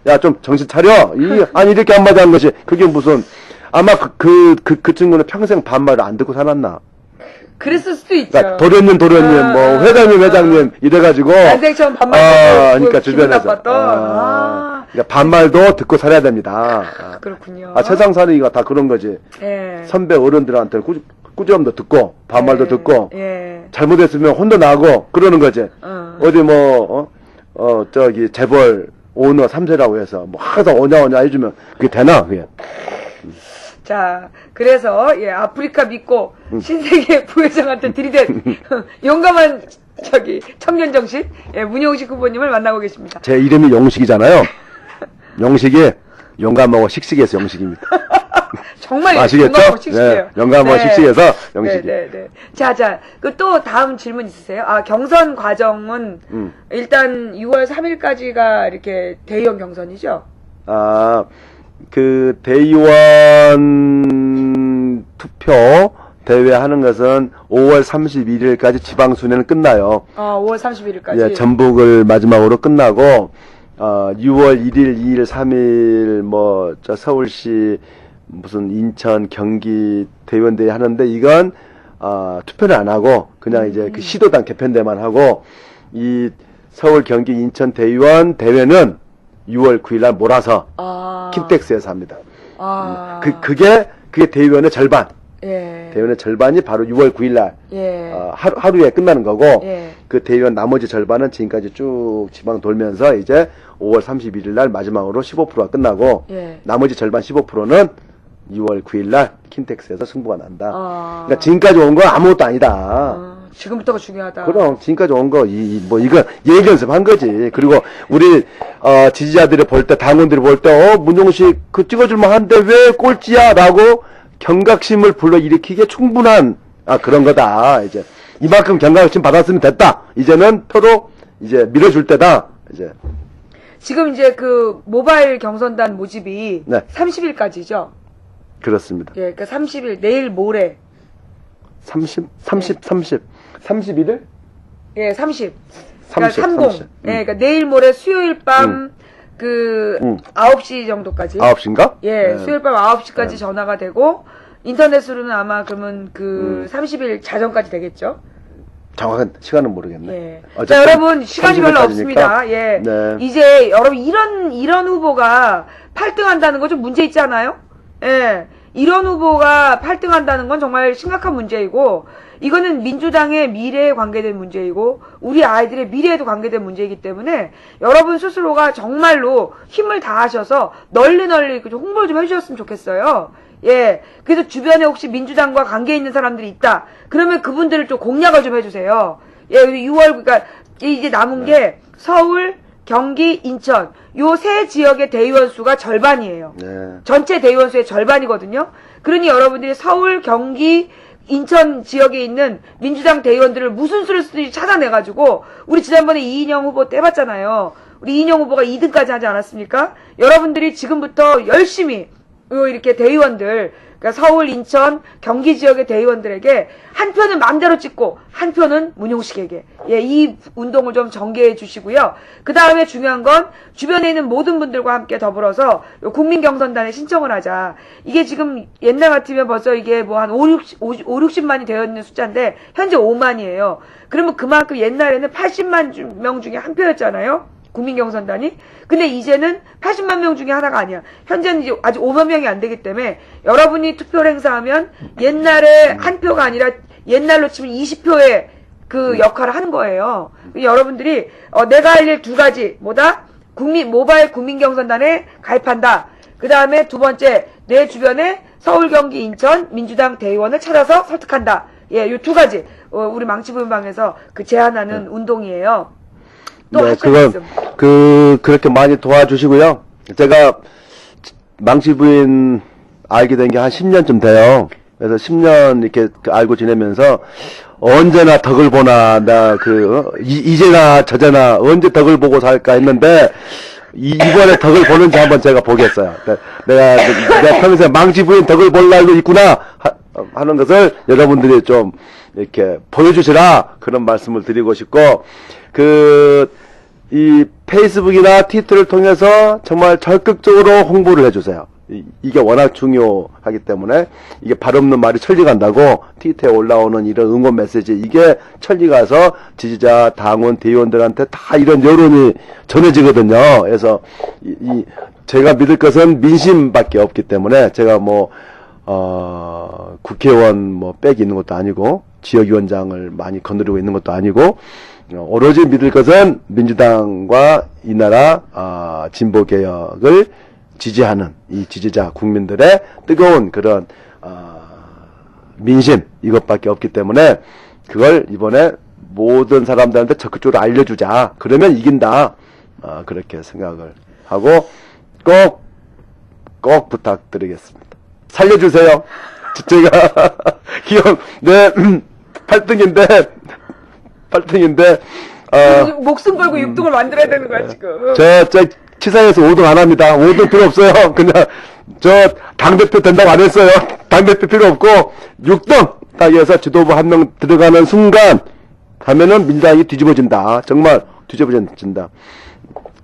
Speaker 2: 야 좀 정신 차려. 아니 이렇게 한마디 한 것이 그게 무슨 아마 그 친구는 평생 반말을 안 듣고 살았나.
Speaker 1: 그랬을 수도 있죠.
Speaker 2: 그러니까 도련님 뭐 회장님 이래가지고
Speaker 1: 난생처럼 반말
Speaker 2: 그러니까 주변에서 그러니까 반말도 듣고 살아야 됩니다.
Speaker 1: 그렇군요.
Speaker 2: 세상 살이가 다 그런 거지.
Speaker 1: 예.
Speaker 2: 선배 어른들한테 꾸지람도 듣고 반말도 듣고
Speaker 1: 예.
Speaker 2: 잘못했으면 혼도 나고 그러는 거지. 어디 저기 재벌 오너 3세라고 해서 뭐 항상 오냐 해주면 그게 되나 그게.
Speaker 1: 자, 그래서 아프리카 믿고 신세계 부회장한테 들이댄 용감한 청년 정신 문용식 후보님을 만나고 계십니다.
Speaker 2: 제 이름이 용식이잖아요. 용식이 용감하고 씩씩해서 용식입니다.
Speaker 1: 정말
Speaker 2: 아시겠죠?
Speaker 1: 용감하고 씩씩해요.
Speaker 2: 네, 용감하고 씩씩해서 용식이.
Speaker 1: 네. 자, 그 또 다음 질문 있으세요? 경선 과정은 일단 6월 3일까지가 이렇게 대의원 경선이죠?
Speaker 2: 그 대의원 투표 대회하는 것은 5월 31일까지 지방순회는 끝나요.
Speaker 1: 5월 31일까지.
Speaker 2: 예, 전북을 마지막으로 끝나고 6월 1일, 2일, 3일 저 서울시 무슨 인천, 경기 대의원대회 하는데 이건 투표를 안 하고 그냥 이제 그 시도당 개편대만 하고 이 서울, 경기, 인천 대의원 대회는 6월 9일 날 몰아서 킨텍스에서 합니다. 그게 대의원의 절반.
Speaker 1: 예.
Speaker 2: 대의원의 절반이 바로 6월 9일 날 하루에 끝나는 거고
Speaker 1: 예.
Speaker 2: 그 대의원 나머지 절반은 지금까지 쭉 지방 돌면서 이제 5월 31일 날 마지막으로 15%가 끝나고 나머지 절반 15%는 6월 9일 날 킨텍스에서 승부가 난다. 그러니까 지금까지 온 건 아무것도 아니다.
Speaker 1: 지금부터가 중요하다.
Speaker 2: 그럼 지금까지 온 거 이건 예기 연습한 거지. 그리고 우리 지지자들이 볼 때 당원들이 볼 때 문용식 그 찍어줄만 한데 왜 꼴찌야라고 경각심을 불러일으키기에 충분한 그런 거다. 이제 이만큼 경각심 받았으면 됐다. 이제는 표로 이제 밀어줄 때다. 이제
Speaker 1: 지금 이제 그 모바일 경선단 모집이
Speaker 2: 네.
Speaker 1: 30일까지죠.
Speaker 2: 그렇습니다.
Speaker 1: 예, 그러니까 30일 내일 모레.
Speaker 2: 31일?
Speaker 1: 예, 30. 그러니까 30.
Speaker 2: 30.
Speaker 1: 예, 그러니까 내일 모레 수요일 밤 9시 정도까지.
Speaker 2: 9시인가?
Speaker 1: 예,
Speaker 2: 네.
Speaker 1: 수요일 밤 9시까지 전화가 되고 인터넷으로는 아마 그러면 30일 자정까지 되겠죠.
Speaker 2: 정확한 시간은 모르겠네.
Speaker 1: 예.
Speaker 2: 어쨌든
Speaker 1: 자, 여러분 시간이 별로
Speaker 2: 30일까지니까.
Speaker 1: 없습니다. 예.
Speaker 2: 네.
Speaker 1: 이제 여러분 이런 후보가 8등 한다는 거 좀 문제 있지 않아요? 예. 이런 후보가 8등한다는 건 정말 심각한 문제이고 이거는 민주당의 미래에 관계된 문제이고 우리 아이들의 미래에도 관계된 문제이기 때문에 여러분 스스로가 정말로 힘을 다하셔서 널리 좀 홍보를 좀 해주셨으면 좋겠어요. 예, 그래서 주변에 혹시 민주당과 관계 있는 사람들이 있다. 그러면 그분들을 좀 공략을 좀 해주세요. 예, 6월 그러니까 이제 남은 게 서울, 경기, 인천 요 세 지역의 대의원 수가 절반이에요.
Speaker 2: 네.
Speaker 1: 전체 대의원 수의 절반이거든요. 그러니 여러분들이 서울, 경기, 인천 지역에 있는 민주당 대의원들을 무슨 수를 쓰든지 찾아내가지고 우리 지난번에 이인영 후보 떼봤잖아요. 우리 이인영 후보가 2등까지 하지 않았습니까? 여러분들이 지금부터 열심히 이렇게 대의원들 그러니까 서울, 인천, 경기 지역의 대의원들에게 한 표는 마음대로 찍고 한 표는 문용식에게 예, 이 운동을 좀 전개해 주시고요. 그 다음에 중요한 건 주변에 있는 모든 분들과 함께 더불어서 국민경선단에 신청을 하자. 이게 지금 옛날 같으면 벌써 이게 뭐 한 60만이 되어 있는 숫자인데 현재 5만이에요. 그러면 그만큼 옛날에는 80만 명 중에 한 표였잖아요. 국민경선단이. 근데 이제는 80만 명 중에 하나가 아니야. 현재는 이제 아직 5만 명이 안 되기 때문에 여러분이 투표를 행사하면 옛날에 한 표가 아니라 옛날로 치면 20표의 그 역할을 하는 거예요. 여러분들이 내가 할 일 두 가지 뭐다? 모바일 국민경선단에 가입한다. 그 다음에 두 번째 내 주변에 서울, 경기, 인천 민주당 대의원을 찾아서 설득한다. 예, 요 두 가지 우리 망치부인방에서 그 제안하는 운동이에요. 또
Speaker 2: 네, 그렇게 많이 도와주시고요. 제가 망치부인 알게 된 게 한 10년쯤 돼요. 그래서 10년 이렇게 알고 지내면서 언제나 덕을 보나, 이제나 저제나 언제 덕을 보고 살까 했는데, 이번에 덕을 보는지 한번 제가 보겠어요. 내가 평생 망치부인 덕을 볼 날도 있구나, 하는 것을 여러분들이 좀 이렇게 보여주시라, 그런 말씀을 드리고 싶고, 이 페이스북이나 트위터를 통해서 정말 적극적으로 홍보를 해주세요. 이게 워낙 중요하기 때문에 이게 발 없는 말이 천리 간다고 트위터에 올라오는 이런 응원 메시지 이게 천리 가서 지지자, 당원, 대의원들한테 다 이런 여론이 전해지거든요. 그래서 제가 믿을 것은 민심밖에 없기 때문에 제가 국회의원 빽이 있는 것도 아니고 지역위원장을 많이 거느리고 있는 것도 아니고 오로지 믿을 것은 민주당과 이 나라 진보개혁을 지지하는 이 지지자 국민들의 뜨거운 그런 민심 이것밖에 없기 때문에 그걸 이번에 모든 사람들한테 적극적으로 알려주자. 그러면 이긴다. 그렇게 생각을 하고 꼭 부탁드리겠습니다. 살려주세요. 제가 기억 8등인데
Speaker 1: 목숨 걸고 6등을 만들어야 되는 거야 지금.
Speaker 2: 저 치사해서 5등 안 합니다. 5등 필요 없어요. 그냥 당대표 된다고 안 했어요. 당대표 필요 없고 6등 딱 해서 지도부 한 명 들어가는 순간 하면은 민주당이 뒤집어진다. 정말 뒤집어진다.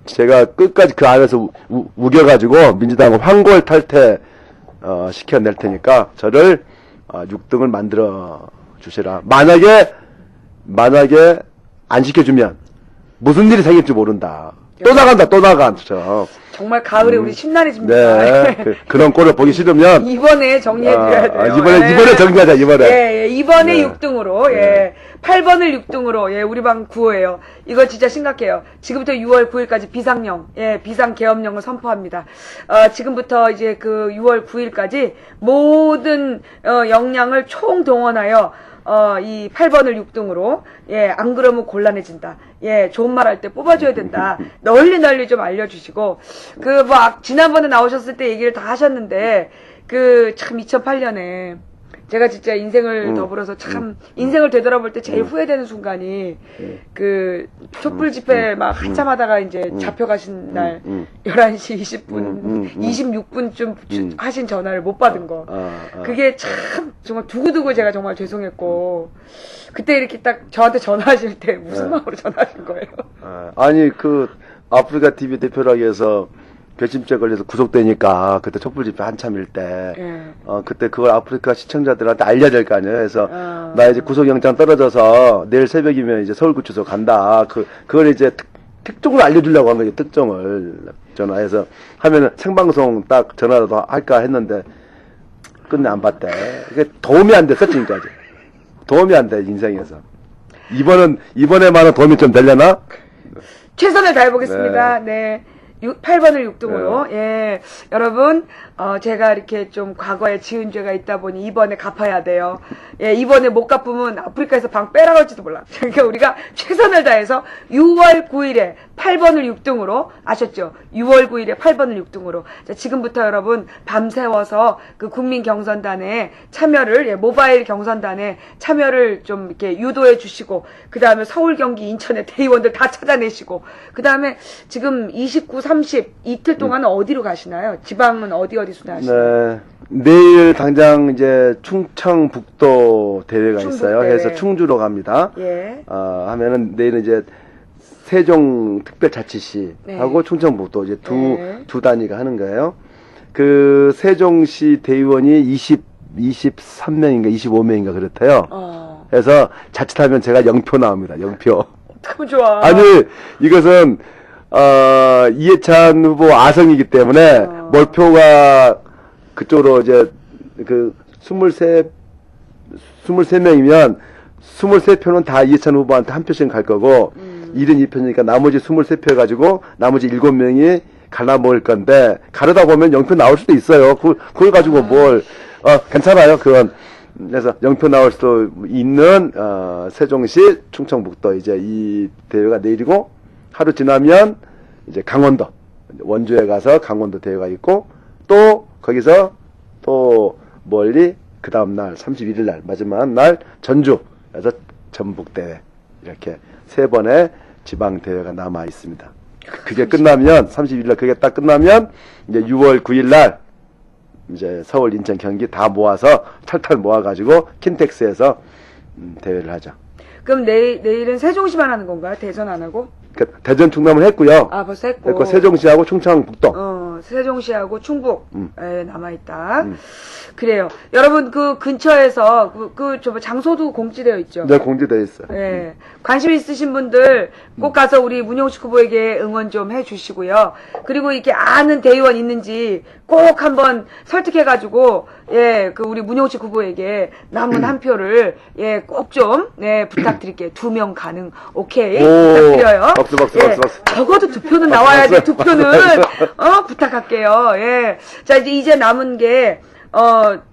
Speaker 2: 제가 끝까지 그 안에서 우겨가지고 민주당을 황골 탈퇴 시켜낼 테니까 저를 6등을 만들어 주시라. 만약에 안 시켜주면 무슨 일이 생길지 모른다. 또 나간다.
Speaker 1: 정말 가을에 우리 심란해집니다.
Speaker 2: 네. 그런 꼴을 보기 싫으면
Speaker 1: 이번에 정리해드려야 돼요.
Speaker 2: 이번에 정리하자, 이번에.
Speaker 1: 예, 이번에
Speaker 2: 네.
Speaker 1: 6등으로, 예. 8번을 6등으로, 예, 우리 방 구호예요. 이거 진짜 심각해요. 지금부터 6월 9일까지 비상령, 예, 비상계엄령을 선포합니다. 지금부터 이제 6월 9일까지 모든, 역량을 총동원하여, 이 8번을 6등으로, 예, 안 그러면 곤란해진다. 예, 좋은 말 할 때 뽑아줘야 된다. 널리 좀 알려주시고, 지난번에 나오셨을 때 얘기를 다 하셨는데, 참 2008년에, 제가 진짜 인생을 더불어서 참, 인생을 되돌아볼 때 제일 후회되는 순간이, 촛불 집회 막 한참 하다가 이제 잡혀가신 날, 11시 20분, 26분쯤 하신 전화를 못 받은 거. 그게 참, 정말 두고두고 제가 정말 죄송했고, 그때 이렇게 딱 저한테 전화하실 때 무슨 마음으로 전화하신 거예요?
Speaker 2: 아니, 아프리카 TV 대표라고 해서, 결심죄 걸려서 구속되니까 그때 촛불 집회 한참일 때 그때 그걸 아프리카 시청자들한테 알려야 될 거 아니에요. 그래서 나 이제 구속영장 떨어져서 내일 새벽이면 이제 서울구치소 간다. 그걸 이제 특종을 알려주려고 한 거죠. 특종을 전화해서 하면은 생방송 딱 전화라도 할까 했는데 끝내 안 봤대. 이게 도움이 안 됐어, 지금까지. 도움이 안 돼, 인생에서. 이번에만은 도움이 좀 되려나?
Speaker 1: 최선을 다해보겠습니다. 네. 8번을 6등으로. 예. 여러분, 제가 이렇게 좀 과거에 지은 죄가 있다 보니 이번에 갚아야 돼요. 예, 이번에 못 갚으면 아프리카에서 방 빼라고 할지도 몰라. 그러니까 우리가 최선을 다해서 6월 9일에 8번을 6등으로, 아셨죠? 6월 9일에 8번을 6등으로. 자, 지금부터 여러분, 밤새워서 그 국민 경선단에 참여를, 예, 모바일 경선단에 참여를 좀 이렇게 유도해 주시고, 그 다음에 서울, 경기, 인천의 대의원들 다 찾아내시고, 그 다음에 지금 29, 30 이틀 동안은 어디로 가시나요? 지방은 어디 순회하시나요?
Speaker 2: 네. 내일 당장 이제 충청북도 대회가 있어요.
Speaker 1: 대회.
Speaker 2: 해서 충주로 갑니다.
Speaker 1: 예.
Speaker 2: 하면은 내일은 이제 세종특별자치시하고
Speaker 1: 네.
Speaker 2: 충청북도 이제
Speaker 1: 네.
Speaker 2: 두 단위가 하는 거예요. 그 세종시 대의원이 23명인가 25명인가 그렇대요. 그래서 자칫하면 제가 0표 나옵니다. 0표.
Speaker 1: 참 좋아.
Speaker 2: 아니, 이것은 이해찬 후보 아성이기 때문에 몰표가 그쪽으로 이제 그 23명이면 23표는 다 이해찬 후보한테 한 표씩 갈 거고 72표니까 나머지 23표 해가지고 나머지 7명이 갈라먹을 건데 가르다 보면 0표 나올 수도 있어요. 그걸 가지고 괜찮아요. 그건. 그래서 0표 나올 수도 있는 세종시 충청북도 이제 이 대회가 내일이고 하루 지나면 이제 강원도 원주에 가서 강원도 대회가 있고 또 거기서 또 멀리 그 다음날 31일 날 마지막 날 전주에서 전북대회 이렇게 3번의 지방대회가 남아 있습니다. 그게 끝나면 31일 날 그게 딱 끝나면 이제 6월 9일 날 이제 서울, 인천, 경기 다 모아서 탈탈 모아가지고 킨텍스에서 대회를 하죠.
Speaker 1: 그럼 내일은 세종시만 하는 건가요? 대전 안 하고?
Speaker 2: 대전 충남을 했고요.
Speaker 1: 아, 벌써 했고.
Speaker 2: 세종시하고 충청북도.
Speaker 1: 세종시하고 충북에 남아있다. 그래요. 여러분, 그 근처에서, 장소도 공지되어 있죠?
Speaker 2: 네, 공지되어 있어요.
Speaker 1: 예. 관심 있으신 분들 꼭 가서 우리 문용식 후보에게 응원 좀 해주시고요. 그리고 이렇게 아는 대의원 있는지 꼭 한번 설득해가지고, 예, 우리 문용식 후보에게 남은 한 표를, 예, 꼭 좀, 네, 부탁드릴게요. 2명 가능. 오케이. 부탁드려요.
Speaker 2: 박수.
Speaker 1: 적어도 2표는 나와야 돼. 2표는, 부탁할게요. 예. 자, 이제 남은 게,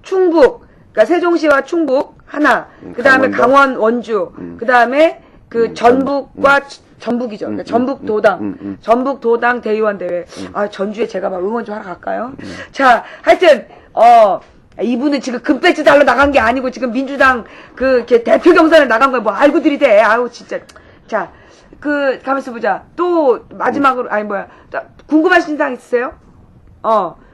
Speaker 1: 충북, 그러니까 세종시와 충북 하나, 그 다음에 강원, 원주, 그 다음에 전북과 전북이죠. 그러니까 전북도당 대의원 대회. 전주에 제가 막 응원 좀 하러 갈까요? 자, 하여튼, 이분은 지금 금배지 달러 나간 게 아니고 지금 민주당 이렇게 대표 경선을 나간 거야. 뭐 알고 들이대. 아우, 진짜. 자, 가만있어 보자. 또, 마지막으로, 궁금하신 사항 있으세요?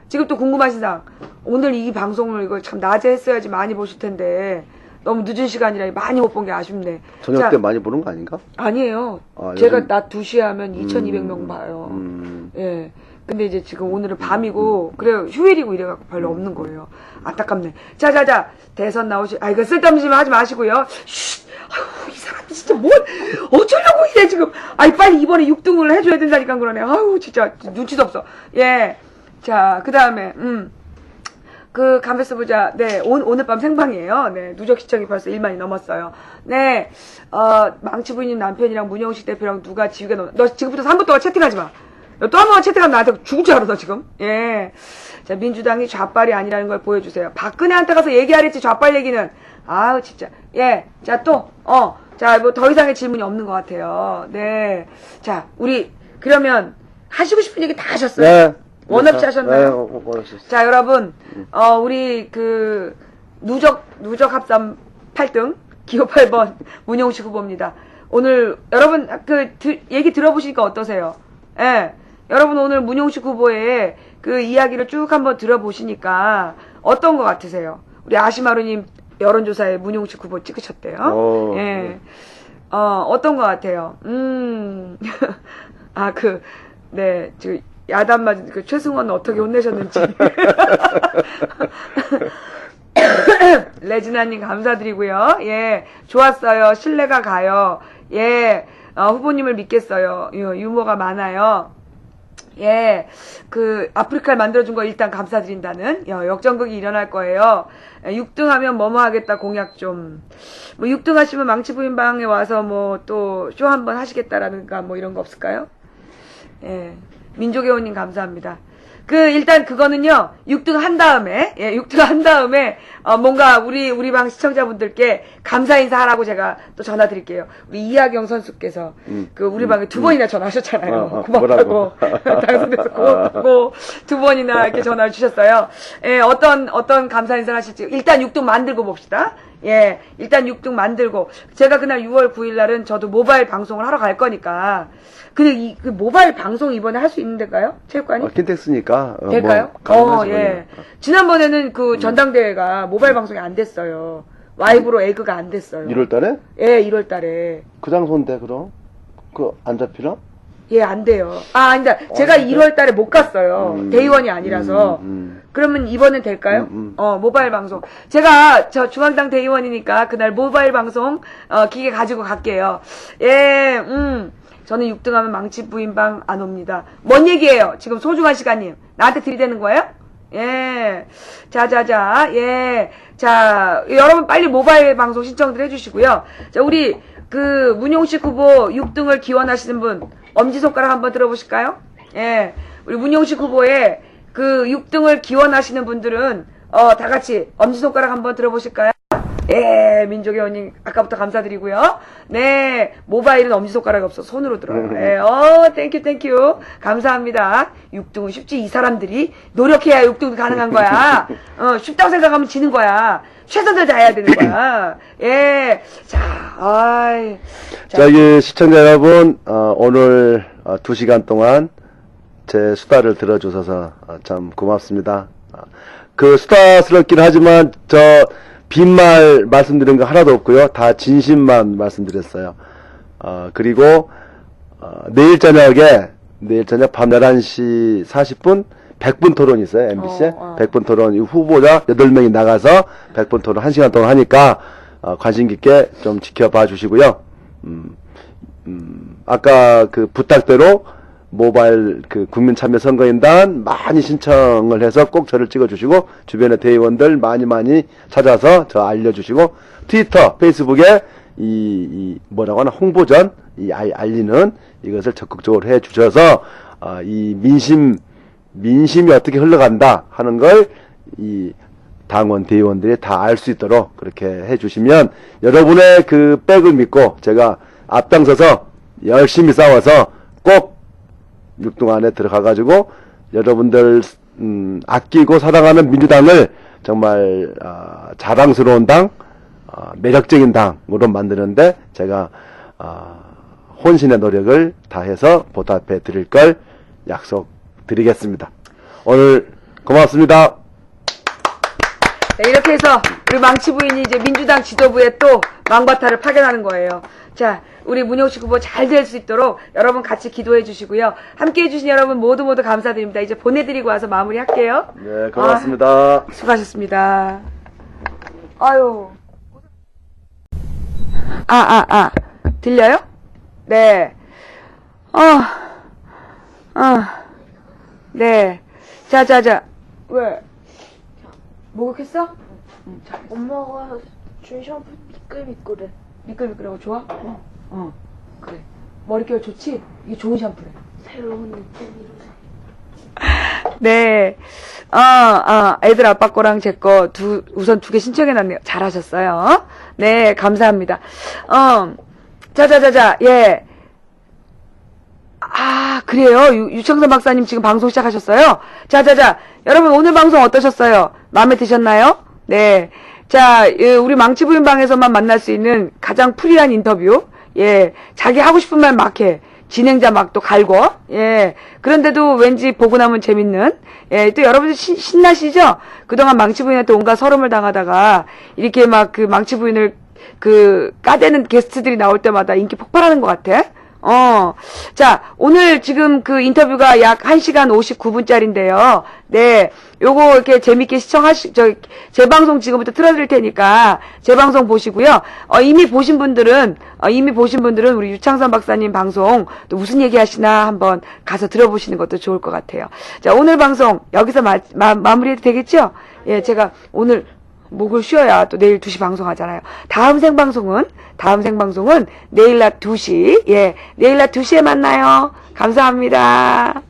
Speaker 1: 지금 또 궁금하신 사항. 오늘 이 방송을 이거 참 낮에 했어야지 많이 보실 텐데, 너무 늦은 시간이라 많이 못 본 게 아쉽네.
Speaker 2: 저녁 때 많이 보는 거 아닌가?
Speaker 1: 아니에요. 제가 낮 2시에 하면 2,200명 봐요. 예. 근데 이제 지금 오늘은 밤이고, 그래요. 휴일이고 이래갖고 별로 없는 거예요. 안타깝네. 자. 대선 이거 쓸데없는 짓 하지 마시고요. 쉿! 아유, 이 사람 진짜 어쩌려고 이래, 지금. 빨리 이번에 6등을 해줘야 된다니까 그러네. 아유, 진짜, 눈치도 없어. 예. 자, 그 다음에, 가만있어 보자. 네, 오늘 밤 생방이에요. 네, 누적 시청이 벌써 1만이 넘었어요. 네, 망치 부인님 남편이랑 문영식 대표랑 누가 지휘가 너 지금부터 3분 동안 채팅하지 마. 너 또 한 번 채팅하면 나한테 죽을 줄 알아, 너 지금. 예. 자, 민주당이 좌빨이 아니라는 걸 보여주세요. 박근혜한테 가서 얘기하랬지, 좌빨 얘기는. 아우, 진짜. 예. 자, 또, 자, 더 이상의 질문이 없는 것 같아요. 네. 자, 우리, 그러면, 하시고 싶은 얘기 다 하셨어요?
Speaker 2: 네.
Speaker 1: 원없이 하셨나요?
Speaker 2: 네, 원없이.
Speaker 1: 자, 여러분, 우리 누적 합산 8등, 기호 8번, 문용식 후보입니다. 오늘, 여러분, 얘기 들어보시니까 어떠세요? 예. 여러분, 오늘 문용식 후보의 이야기를 쭉 한번 들어보시니까 어떤 것 같으세요? 우리 아시마루님 여론조사에 문용식 후보 찍으셨대요. 예.
Speaker 2: 네.
Speaker 1: 어떤 것 같아요? 네, 야단 맞은 최승원은 어떻게 혼내셨는지. 레지나님 감사드리고요. 예, 좋았어요. 신뢰가 가요. 예, 후보님을 믿겠어요. 유머가 많아요. 예, 그, 아프리카를 만들어준 거 일단 감사드린다는, 역전극이 일어날 거예요. 6등 하면 뭐뭐 하겠다 공약 좀. 뭐 6등 하시면 망치 부인방에 와서 뭐 또 쇼 한번 하시겠다라는가 뭐 이런 거 없을까요? 예. 민족의원님 감사합니다. 일단 그거는요, 6등 한 다음에, 6등 한 다음에, 뭔가 우리 방 시청자분들께 감사 인사하라고 제가 또 전화 드릴게요. 우리 이하경 선수께서, 우리 방에 두 번이나 전화하셨잖아요. 고맙다고. 당선돼서 고맙고, 두 번이나 이렇게 전화를 주셨어요. 예, 어떤 감사 인사를 하실지. 일단 6등 만들고 봅시다. 예, 일단 6등 만들고. 제가 그날 6월 9일 날은 저도 모바일 방송을 하러 갈 거니까. 근데 그 모바일 방송 이번에 할 수 있는 데가요? 체육관이?
Speaker 2: 킨텍스니까.
Speaker 1: 될까요? 예. 지난번에는 그 전당대회가 모바일 방송이 안 됐어요. 와이브로 에그가 안 됐어요.
Speaker 2: 1월 달에?
Speaker 1: 예, 1월 달에.
Speaker 2: 그 장소인데, 그럼? 안 잡히나?
Speaker 1: 예, 안 돼요. 아니다. 제가 1월 달에 못 갔어요. 대의원이 아니라서. 그러면 이번엔 될까요? 모바일 방송. 제가 중앙당 대의원이니까 그날 모바일 방송, 기계 가지고 갈게요. 예, 저는 6등 하면 망치 부인방 안 옵니다. 뭔 얘기예요? 지금 소중한 시간님. 나한테 들이대는 거예요? 예. 예. 자, 여러분 빨리 모바일 방송 신청들 해주시고요. 자, 우리, 문용식 후보 6등을 기원하시는 분, 엄지손가락 한번 들어보실까요? 예. 우리 문용식 후보의 6등을 기원하시는 분들은, 다 같이 엄지손가락 한번 들어보실까요? 예, 민족의원님, 아까부터 감사드리고요. 네, 모바일은 엄지손가락이 없어. 손으로 들어요. 예, 땡큐. 감사합니다. 6등은 쉽지. 이 사람들이 노력해야 6등이 가능한 거야. 쉽다고 생각하면 지는 거야. 최선을 다해야 되는 거야. 예,
Speaker 2: 저기, 시청자 여러분, 오늘 2시간 동안 제 수다를 들어주셔서 참 고맙습니다. 수다스럽긴 하지만, 빈말 말씀드린 거 하나도 없고요. 다 진심만 말씀드렸어요. 그리고 내일 저녁 밤 11시 40분 100분 토론이 있어요. MBC에. 100분 토론. 이 후보자 8명이 나가서 100분 토론 1시간 동안 하니까 관심 깊게 좀 지켜봐 주시고요. 아까 부탁대로 모바일 국민참여선거인단 많이 신청을 해서 꼭 저를 찍어주시고 주변의 대의원들 많이 찾아서 저 알려주시고 트위터, 페이스북에 뭐라고 하나 홍보전 알리는 이것을 적극적으로 해주셔서 이 민심이 어떻게 흘러간다 하는 걸 이 당원 대의원들이 다 알 수 있도록 그렇게 해주시면 여러분의 백을 믿고 제가 앞장서서 열심히 싸워서 꼭 6등 안에 들어가가지고 여러분들 아끼고 사랑하는 민주당을 정말 자랑스러운 당, 매력적인 당으로 만드는데 제가 혼신의 노력을 다해서 보답해 드릴 걸 약속드리겠습니다. 오늘 고맙습니다.
Speaker 1: 네, 이렇게 해서 우리 망치 부인이 이제 민주당 지도부에 또 망바타를 파견하는 거예요. 자, 우리 문용식 후보 잘 될 수 있도록 여러분 같이 기도해 주시고요. 함께 해주신 여러분 모두 감사드립니다. 이제 보내드리고 와서 마무리할게요.
Speaker 2: 네, 고맙습니다.
Speaker 1: 수고하셨습니다. 아유. 들려요? 네. 네. 자. 왜? 목욕했어?
Speaker 3: 엄마가 준 샴푸 미끌미끌해.
Speaker 1: 미끌미끌하고 좋아? 그래. 머릿결 좋지? 이게 좋은 샴푸래.
Speaker 3: 새로운 느낌이로.
Speaker 1: 네. 애들 아빠 거랑 제 거 우선 2개 신청해놨네요. 잘하셨어요. 네, 감사합니다. 자, 예. 그래요? 유청선 박사님 지금 방송 시작하셨어요? 자. 여러분, 오늘 방송 어떠셨어요? 마음에 드셨나요? 네. 자, 우리 망치 부인 방에서만 만날 수 있는 가장 프리한 인터뷰. 예. 자기 하고 싶은 말 막 해. 진행자 막 또 갈고. 예. 그런데도 왠지 보고 나면 재밌는. 예. 또 여러분들 신나시죠? 그동안 망치 부인한테 온갖 서름을 당하다가 이렇게 막 망치 부인을 까대는 게스트들이 나올 때마다 인기 폭발하는 것 같아. 자, 오늘 지금 그 인터뷰가 약 1시간 59분짜리인데요. 네. 요거 이렇게 재밌게 제 방송 지금부터 틀어드릴 테니까 제 방송 보시고요. 이미 보신 분들은 우리 유창선 박사님 방송 또 무슨 얘기 하시나 한번 가서 들어보시는 것도 좋을 것 같아요. 자, 오늘 방송 여기서 마무리해도 되겠죠? 예, 제가 오늘 목을 쉬어야 또 내일 2시 방송하잖아요. 다음 생방송은 내일 낮 2시, 내일 낮 2시에 만나요. 감사합니다.